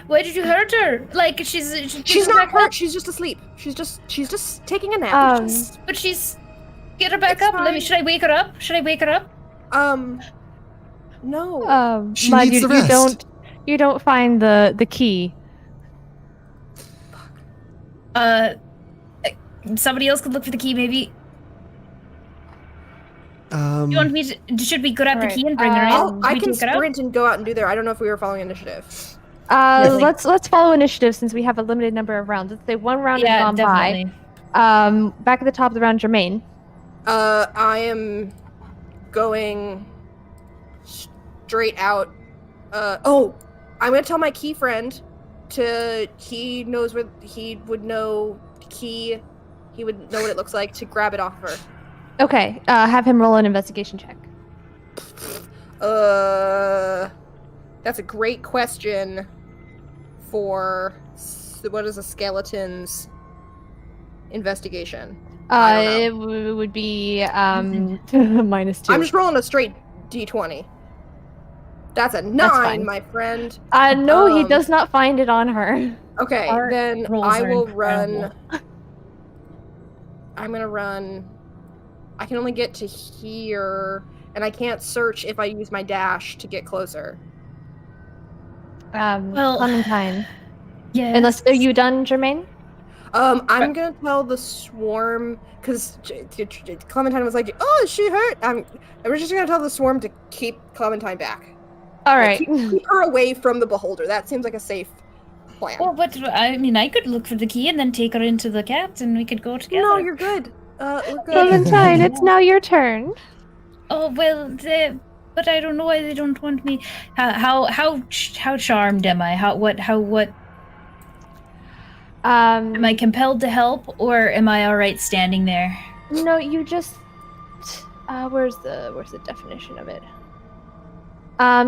Why did you hurt her? Like she's She's not back up. hurt. She's just asleep. She's just taking a nap. But she's. Get her back It's up. Let fine. me. Should I wake her up? No. She Mud, needs the you rest. don't find the key. Somebody else could look for the key, maybe. You want me to? Should we grab the Alright, key and bring her in? I'll- I we can take her out? sprint and go out and do there. I don't know if we were following initiative. Really? Let's follow initiative since we have a limited number of rounds. Let's say one round has Yeah, gone definitely. by. Back at the top of the round, Jermaine. I am going straight out. I'm gonna tell my key friend he knows where he would know key. He would know what it looks like to grab it off her. Okay, have him roll an investigation check. That's a great question for what is a skeleton's investigation? I don't It would be -2. I'm just rolling a straight d20. That's a 9, fine. my friend. No, he does not find it on her. Okay, Our then rolls I are will incredible. run. I'm gonna run. I can only get to here, and I can't search if I use my dash to get closer. Well, Clementine. Yeah. Unless, are you done, Jermaine? I'm gonna tell the swarm because Clementine was like, "Oh, is she hurt?" We're just gonna tell the swarm to keep Clementine back. All Like, right. keep her away from the beholder. That seems like a safe plan. Well, but I mean, I could look for the key and then take her into the cat, and we could go together. No, you're good. We're good. Clementine, it's now your turn. Oh well, but I don't know why they don't want me. How charmed am I? What? Am I compelled to help, or am I all right standing there? No, you just. Where's the definition of it?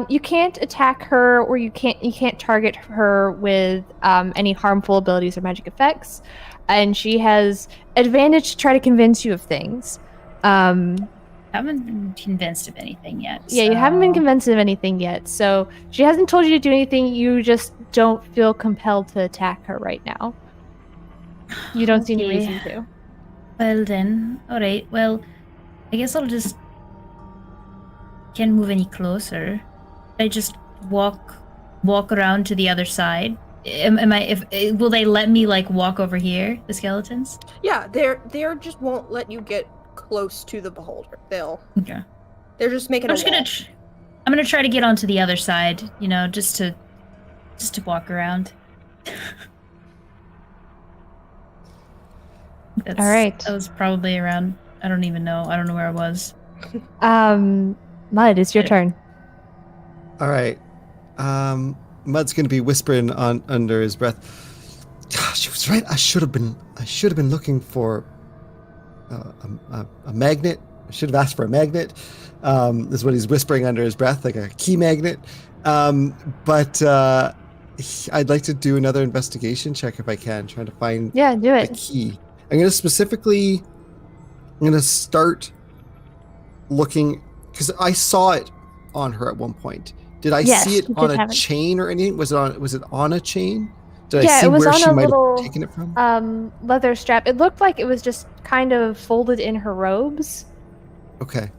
You can't attack her, or you can't target her with any harmful abilities or magic effects, and she has advantage to try to convince you of things. I haven't been convinced of anything yet. Yeah, you haven't been convinced of anything yet, so she hasn't told you to do anything. You just don't feel compelled to attack her right now. You don't see any Okay. reason to. Well then, all right. Well, I guess I'll just can't move any closer. I just walk around to the other side. Am I? Will they let me like walk over here? The skeletons? Yeah, they're just won't let you get close to the beholder. Okay. They're just making I'm a just wall. I'm gonna try to get onto the other side. You know, just to walk around. All right. That was probably around. I don't even know. I don't know where I was. Mud, it's your turn. All right. Mud's gonna be whispering under his breath. Gosh, she was right. I should have been looking for a magnet. I should have asked for a magnet. This is what he's whispering under his breath, like a key magnet. But I'd like to do another investigation check if I can, trying to find Yeah, do the it. key. I'm gonna start looking because I saw it on her at one point. Did I Yes, see it you on did a have it. chain or anything? Was it on a chain? Did Yeah, I see it was where on she a might little, have taken it from? Leather strap. It looked like it was just kind of folded in her robes. Okay.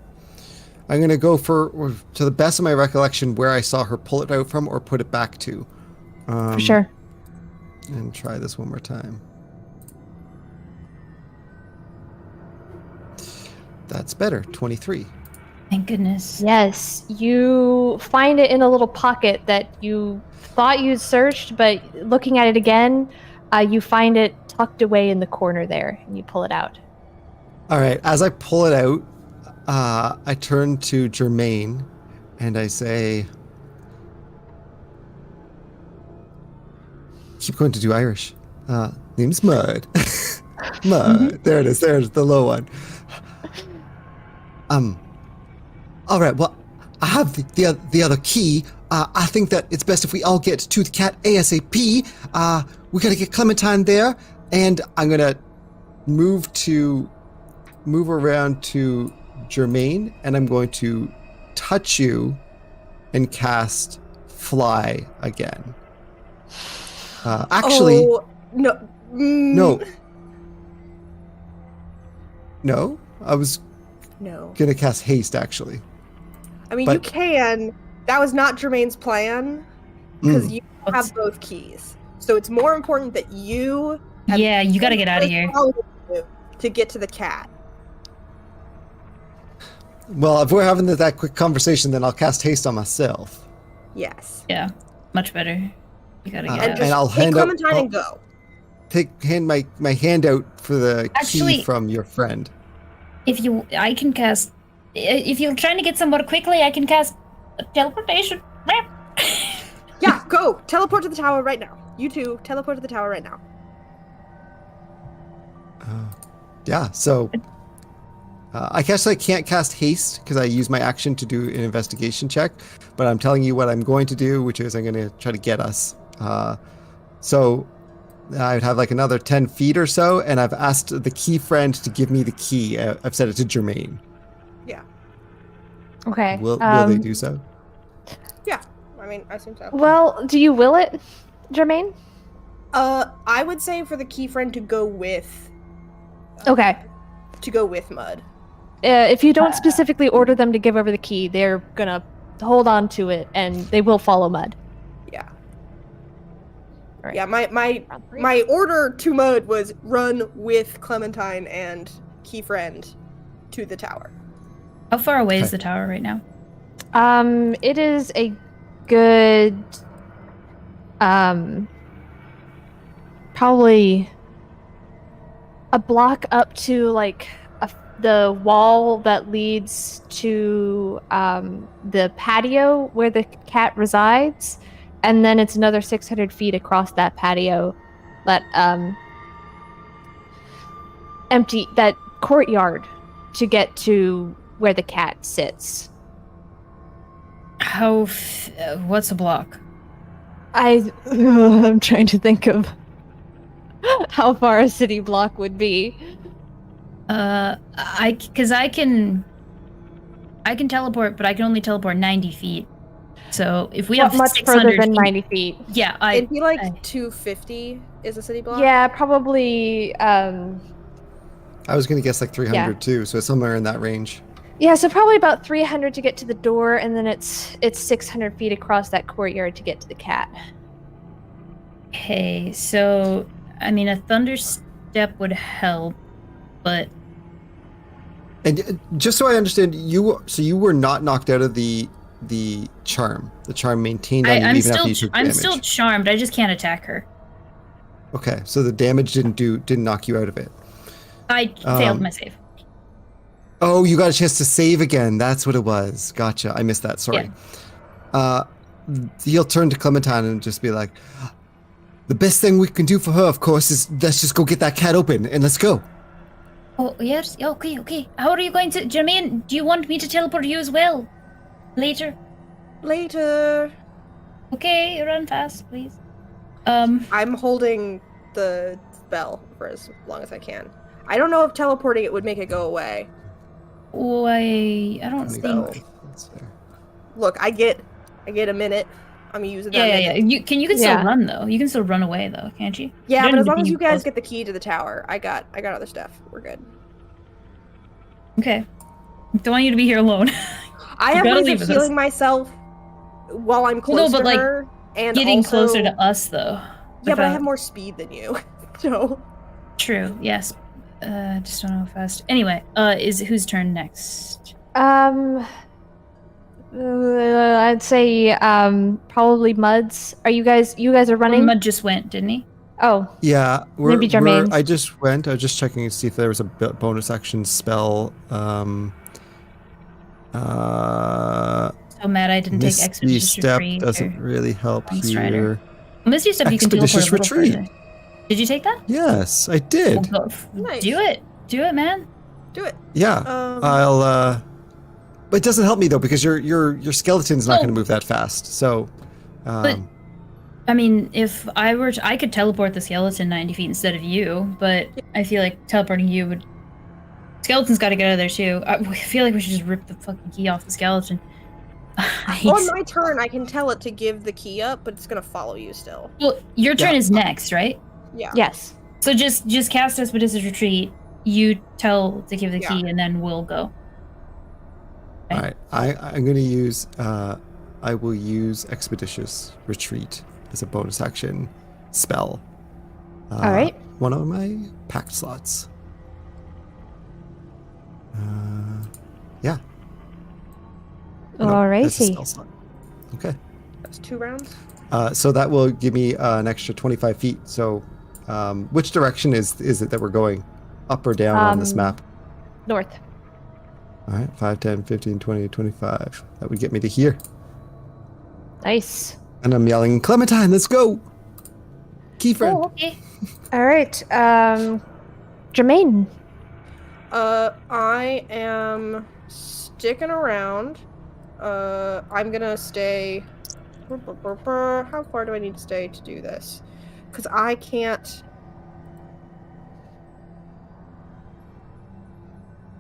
I'm gonna go to the best of my recollection where I saw her pull it out from or put it back to. For sure. And try this one more time. That's better. 23. Thank goodness. Yes, you find it in a little pocket that you thought you'd searched, but looking at it again, you find it tucked away in the corner there, and you pull it out. All right. As I pull it out, I turn to Jermaine and I say, keep going to do Irish. Name's Mud. Mud. There it is. There's the low one. All right. Well, I have the other key. I think that it's best if we all get to the cat ASAP. We gotta get Clementine there, and I'm gonna move around to Jermaine, and I'm going to touch you and cast Fly again. Actually, Oh, no. no. I was No. gonna cast Haste actually. I mean, But- you can. That was not Jermaine's plan because Mm. you have both keys. So it's more important that you And Yeah, you gotta get out of here. to get to the cat. Well, if we're having that quick conversation, then I'll cast haste on myself. Yes. Yeah, much better. You gotta get And out. just I'll take hand out- Clementine and go. Hand my hand out for the Actually- key from your friend. I can cast. If you're trying to get somewhere quickly, I can cast teleportation. Yeah, go. Teleport to the tower right now. You two, teleport to the tower right now. Yeah, so I guess I can't cast haste because I use my action to do an investigation check, but I'm telling you what I'm going to do, which is I'm going to try to get us. So I'd have like another 10 feet or so, and I've asked the key friend to give me the key. I've said it to Jermaine. Yeah. Okay. Will they do so? Yeah. I mean, I assume so. Well, do you will it, Jermaine? I would say for the key friend to go with Okay. Mud. If you don't specifically order them to give over the key, they're gonna hold on to it, and they will follow Mud. Yeah. Right. Yeah, my order to Mud was run with Clementine and key friend to the tower. How far away is Okay. the tower right now? It is a good, probably a block up to like the wall that leads to the patio where the cat resides, and then it's another 600 feet across that patio, that that courtyard to get to where the cat sits. What's a block? I'm trying to think of how far a city block would be. Because I can teleport, but I can only teleport 90 feet. So if we Not have much 600 further than feet, 90 feet. yeah, It'd be like I- 250 is a city block. Yeah, probably. I was going to guess like 300 too, so it's somewhere in that range. Yeah, so probably about 300 to get to the door, and then it's 600 feet across that courtyard to get to the cat. Okay, so I mean a thunder step would help, but And just so I understand, you were not knocked out of the charm. The charm maintained on you even after you took I'm damage. still charmed. I just can't attack her. Okay, so the damage didn't knock you out of it. I failed my save. Oh, you got a chance to save again. That's what it was. Gotcha. I missed that. Sorry. He'll turn to Clementine and just be like, the best thing we can do for her, of course, is let's just go get that cat open and let's go. Oh yes, okay. How are you going to, Jermaine? Do you want me to teleport you as well? Later. Okay, run fast, please. I'm holding the spell for as long as I can. I don't know if teleporting it would make it go away. I don't think. That's fair. Look, I get a minute. I'm using that Yeah. minute. You can Yeah. still run though. You can still run away though, can't you? Yeah, You but don't as long need as to you be guys close. get the key to the tower, I got other stuff. We're good. Okay. Don't want you to be here alone. I You have gotta ways leave of with us. healing myself while I'm Well, no, close but, to like, her, and Getting also, closer to us though. Yeah, but I without- have more speed than you, so True. Yes. Just don't know how fast. Anyway, is whose turn next? I'd say probably Mud's. Are you guys are running? Mud just went, didn't he? Oh, Yeah, Maybe Jermaine's. I just was checking to see if there was a bonus action spell. So mad I didn't take Misty expeditious Step retreat. doesn't really help Long Strider. here. Misty Step you can teleport a Expeditious little retreat. further. Did you take that? Yes, I did. Well, Nice. Do it, man. do it. Yeah, I'll. But it doesn't help me though because your skeleton's not No. going to move that fast. So, But- I mean, if I were to, I could teleport the skeleton 90 feet instead of you, but I feel like teleporting you would. Skeleton's got to get out of there too. I feel like we should just rip the fucking key off the skeleton. I hate On my turn, I can tell it to give the key up, but it's gonna follow you still. Well, your turn Yeah. is next, right? Yeah. yes. So just cast Expeditious Retreat. You tell to give the Yeah. key, and then we'll go. all right, I'm going to use. I will use Expeditious Retreat as a bonus action spell. All right. one of my packed slots. Yeah. Oh, no, that's a Alrighty. spell slot. Okay. That's 2 rounds. So that will give me an extra 25 feet. So which direction is it that we're going? Up or down on this map? North. All right, 5, 10, 15, 20, 25. That would get me to here. Nice. And I'm yelling, Clementine, let's go! Key friend. Oh, okay. All right. Jermaine. I am sticking around. I'm gonna stay. How far do I need to stay to do this? Because I can't.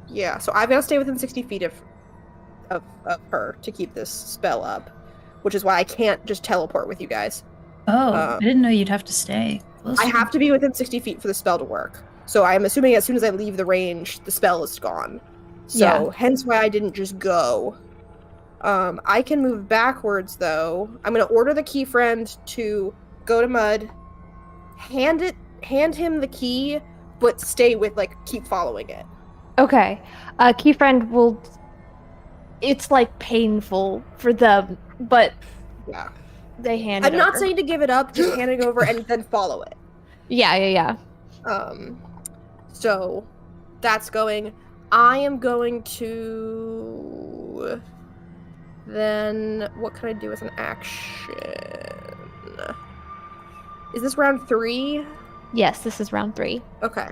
Yeah, so I've got to stay within 60 feet of her to keep this spell up, which is why I can't just teleport with you guys. Oh, I didn't know you'd have to stay. Close I have to be within 60 feet for the spell to work. So I'm assuming as soon as I leave the range, the spell is gone. So Yeah. hence why I didn't just go. I can move backwards though. I'm gonna order the key friend to go to Mud, hand him the key, but stay with keep following it. Okay. Key friend will. It's like painful for them, but Yeah. they hand it I'm not over. saying to give it up, just hand it over and then follow it. Yeah. So that's going. I am going to. Then what can I do as an action? Is this round 3? Yes, this is round 3. Okay.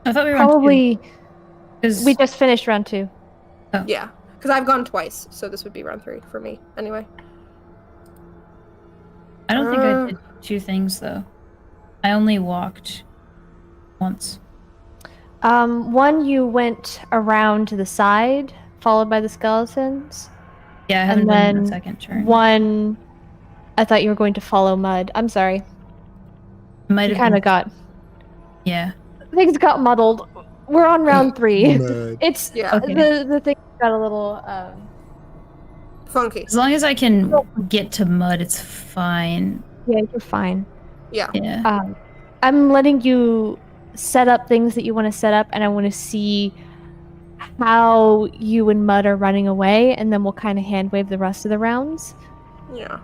I thought we were Probably. on 2. 'Cause- We just finished round 2. Yeah, because I've gone twice, so this would be round 3 for me. Anyway. I don't think I did 2 things though. I only walked once. One, you went around to the side, followed by the skeletons. Yeah, I haven't And done then the second turn. One, I thought you were going to follow Mud. I'm sorry. Might You have kind of been, got. yeah. Things got muddled. We're on round 3. Mud. It's Yeah. Okay. the thing got a little Funky. As long as I can get to Mud, it's fine. yeah, you're fine. Yeah. Yeah. I'm letting you set up things that you want to set up, and I want to see how you and Mud are running away, and then we'll kind of hand wave the rest of the rounds. Yeah.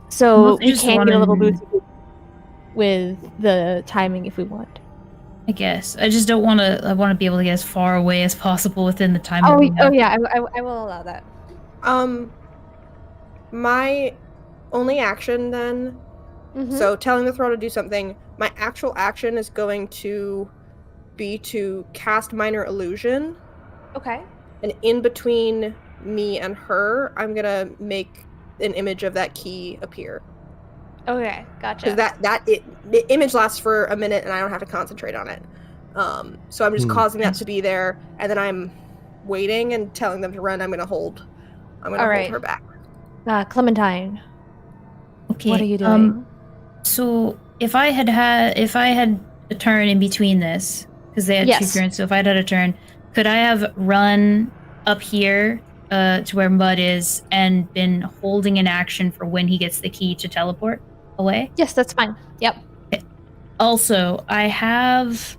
So Well, if you we just can get a little wanna- boost with the timing if we want. I guess. I just don't want to. I want to be able to get as far away as possible within the time. Oh, window. oh yeah, I will allow that. My only action then. Mhm. So telling the throne to do something. My actual action is going to be to cast Minor Illusion. Okay. And in between me and her, I'm gonna make an image of that key appear. Okay, gotcha. Because the image lasts for a minute and I don't have to concentrate on it. So I'm just causing that to be there, and then I'm waiting and telling them to run. I'm gonna hold Alright. her back. Clementine, Okay. what are you doing? So if I had a turn in between this, because they had Yes. 2 turns, so if I had a turn, could I have run up here to where Mud is and been holding an action for when he gets the key to teleport away? Yes, that's fine. Yep. Also, I have.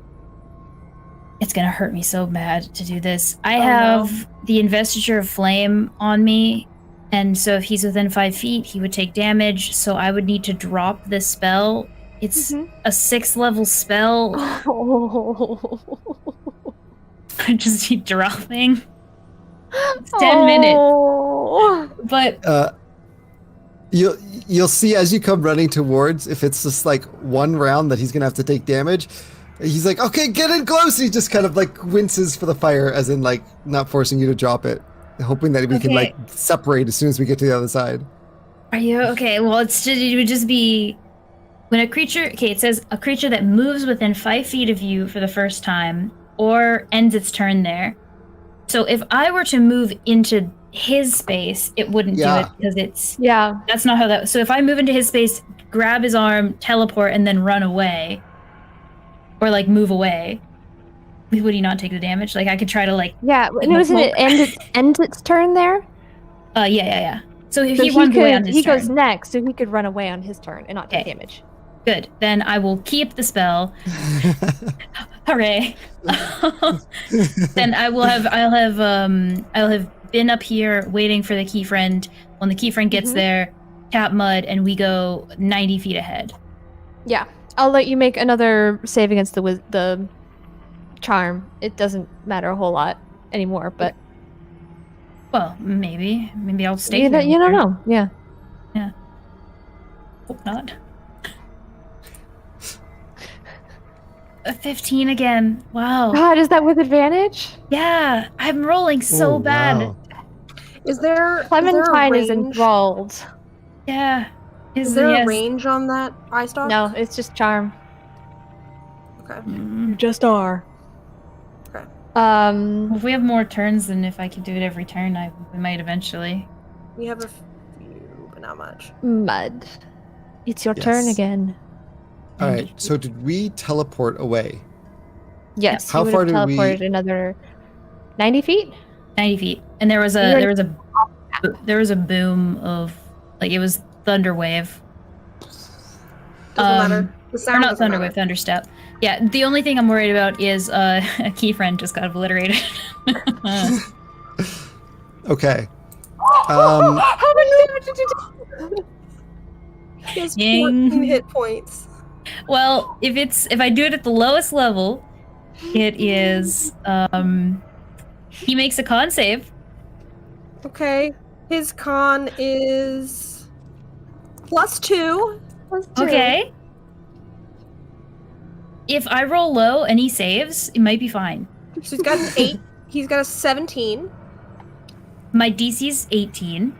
It's gonna hurt me so bad to do this. I Oh, have the Investiture of Flame on me, and so if he's within 5 feet, he would take damage. So I would need to drop this spell. It's Mhm. a 6th level spell. I just keep dropping. It's 10 minutes, but You'll see as you come running towards, if it's just like one round that he's gonna have to take damage, he's like, okay, get in close. He just kind of like winces for the fire, as in like not forcing you to drop it, hoping that we can like separate as soon as we get to the other side. Are you okay? Well, it would just be when a creature. Okay, it says a creature that moves within 5 feet of you for the first time or ends its turn there. So if I were to move into his space, it wouldn't do it because it's Yeah. that's not how that. So if I move into his space, grab his arm, teleport, and then run away, or like move away, would he not take the damage? Like I could try to like. Yeah. No, isn't it end its turn there? Yeah. So if So he runs away on could, his he turn. goes next, so he could run away on his turn and not take Okay. damage. Good. Then I will keep the spell. Hooray. Then I'll have been up here waiting for the key friend. When the key friend gets Mhm. there, tap mud, and we go 90 feet ahead. Yeah, I'll let you make another save against the charm. It doesn't matter a whole lot anymore, but Well, maybe I'll stay you, here. you don't longer. know. Yeah. Hope not. A 15 again. Wow. God, is that with advantage? Yeah, I'm rolling so Oh, bad. wow. Is there Clementine a is range? enthralled. Yeah. Is there yes. a range on that eye stalk? No, it's just charm. Okay. Mm. Just are. Okay. Well, if we have more turns than if I could do it every turn, we might eventually. We have a few, but not much. Mud. It's your turn Yes. again. All right. So did we teleport away? Yes. How you would far have did we- teleported another 90 feet? 90 feet. And there was a boom of, like, it was thunder wave. Doesn't matter. The Or sound not doesn't thunder matter. wave, thunder step. Yeah, the only thing I'm worried about is a key friend just got obliterated. Okay. How much damage did you do? He has Ding. 14 hit points. Well, if I do it at the lowest level, it is he makes a con save. Okay. His con is +2. Okay. If I roll low and he saves, it might be fine. So he's got an 8. He's got a 17. My DC's 18,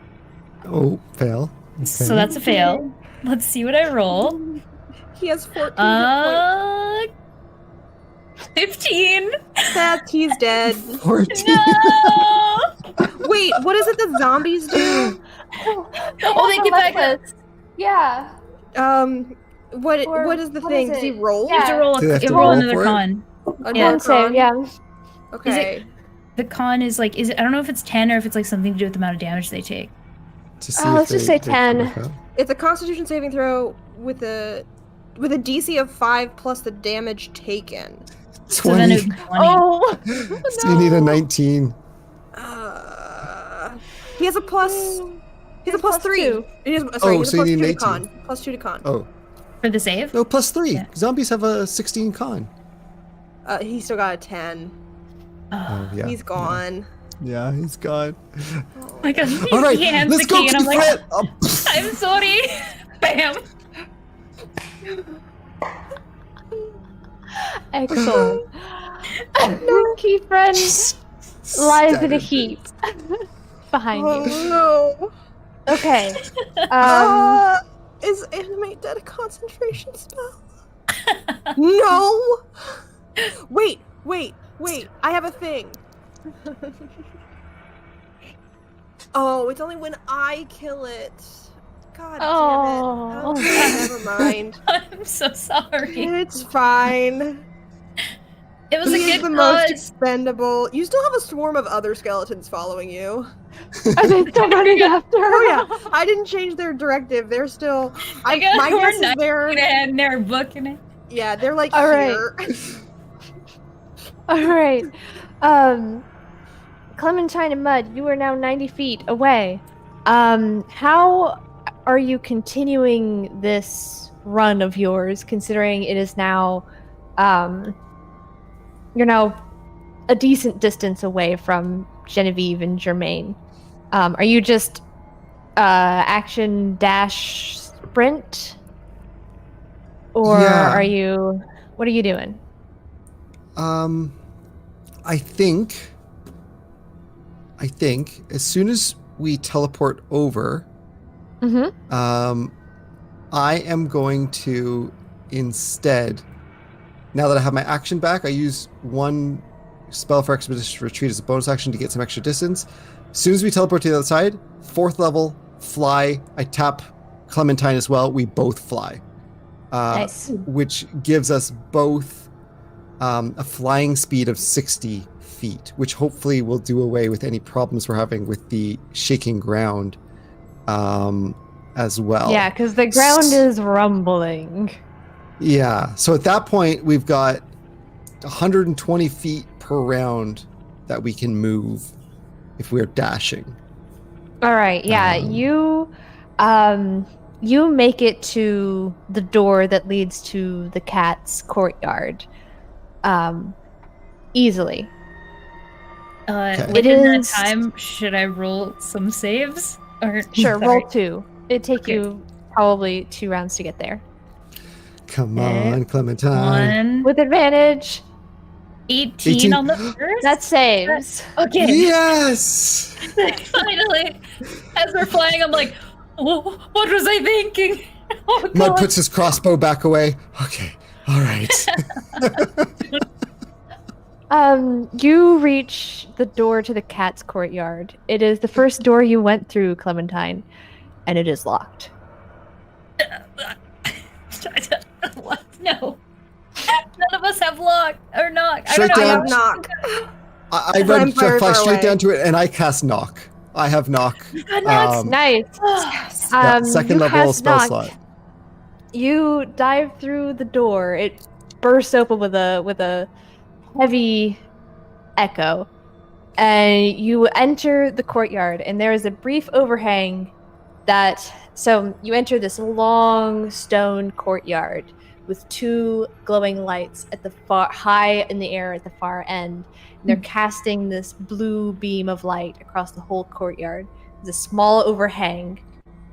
Oh, fail. Okay. so that's a fail. Let's see what I roll. He has 14 hit points. 15. That's he's dead. 14. No. Wait, what is it that zombies do? Oh, they get back up. Yeah. What is the what thing? is Does he it? roll? You have to Yeah. roll, Do they have to roll roll another for it? con. Another Yeah. Con save, yeah. Okay. The con is like, I don't know if it's 10 or if it's like something to do with the amount of damage they take. To see let's if just say they come 10. back up. It's a Constitution saving throw with a DC of 5 plus the damage taken. So then 20. it would be 20. Oh! So you need a 19. He has a plus. He has a plus 3. +2. He has, sorry, he has so a you plus need 2 an to 18. con. +2 to con. Oh. For the save? No, +3. Yeah. Zombies have a 16 con. He still got a 10. Oh, yeah. He's gone. Yeah, he's gone. Like a, All right, he hands let's the go, key and I'm like, Fred. Oh, I'm sorry. Bam. Excellent. Key friend lies in a staggered. heap behind you. Oh no. Okay. Is animate dead a concentration spell? No. Wait. I have a thing. Oh, it's only when I kill it. God Oh. damn it. Okay, never mind. I'm so sorry. It's fine. It was a He is good the most cause. expendable. You still have a swarm of other skeletons following you. Are they still running after? Oh yeah, I didn't change their directive. They're still. I got My more guess is 90 they're. and they're booking it. Yeah, they're like All right. here. All right. Clementine and Mud, you are now 90 feet away. How are you continuing this run of yours, considering it is now, you're now a decent distance away from Genevieve and Germaine? Are you just action dash sprint? Or Yeah. are you, what are you doing? I think as soon as we teleport over, Mm-hmm. I am going to instead, now that I have my action back, I use one spell for Expedition Retreat as a bonus action to get some extra distance. As soon as we teleport to the other side, 4th level, fly. I tap Clementine as well. We both fly. Nice. Which gives us both a flying speed of 60 feet, which hopefully will do away with any problems we're having with the shaking ground as well. Yeah, because the ground is rumbling. Yeah. So at that point, we've got 120 feet per round that we can move if we're dashing. All right, yeah, you make it to the door that leads to the cat's courtyard, easily. Okay. Within that is- time, should I roll some saves? Or Sure, sorry. roll 2. It'd take Okay. you probably 2 rounds to get there. Come Okay. on, Clementine. 1, With advantage, 18 on the first. that saves. Okay. Yes! Finally, as we're flying, I'm like, oh, what was I thinking? Oh, Mud God. puts his crossbow back away. Okay, all right. You reach the door to the cat's courtyard. It is the first door you went through, Clementine, and it is locked. What? No. None of us have lock or knock. Straight I down. have knock. I I'm run very fly far straight away. down to it, and I cast knock. I have knock. Nice. Yeah, second You level cast spell knock. slot. You dive through the door. It bursts open with a heavy echo, and you enter the courtyard. And there is a brief overhang so you enter this long stone courtyard with 2 glowing lights at the high in the air at the far end. And they're casting this blue beam of light across the whole courtyard. There's a small overhang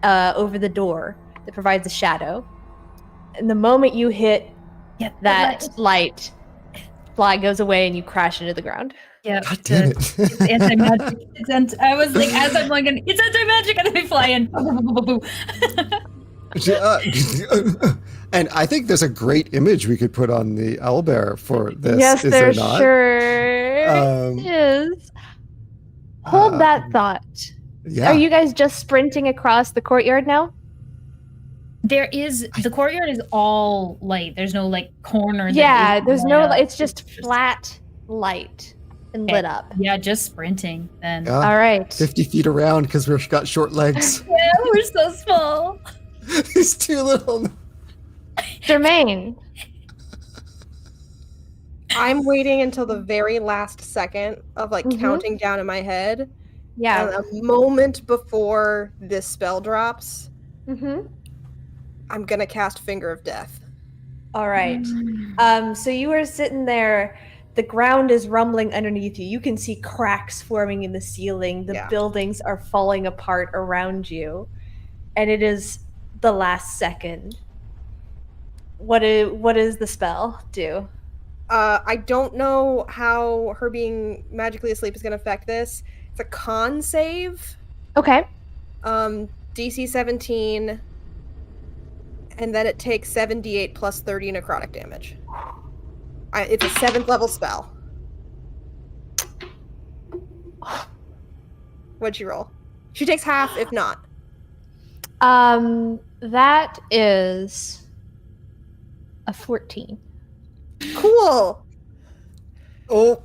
over the door that provides a shadow. And the moment you hit Yep, that light, fly goes away and you crash into the ground. Yeah. God damn it. It's anti-magic. I was like, as I'm like, it's anti-magic, and then we fly in. And I think there's a great image we could put on the owlbear for this. Yes, is there there not? sure is. Hold that thought. Yeah. Are you guys just sprinting across the courtyard now? The courtyard is all light. There's no like corner. that Yeah, isn't there's lit no. up. It's just flat light and Okay. lit up. Yeah, just sprinting then. Yeah. All right. 50 feet around because we've got short legs. Yeah, we're so small. He's too little. Jermaine. I'm waiting until the very last second of like Mhm. counting down in my head. Yeah. And a moment before this spell drops, Mm-hmm. I'm gonna cast Finger of Death. All right. So you are sitting there. The ground is rumbling underneath you. You can see cracks forming in the ceiling. The Yeah. buildings are falling apart around you. And it is the last second. What does the spell do? I don't know how her being magically asleep is gonna affect this. It's a con save. Okay. DC 17. And then it takes 7d8 plus 30 necrotic damage. It's a 7th level spell. What'd she roll? She takes half, if not. That is a 14. Cool. Oh.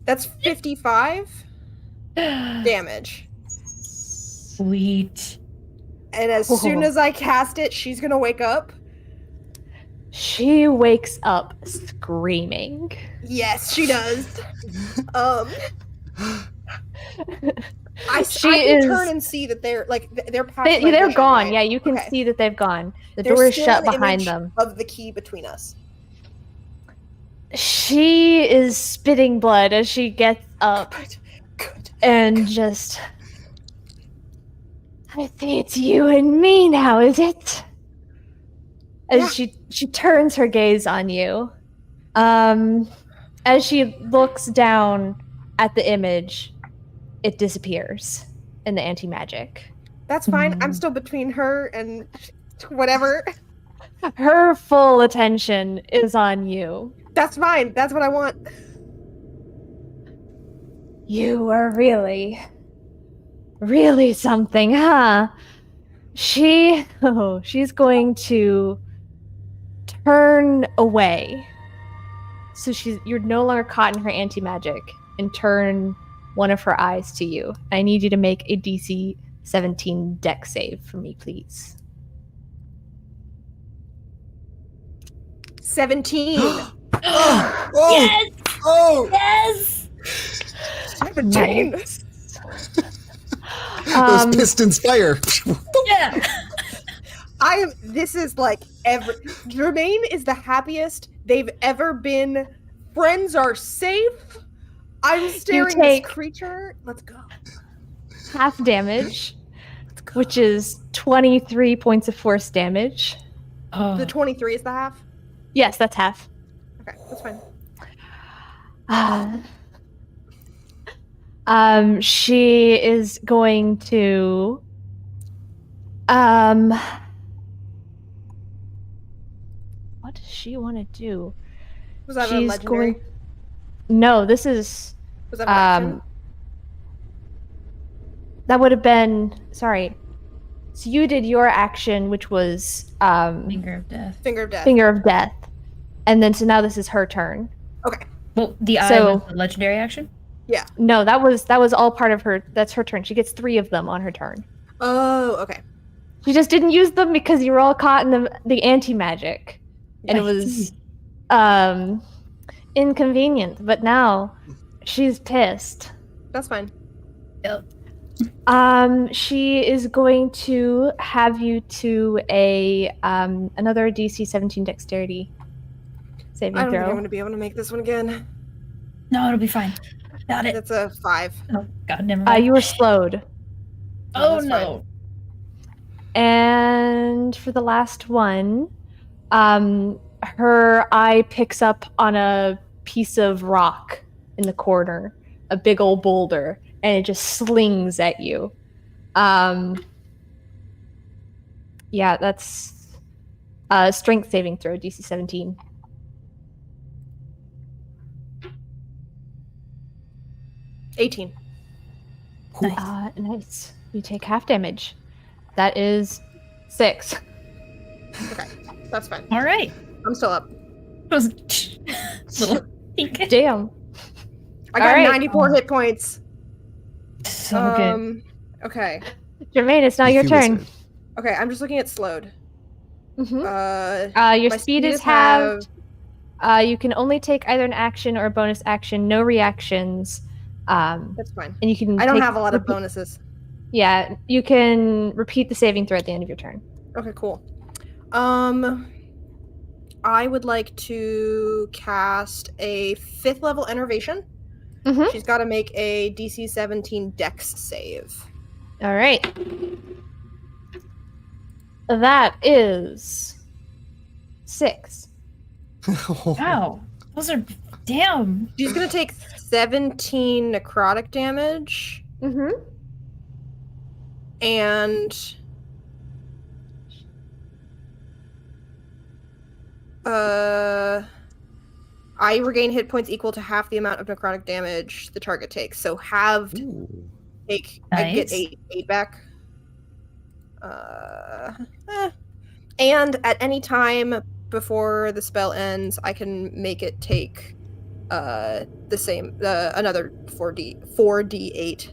That's 55 damage. Sweet. And as soon as I cast it, she's gonna wake up. She wakes up screaming. Yes, she does. I She can is- turn and see that they're like they're past They, my they're vision, gone. right? Yeah, you can Okay. see that they've gone. The There's door is still shut an behind image them. of the key between us. She is spitting blood as she gets up Good. and just. I see it's you and me now, is it? As Yeah. she turns her gaze on you, as she looks down at the image, it disappears in the anti-magic. That's fine. I'm still between her and whatever. Her full attention is on you. That's fine. That's what I want. You are really something, huh? She's going to turn away. So you're no longer caught in her anti-magic and turn one of her eyes to you. I need you to make a DC 17 deck save for me, please. 17. Oh! Yes! Oh! Yes! 17. Nice. Those pistons fire. Yeah. This is like Jermaine is the happiest they've ever been. Friends are safe. I'm staring take- this creature. Let's go. half damage, which is 23 points of force damage. Oh. The 23 is the half? Yes, that's half. Okay, that's fine. She is going to what does she want to do? Was that a legendary? No, this is Was that an action? that would have been sorry. So you did your action, which was Finger of death. Finger of death. Finger of Death. And then so now this is her turn. Okay. Well, the eye So- was the legendary action? No, that was all part of her. That's her turn. She gets 3 of them on her turn. Oh, okay. She just didn't use them because you were all caught in the anti-magic. And it I was inconvenient, but now she's pissed. That's fine. Yep. She is going to have you to a another DC 17 dexterity saving I don't think I'm throw. going to be able to make this one again. No, it'll be fine. Got it. It's a 5. Oh, God, never mind. You were slowed. oh, that's no. And for the last one, her eye picks up on a piece of rock in the corner, a big old boulder, and it just slings at you. Yeah, that's strength saving throw, DC 17. $18. Nice. Nice. You take half damage. That is 6. Okay, that's fine. All right. I'm still up. Little peek. Damn. I got All right. 94 hit points. So good. Okay. Jermaine, it's now your Thank you, turn. wizard. Okay, I'm just looking at slowed. Mhm. my Your speed is halved. You can only take either an action or a bonus action, no reactions. That's fine. And you can I don't take- have a lot of repeat- bonuses. Yeah, you can repeat the saving throw at the end of your turn. Okay, cool. I would like to cast a 5th level enervation. Mhm. She's got to make a DC 17 Dex save. All right. That is 6. Wow. Those are. Damn. She's gonna take 17 necrotic damage, Mm-hmm. and I regain hit points equal to half the amount of necrotic damage the target takes. So halved Ooh. take I get Nice. eight back. And at any time before the spell ends, I can make it take the same another 4d8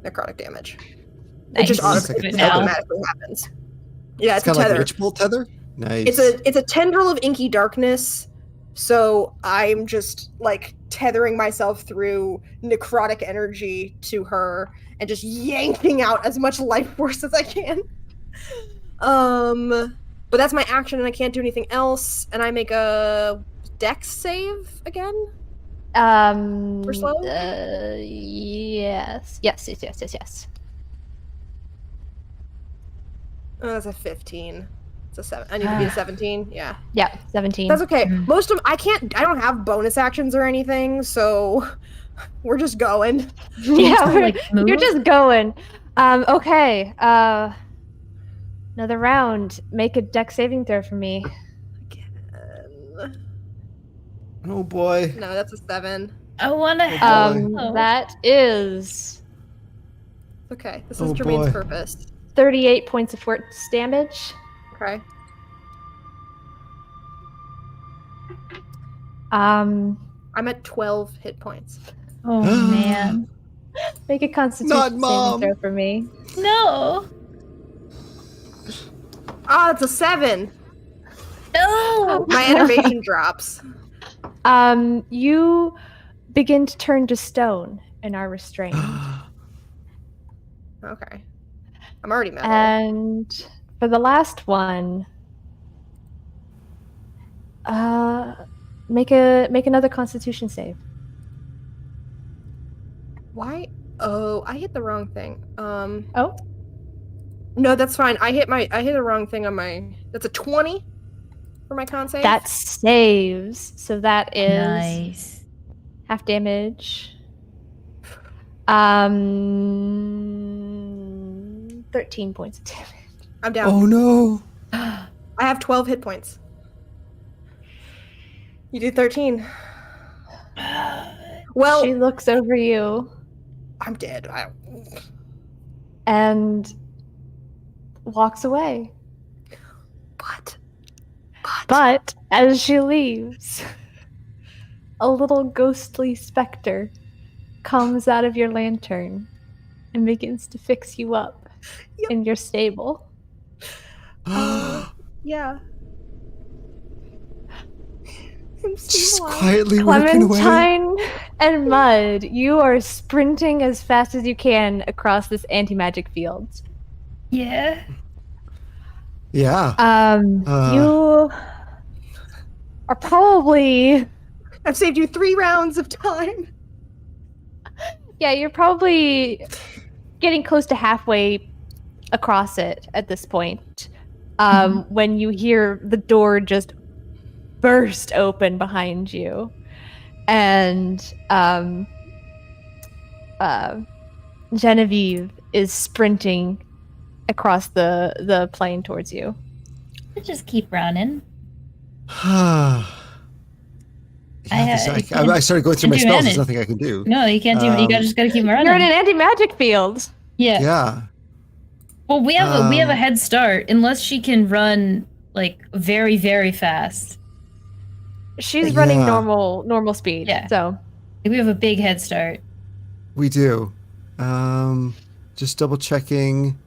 necrotic damage. It just Nice. Do it now. automatically happens. Yeah, It's it's, kind a of like tether. a Witch Bolt tether. Nice. It's a tendril of inky darkness. So I'm just like tethering myself through necrotic energy to her and just yanking out as much life force as I can. But that's my action and I can't do anything else. And I make a dex save again. For slow? Yes. Yes. Oh, that's a 15. It's a 7. I need to be a 17. Yeah. Yeah, 17. That's okay. Mhm. I don't have bonus actions or anything, so we're just going. Yeah, to, like, you're move? just going. Okay. Another round. Make a deck saving throw for me. Again. Oh boy. No, that's a 7. I want to help. That is Okay, this Oh, is Jermaine's boy. purpose. 38 points of force damage. Okay. Um, I'm at 12 hit points. Oh, man. make a Constitution Not saving Mom. throw for me. No. Ah, it's a 7. No. My enervation drops. You begin to turn to stone and are restrained. Okay. I'm already metal. And for the last one, make another Constitution save. Why? Oh, I hit the wrong thing. Oh, No, that's fine. I hit the wrong thing on my. That's a 20 for my con save. that saves. So that is Nice. half damage. 13 points of damage. I'm down. Oh no. I have 12 hit points. You do 13. Well, She looks over you I'm dead. and walks away. But But as she leaves, a little ghostly specter comes out of your lantern and begins to fix you up Yep. in your stable. yeah. I'm Just still alive. quietly working away. Clementine and Mud, you are sprinting as fast as you can across this anti-magic field. Yeah. Yeah. You are probably... I've saved you 3 rounds of time. Yeah, you're probably getting close to halfway across it at this point. When you hear the door just burst open behind you. And Genevieve is sprinting across the plain towards you. Just keep running. Yeah, I started going through my can't do spells. There's anything. nothing I can do. No, you can't do. You just gotta keep running. You're in an anti-magic field. Yeah. Yeah. Well, we have a head start unless she can run like very very fast. She's running Yeah. normal speed. Yeah. So We have a big head start. We do. Just double checking.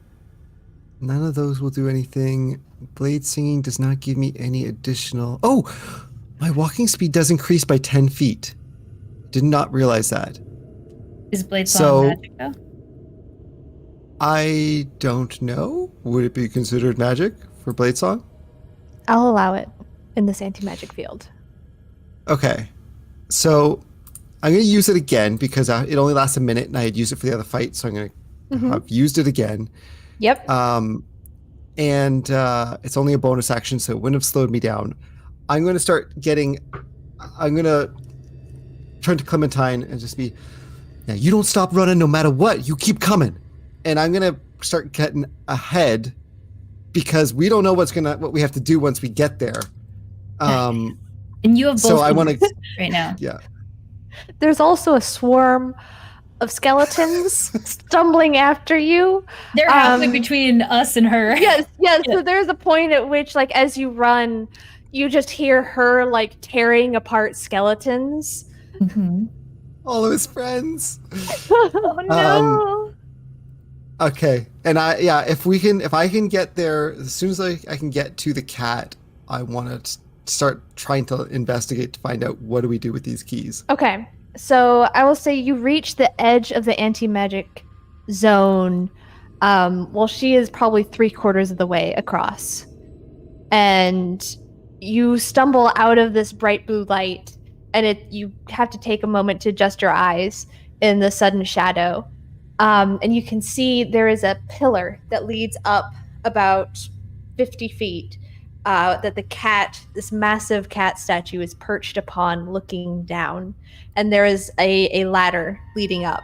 None of those will do anything. Blade singing does not give me any additional. Oh, my walking speed does increase by 10 feet. Did not realize that. Is Blade So- Song magic though? I don't know. Would it be considered magic for Blade Song? I'll allow it in this anti-magic field. Okay. So I'm going to use it again because it only lasts a minute and I had used it for the other fight. So I'm going to have used it again. Yep. And it's only a bonus action, so it wouldn't have slowed me down. I'm going to turn to Clementine and just be, yeah, you don't stop running no matter what. You keep coming. And I'm going to start getting ahead because we don't know what we have to do once we get there. And you have both. So I want to, right now. yeah. There's also a swarm of skeletons stumbling after you. They're halfway between us and her. Yes. So there's a point at which, like, as you run, you just hear her like tearing apart skeletons. Mm-hmm. All of his friends. Oh no! Okay. And if I can get there, as soon as I can get to the cat, I want to start trying to investigate to find out what do we do with these keys. Okay, so I will say you reach the edge of the anti-magic zone. Well, she is probably 3/4 of the way across, and you stumble out of this bright blue light, and you have to take a moment to adjust your eyes in the sudden shadow. And you can see there is a pillar that leads up about 50 feet that this massive cat statue is perched upon looking down. And there is a ladder leading up.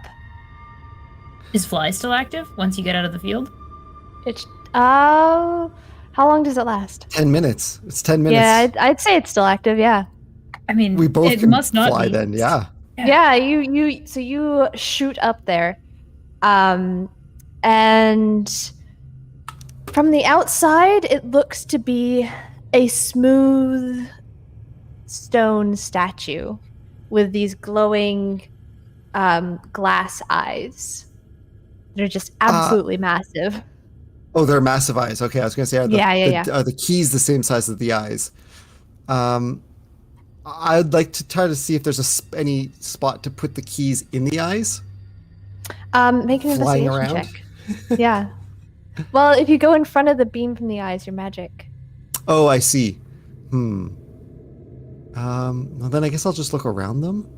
Is Fly still active once you get out of the field? It's, how long does it last? 10 minutes. It's 10 minutes. Yeah, I'd say it's still active, yeah. I mean, We both it can must not fly be. then, yeah. Yeah, so you shoot up there. And from the outside, it looks to be a smooth stone statue with these glowing glass eyes. They're just absolutely massive. Oh, they're massive eyes. Okay, I was gonna say, are Yeah. are the keys the same size as the eyes? I'd like to try to see if there's any spot to put the keys in the eyes. Make an Flying investigation around. check. Yeah. Well, if you go in front of the beam from the eyes, you're magic. Oh, I see. Well, then I guess I'll just look around them.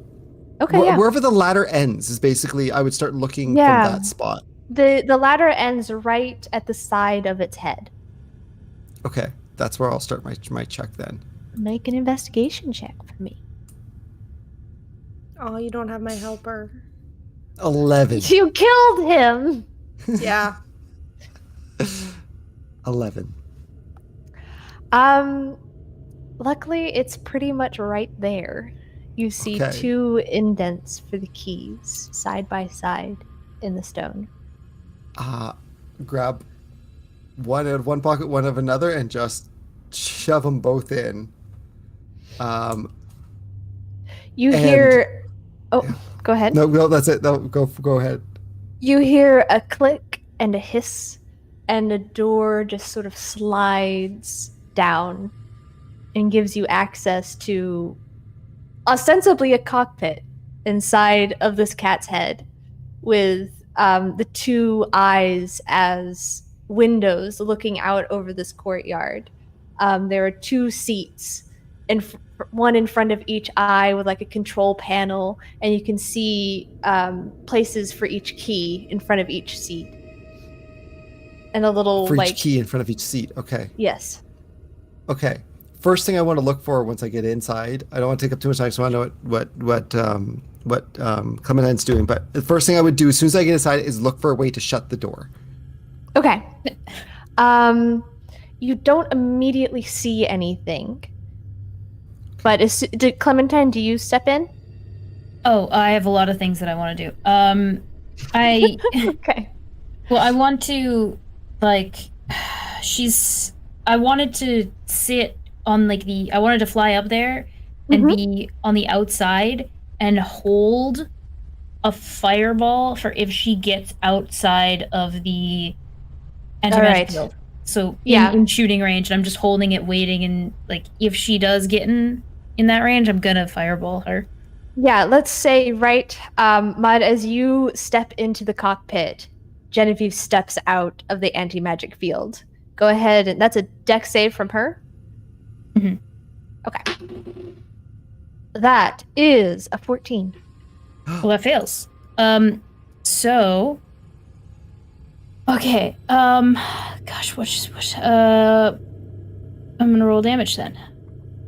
Okay, yeah. Wherever the ladder ends is basically, I would start looking Yeah. from that spot. The ladder ends right at the side of its head. Okay, that's where I'll start my check then. Make an investigation check for me. Oh, you don't have my helper. 11. You killed him! Yeah. 11. Luckily, it's pretty much right there. You see Okay. 2 indents for the keys, side by side, in the stone. Grab one out of one pocket, one of another, and just shove them both in. You And- hear... Oh, yeah. go ahead. No, that's it. No, go ahead. You hear a click and a hiss, and a door just sort of slides down and gives you access to ostensibly a cockpit inside of this cat's head with the 2 eyes as windows looking out over this courtyard. There are 2 seats, and one in front of each eye with like a control panel, and you can see places for each key in front of each seat. And a little For like each key in front of each seat. Okay. yes. Okay. First thing I want to look for once I get inside, I don't want to take up too much time, so I know what Clementine's doing. But the first thing I would do as soon as I get inside is look for a way to shut the door. Okay. You don't immediately see anything. But Clementine, do you step in? Oh, I have a lot of things that I want to do. Okay. Well, I want to, I wanted to sit on, I wanted to fly up there and be on the outside and hold a fireball for if she gets outside of the anti-magic field. So, in shooting range, and I'm just holding it, waiting, and, if she does get in that range, I'm gonna fireball her. Yeah, let's say, Mud, as you step into the cockpit, Genevieve steps out of the anti-magic field. Go ahead, and that's a dex save from her? Mm-hmm. Okay. That is a 14. Well, that fails. So... Okay, gosh, I'm gonna roll damage then.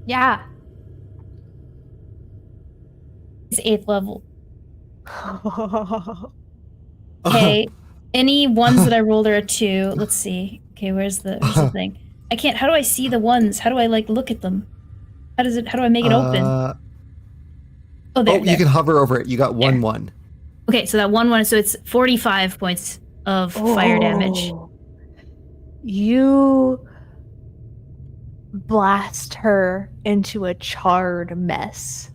Yeah. It's 8th level. Okay, any ones that I rolled are a 2. Let's see. Okay, where's the thing? I can't, how do I see the ones? How do I, look at them? How do I make it open? Oh, there. You can hover over it. You got 1/1. Okay, so that 1/1, so it's 45 points of fire damage. You blast her into a charred mess,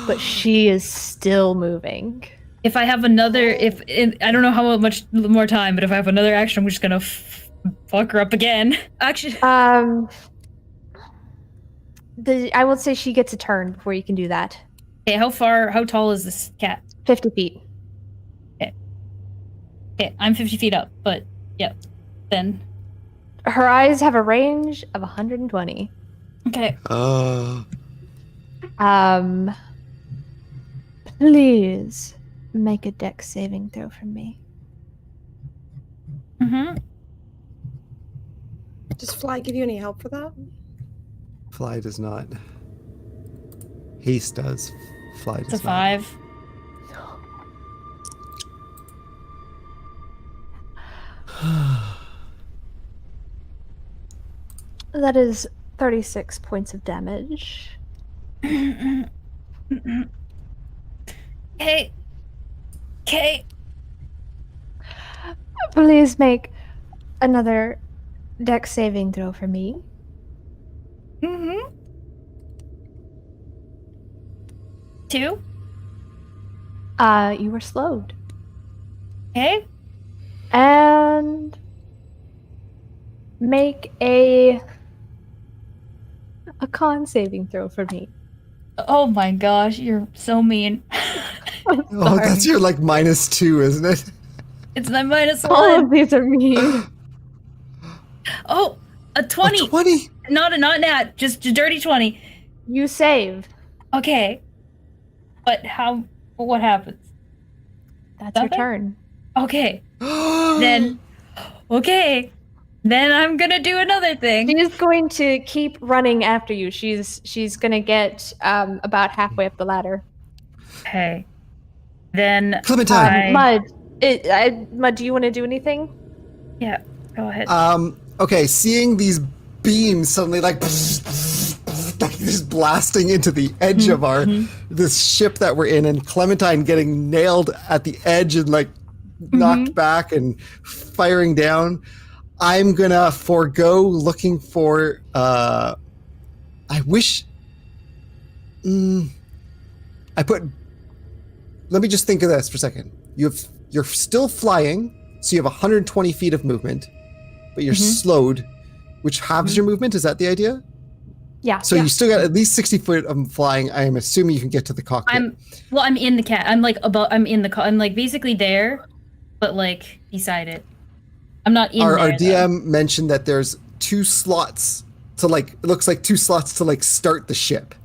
but she is still moving. If I have another, I don't know how much more time, but if I have another action, I'm just gonna fuck her up again. Actually, I would say she gets a turn before you can do that. Okay, how tall is this cat? 50 feet. Okay, I'm 50 feet up, but yep. Then. Her eyes have a range of 120. Okay. Please make a dex saving throw for me. Mm-hmm. Does Fly give you any help for that? Fly does not. Haste does. Fly does It's a not. 5. That is 36 points of damage. Okay. Please make another dex saving throw for me. Mm-hmm. 2. You were slowed. Okay. And make a con saving throw for me. Oh my gosh, you're so mean. Oh, that's your like -2, isn't it? It's my -1. All of these are mean. Oh, a 20. A 20. Not a nat, just a dirty 20. You save. Okay. But what happens? That's Nothing? your turn. Okay. Then I'm gonna do another thing. She is going to keep running after you. She's gonna get about halfway up the ladder. Okay. Then Clementine. Mud, Mud, do you want to do anything? Yeah, go ahead. Okay, seeing these beams suddenly like just blasting into the edge of this ship that we're in, and Clementine getting nailed at the edge and like knocked back and firing down, I'm gonna forego looking for I wish let me just think of this for a second. You're still flying, so you have 120 feet of movement, but you're slowed, which halves your movement. Is that the idea? Yeah. So you still got at least 60 foot of flying. I am assuming you can get to the cockpit. I'm in the cat. I'm like basically there, but like beside it. I'm not in there. Our DM mentioned that there's 2 slots to like, it looks like 2 slots to like start the ship.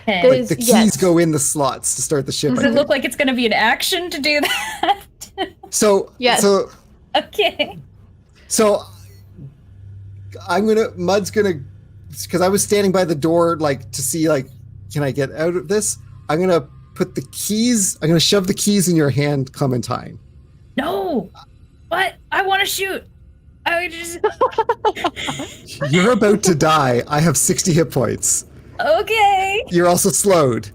Okay. Like the keys go in the slots to start the ship. Does it look like it's gonna be an action to do that? So Yes. So Okay. So Mud's gonna, because I was standing by the door like to see like, can I get out of this? I'm gonna shove the keys in your hand, Clementine. No. What? I want to shoot. I just. You're about to die. I have 60 hit points. Okay. You're also slowed.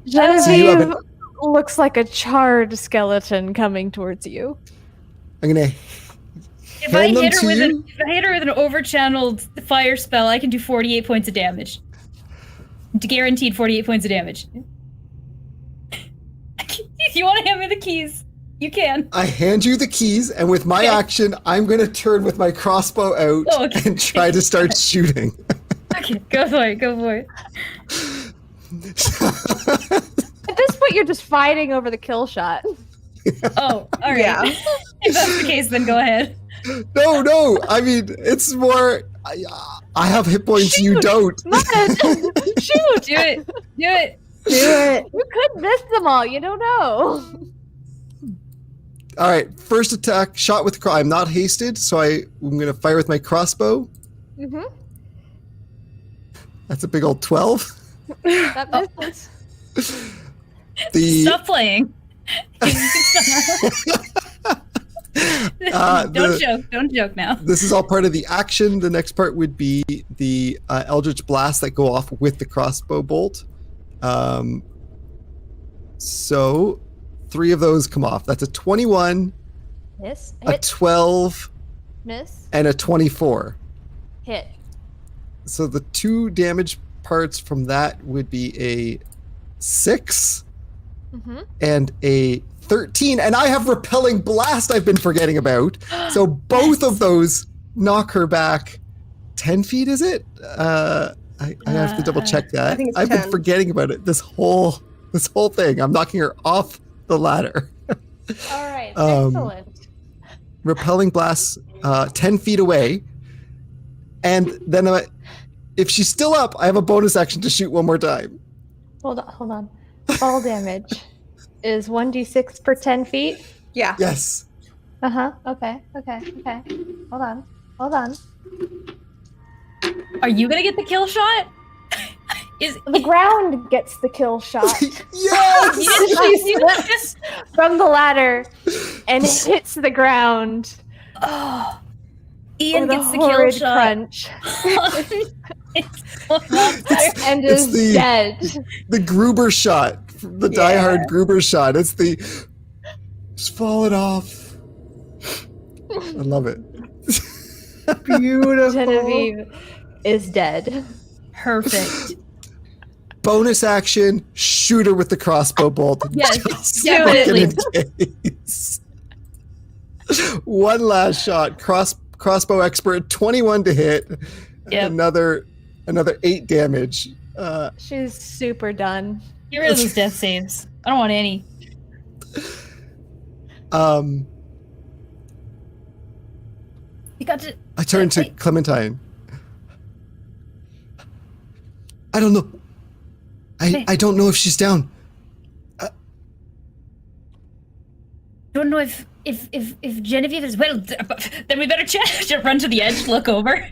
Genevieve looks like a charred skeleton coming towards you. I'm gonna If I hand them hit her to with you. an overchanneled fire spell, I can do 48 points of damage. Guaranteed 48 points of damage. If you want to hand me the keys, you can. I hand you the keys, and with my action, I'm gonna turn with my crossbow out and try to start shooting. Okay, go for it. Go for it. At this point, you're just fighting over the kill shot. Oh, all right. Yeah. If that's the case, then go ahead. No. I mean, it's more. I have hit points. You don't. Shoot! Do it. Do it. Do it. You could miss them all. You don't know. All right. First attack, shot with I'm not hasted, so I'm gonna fire with my crossbow. Mm-hmm. That's a big old 12. That misses. Stop playing. Don't joke now. This is all part of the action. The next part would be the Eldritch Blast that go off with the crossbow bolt. So 3 of those come off. That's a 21, Miss. a Hit. 12, Miss. and a 24. Hit. So the 2 damage parts from that would be a 6 and a 13. And I have Repelling Blast I've been forgetting about. So both of those knock her back 10 feet, is it? I have to double check that. I think it's I've 10. been forgetting about it this whole thing. I'm knocking her off the ladder. All right. Um, Excellent. Repelling Blast 10 feet away. And then if she's still up, I have a bonus action to shoot one more time. Hold on. Fall damage is 1d6 per 10 feet. Yeah. Yes. Okay. Hold on. Are you gonna get the kill shot? The ground gets the kill shot. Yes! She slips from the ladder and hits the ground. Oh, Ian with a gets the kill horrid shot. crunch It's and It's is dead. The Gruber shot. The Die Hard Gruber shot. It's the just falling off. I love it. Beautiful. Genevieve is dead. perfect. Bonus action, shoot her with the crossbow bolt. Yes, Just definitely. fucking in case. One last shot. Crossbow expert, 21 to hit. Yep. Another 8 damage. She's super done. Get rid of those death saves. I don't want any. You got to. I turn to Wait. Clementine. I don't know. I don't know if she's down. Don't know if Genevieve is well. Then we better check. Run to the edge, look over.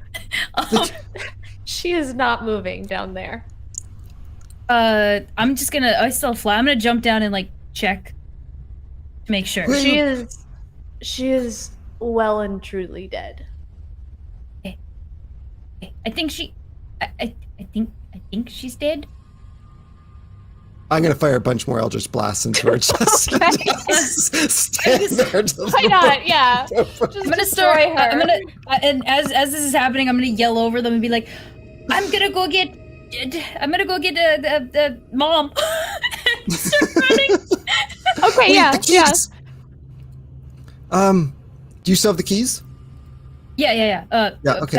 She is not moving down there. I'm just gonna. I still fly. I'm gonna jump down and like check to make sure. Wait. She is well and truly dead. I think she. I think she's dead. I'm gonna fire a bunch more Eldritch Blasts into her chest. Stand there. Why not? Yeah. I'm gonna start. I'm gonna. And as this is happening, I'm gonna yell over them and be like, "I'm gonna go get the mom." Start running. Okay. Wait, yeah. the Yeah. keys! Do you still have the keys? Yeah. Yeah, okay.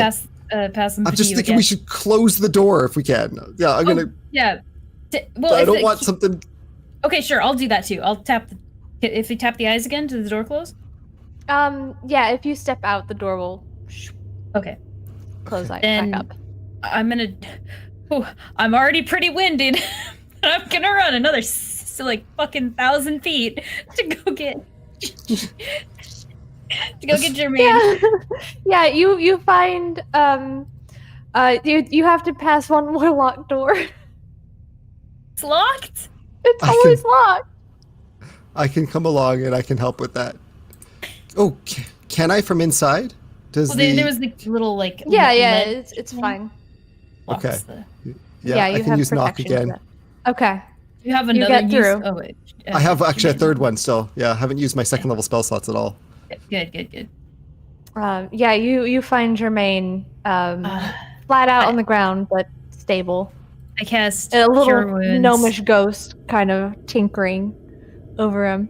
Pass them. I'm to just you thinking again. we should close the door if we can. Yeah, I'm gonna. Yeah. Well, I if don't the- want something. Okay, sure. I'll do that too. I'll tap. If we tap the eyes again, does the door close? Yeah. If you step out, the door will Okay. close back Then up. I'm gonna. Oh, I'm already pretty winded. But I'm gonna run another like fucking 1,000 feet to go get. To go get Jermaine. Yeah. Yeah. You find you have to pass one more locked door. It's locked. It's I always locked. I can come along and I can help with that. Oh, can I from inside? Does Well, the there was the little like. Yeah. lead It's fine. blocks Okay. Yeah. I You can have use knock protection for again. that. Okay. You have You another get use. through. Oh wait. I have actually a third one still. Yeah, I haven't used my second level spell slots at all. Good. Yeah. You find Jermaine flat out on the ground, but stable. I cast And a little Cure Wounds. gnomish ghost kind of tinkering over him.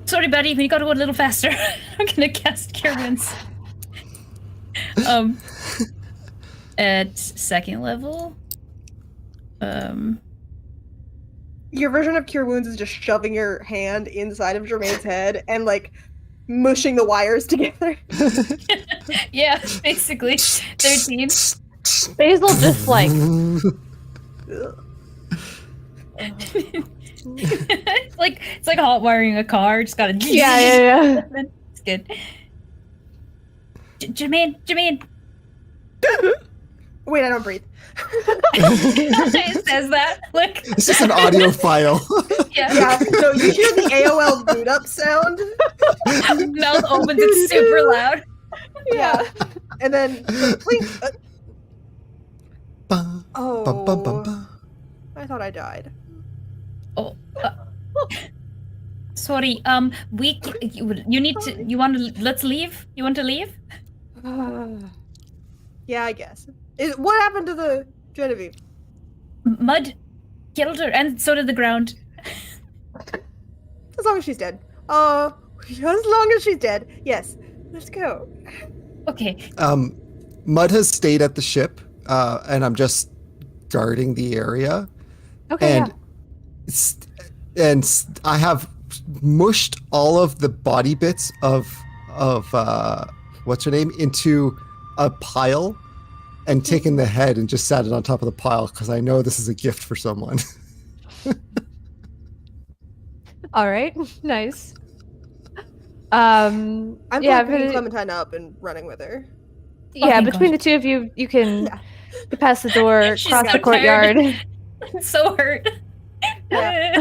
Sorry, buddy, we gotta go a little faster. I'm gonna cast Cure Wounds. At second level. Your version of Cure Wounds is just shoving your hand inside of Jermaine's head and like mushing the wires together. Yeah, basically. 13. Basil just like it's like hot wiring a car. Just gotta. yeah. It's good. Jermaine. Wait, I don't breathe. It says that. Look. It's just an audio file. Yeah. Yeah, so you hear the AOL boot up sound. Mouth opens. It's super loud. Yeah. And then blink. Ba, Oh. ba, ba, ba, ba. I thought I died. Oh. Sorry. You need to. You want to? Let's leave. You want to leave? Yeah, I guess. What happened to the Genevieve? Mud killed her, and so did the ground. As long as she's dead. As long as she's dead. Yes. Let's go. Okay. Mud has stayed at the ship, and I'm just guarding the area. Okay. And I have mushed all of the body bits of what's her name into a pile and taken the head and just sat it on top of the pile because I know this is a gift for someone. All right. Nice. I'm yeah, picking but Clementine up and running with her. yeah, Oh, between gosh. the two of you, you can Yeah. pass the door, She's cross so the courtyard. I'm so hurt. Yeah.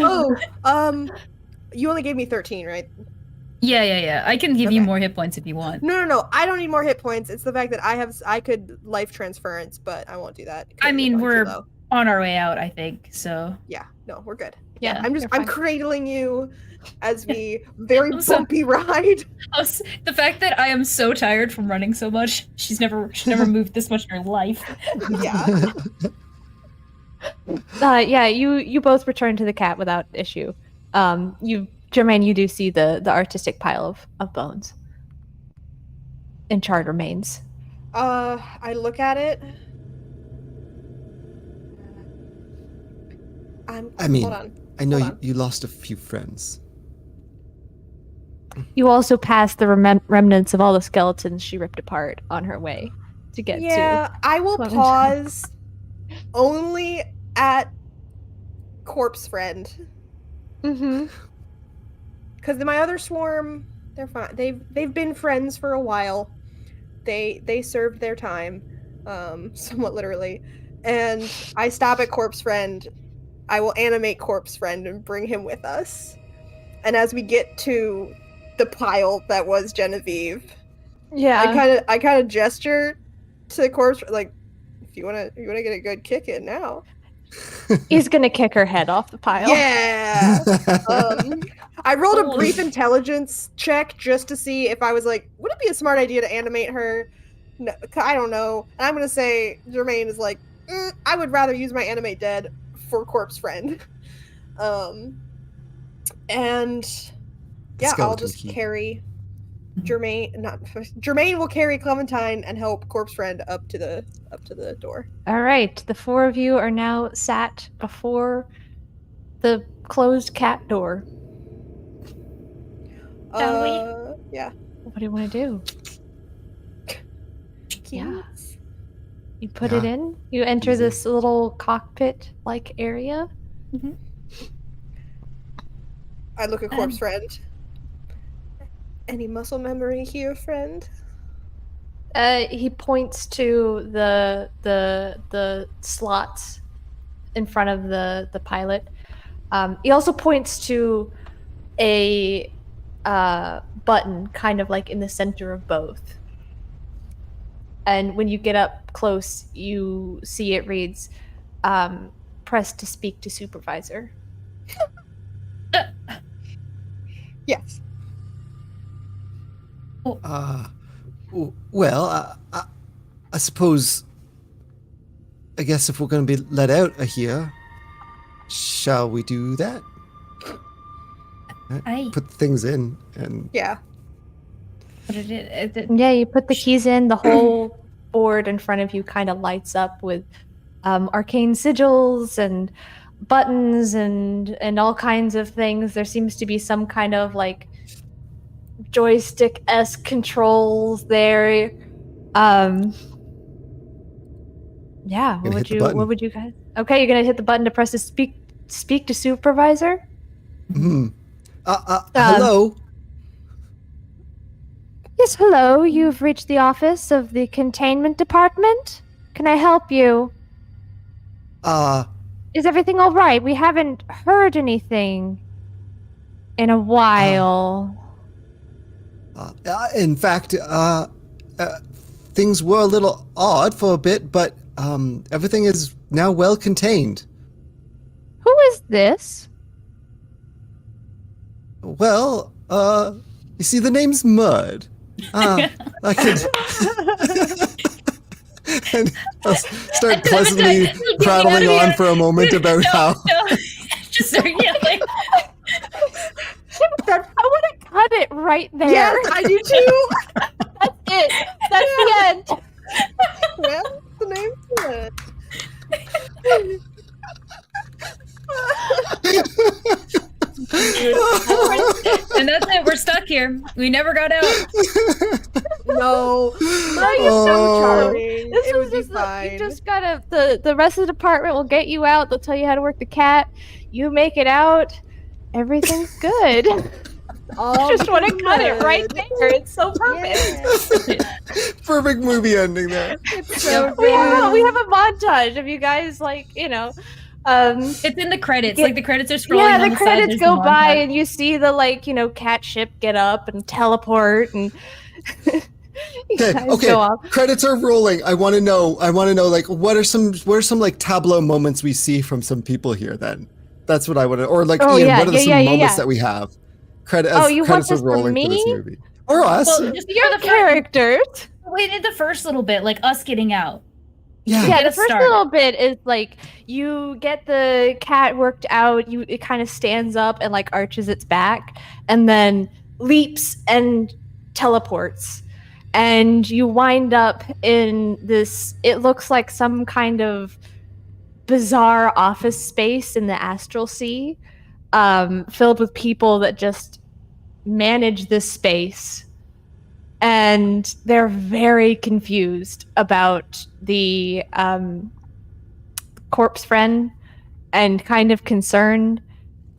You only gave me 13, right? Yeah. I can give you Okay. more hit points if you want. No. I don't need more hit points. It's the fact that I could life transference, but I won't do that. I mean, It's we're too low. on our way out, I think. So Yeah. No, we're good. Yeah, I'm you're I'm fine. cradling you as we very I'm so- bumpy ride. the fact that I am so tired from running so much. She's never moved this much in her life. Yeah. Yeah, you both return to the cat without issue. Jermaine, you do see the artistic pile of bones. in charge remains. I look at it. I mean, hold on. I know Hold on. you lost a few friends. You also pass the remnants of all the skeletons she ripped apart on her way to get to. I will Clementine. pause only at corpse friend. Mm-hmm. Because my other swarm, they're fine. They've been friends for a while. They served their time, somewhat literally. And I stop at corpse friend. I will animate corpse friend and bring him with us. And as we get to the pile that was Genevieve, Yeah. I kind of gesture to the corpse like, if you wanna get a good kick in now. He's gonna kick her head off the pile. Yeah. I rolled a brief intelligence check just to see if I was like, would it be a smart idea to animate her? No, I don't know. And I'm gonna say Jermaine is like, I would rather use my animate dead for corpse friend. And yeah, I'll skeleton just key. carry Jermaine will carry Clementine and help corpse friend up to the door. All right, the four of you are now sat before the closed cat door. Yeah. What do you want to do? Yeah. Keys. You put it Yeah. in. You enter Easy. this little cockpit-like area. I look at corpse friend. Any muscle memory here, friend? He points to the slots in front of the pilot. He also points to a button, kind of like in the center of both. And when you get up close, you see it reads, "Press to speak to supervisor." Yes. Well, I suppose. I guess if we're going to be let out of here, shall we do that? Aye. Put things in and Yeah. What did it? Yeah, you put the keys in. The whole board in front of you kind of lights up with arcane sigils and buttons and all kinds of things. There seems to be some kind of like joystick-esque controls there. Yeah, Gonna hit the button. what would you guys? Okay, you're gonna hit the button to press to speak to supervisor. hello. Yes, hello. You've reached the office of the containment department. Can I help you? Is everything all right? We haven't heard anything in a while. In fact, things were a little odd for a bit, but everything is now well contained. Who is this? Well, you see, the name's Mud. I could. And I'll start pleasantly prattling on for a moment about how. Just start yelling. I want to cut it right there. Yes, I do too. That's it. That's the end. Well, the name's good. And that's it. We're stuck here. We never got out. No. No, you're Oh. so charming. This It is would be just fine. you just gotta the rest of the department will get you out. They'll tell you how to work the cat. You make it out. Everything's good. I just want to cut it right there. It's so perfect. Yeah. Perfect movie ending there. It's so We good. have a montage of you guys It's in the credits. Yeah. Like the credits are scrolling. yeah, on the the side, credits there's go the by montage. and you see the cat ship get up and teleport and you guys Okay. go off. Credits are rolling. I want to know. Like, what are some like tableau moments we see from some people here? Then that's what I want to. Or like, Oh, Ian, yeah, what are yeah, some yeah, moments yeah. that we have? Credits. Oh, you want credits this are from rolling for this me? movie. Or us? Well, just Your for the characters. We did the first little bit, like us getting out. yeah. Yeah, Get the us first started. little bit is like you get the cat worked out. It kind of stands up and like arches its back, and then leaps and teleports. and you wind up in this, it looks like some kind of bizarre office space in the astral sea, filled with people that just manage this space. And they're very confused about the corpse friend, and kind of concerned,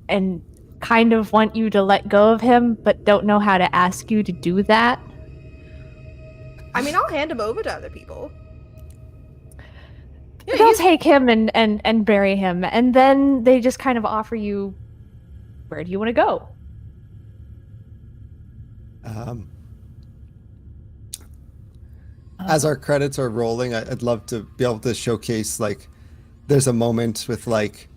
and kind of want you to let go of him, but don't know how to ask you to do that. I mean, I'll hand him over to other people. Yeah, They'll take him and bury him, and then they just kind of offer you, where do you want to go? As our credits are rolling, I'd love to be able to showcase, like, there's a moment with, like,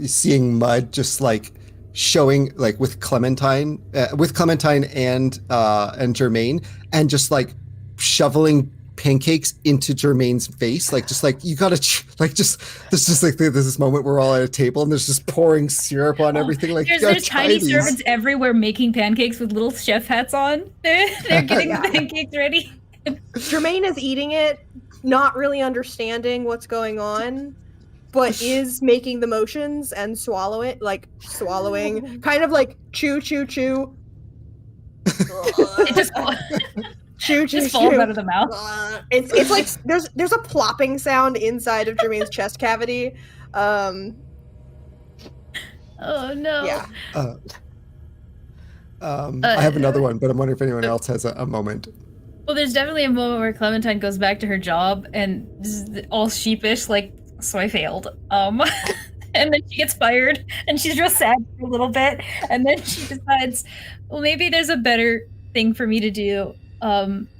seeing Mud just, like, showing, like, with Clementine and Jermaine, and just, like, shoveling pancakes into Jermaine's face, like, just like, you gotta there's this moment where we're all at a table and there's just pouring syrup on everything, like, there's tiny servants everywhere making pancakes with little chef hats on. They're getting the pancakes ready. Jermaine is eating it, not really understanding what's going on, but is making the motions and swallowing, kind of like chew, chew, chew. It just Chew, chew, just falls out of the mouth. It's like there's a plopping sound inside of Jermaine's chest cavity. Oh no. Yeah. I have another one, but I'm wondering if anyone else has a moment. Well, there's definitely a moment where Clementine goes back to her job and is all sheepish, like, so I failed. And then she gets fired, and she's real sad for a little bit, and then she decides, well, maybe there's a better thing for me to do.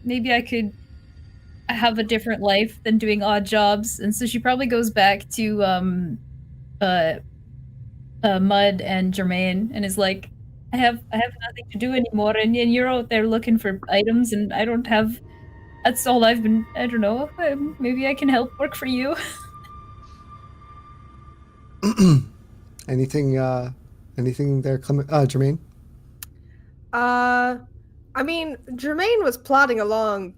Maybe I could have a different life than doing odd jobs, and so she probably goes back to Mud and Jermaine and is like, I have nothing to do anymore, and you're out there looking for items, and I don't have. That's all I've been. I don't know. Maybe I can help work for you. Anything there, Jermaine? I mean, Jermaine was plodding along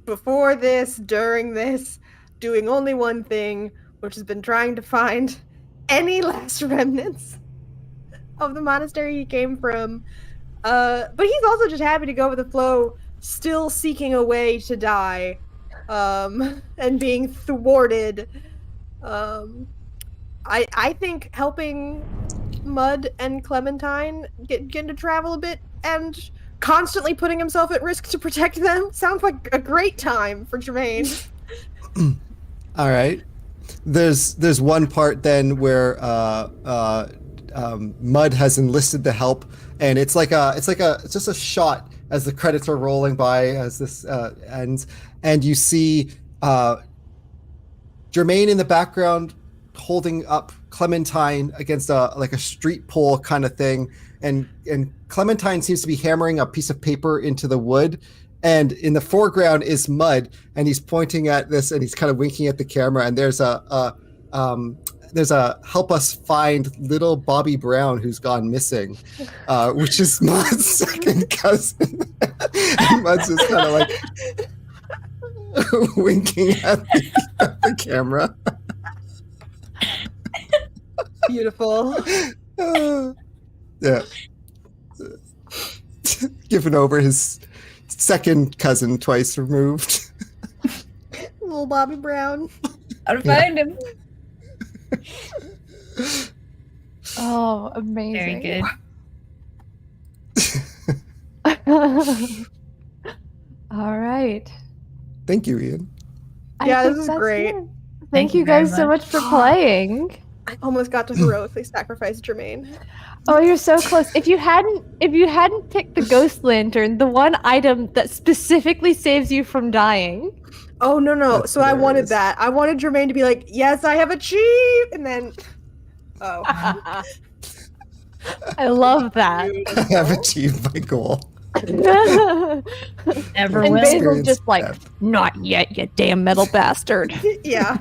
before this, during this, doing only one thing, which has been trying to find any last remnants of the monastery he came from. But he's also just happy to go with the flow, still seeking a way to die, and being thwarted. I think helping Mud and Clementine get to travel a bit and constantly putting himself at risk to protect them sounds like a great time for Jermaine. All right. There's one part then where Mud has enlisted the help, and it's just a shot as the credits are rolling by as this ends, and you see Jermaine in the background holding up Clementine against a street pole kind of thing, and Clementine seems to be hammering a piece of paper into the wood, and in the foreground is Mud, and he's pointing at this and he's kind of winking at the camera, and there's a help us find little Bobby Brown who's gone missing, which is Mud's second cousin. And Mud's just kind of like winking at the camera. Beautiful. Yeah. Given over his second cousin twice removed. Little Bobby Brown. Gotta find him. Oh, amazing. Very good. All right. Thank you, Ian. Yeah, think this is that's great. it. Thank Thank you you guys very so much for playing. I almost got to heroically sacrifice Jermaine. Oh, you're so close. If you hadn't picked the ghost lantern, the one item that specifically saves you from dying. Oh, no. That's So I wanted hilarious. that. I wanted Jermaine to be like, yes, I have achieved. And then, oh. I love that. I have achieved my goal. Never And will. Basil's just Experienced like, death. not yet, you damn metal bastard. Yeah.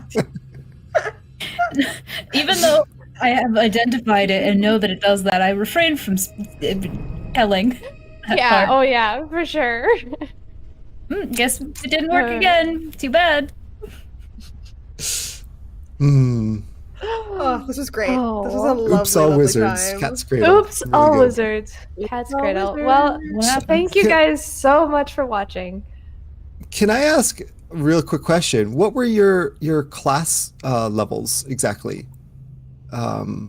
Even though I have identified it and know that it does that, I refrain from telling. that Yeah, part. oh yeah, for sure. Guess it didn't work again. Too bad. Hmm. Oh, this was great. This was a Oh. lovely, Oops, all lovely wizards. time. Cat's Cradle. Oops, Really all good. wizards. Cat's all Cradle. wizards. Well, What happened? thank you guys so much for watching. Can I ask a real quick question? What were your class levels exactly? I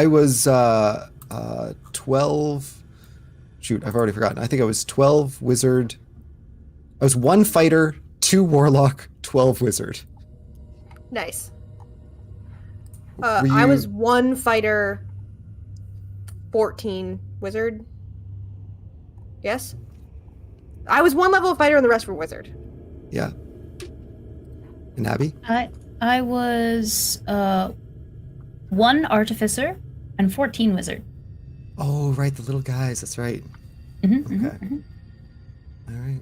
was 12. Shoot, I've already forgotten. I think I was 12 wizard. I was 1 fighter, 2 warlock, 12 wizard. Nice. Were I you- was 1 fighter, 14 wizard. Yes? I was 1 level of fighter and the rest were wizard. Yeah. And Abby? I was 1 artificer and 14 wizard. Oh, right, the little guys. That's right. Okay. All right.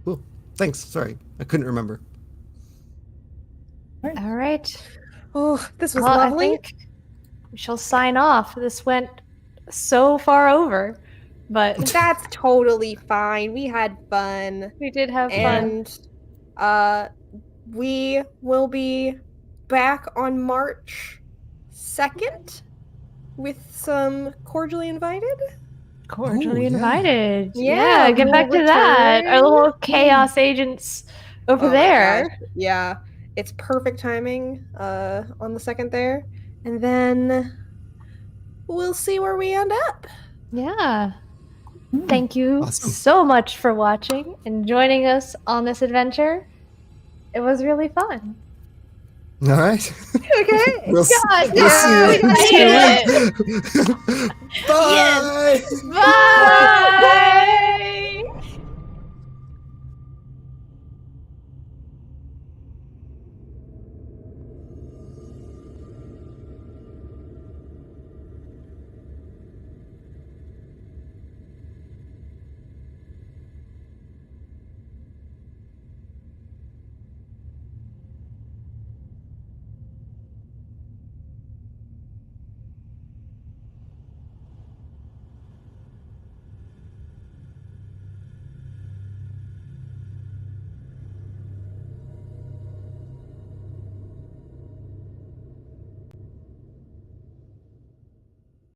Cool. Thanks. Sorry, I couldn't remember. All right. Oh, this was Well, lovely. I think we shall sign off. This went so far over, but That's totally fine. We had fun. we did have fun. And we will be back on March 2nd with some cordially invited. Cordially Ooh, yeah. invited. Yeah, Yeah, get we'll back to that. Our return. little chaos agents over Oh my there. gosh. Yeah, it's perfect timing on the 2nd there. And then we'll see where we end up. Yeah. Thank you Awesome. so much for watching and joining us on this adventure. It was really fun. All right. Okay. We'll see God, you yeah, in we 2 weeks. Bye. Bye.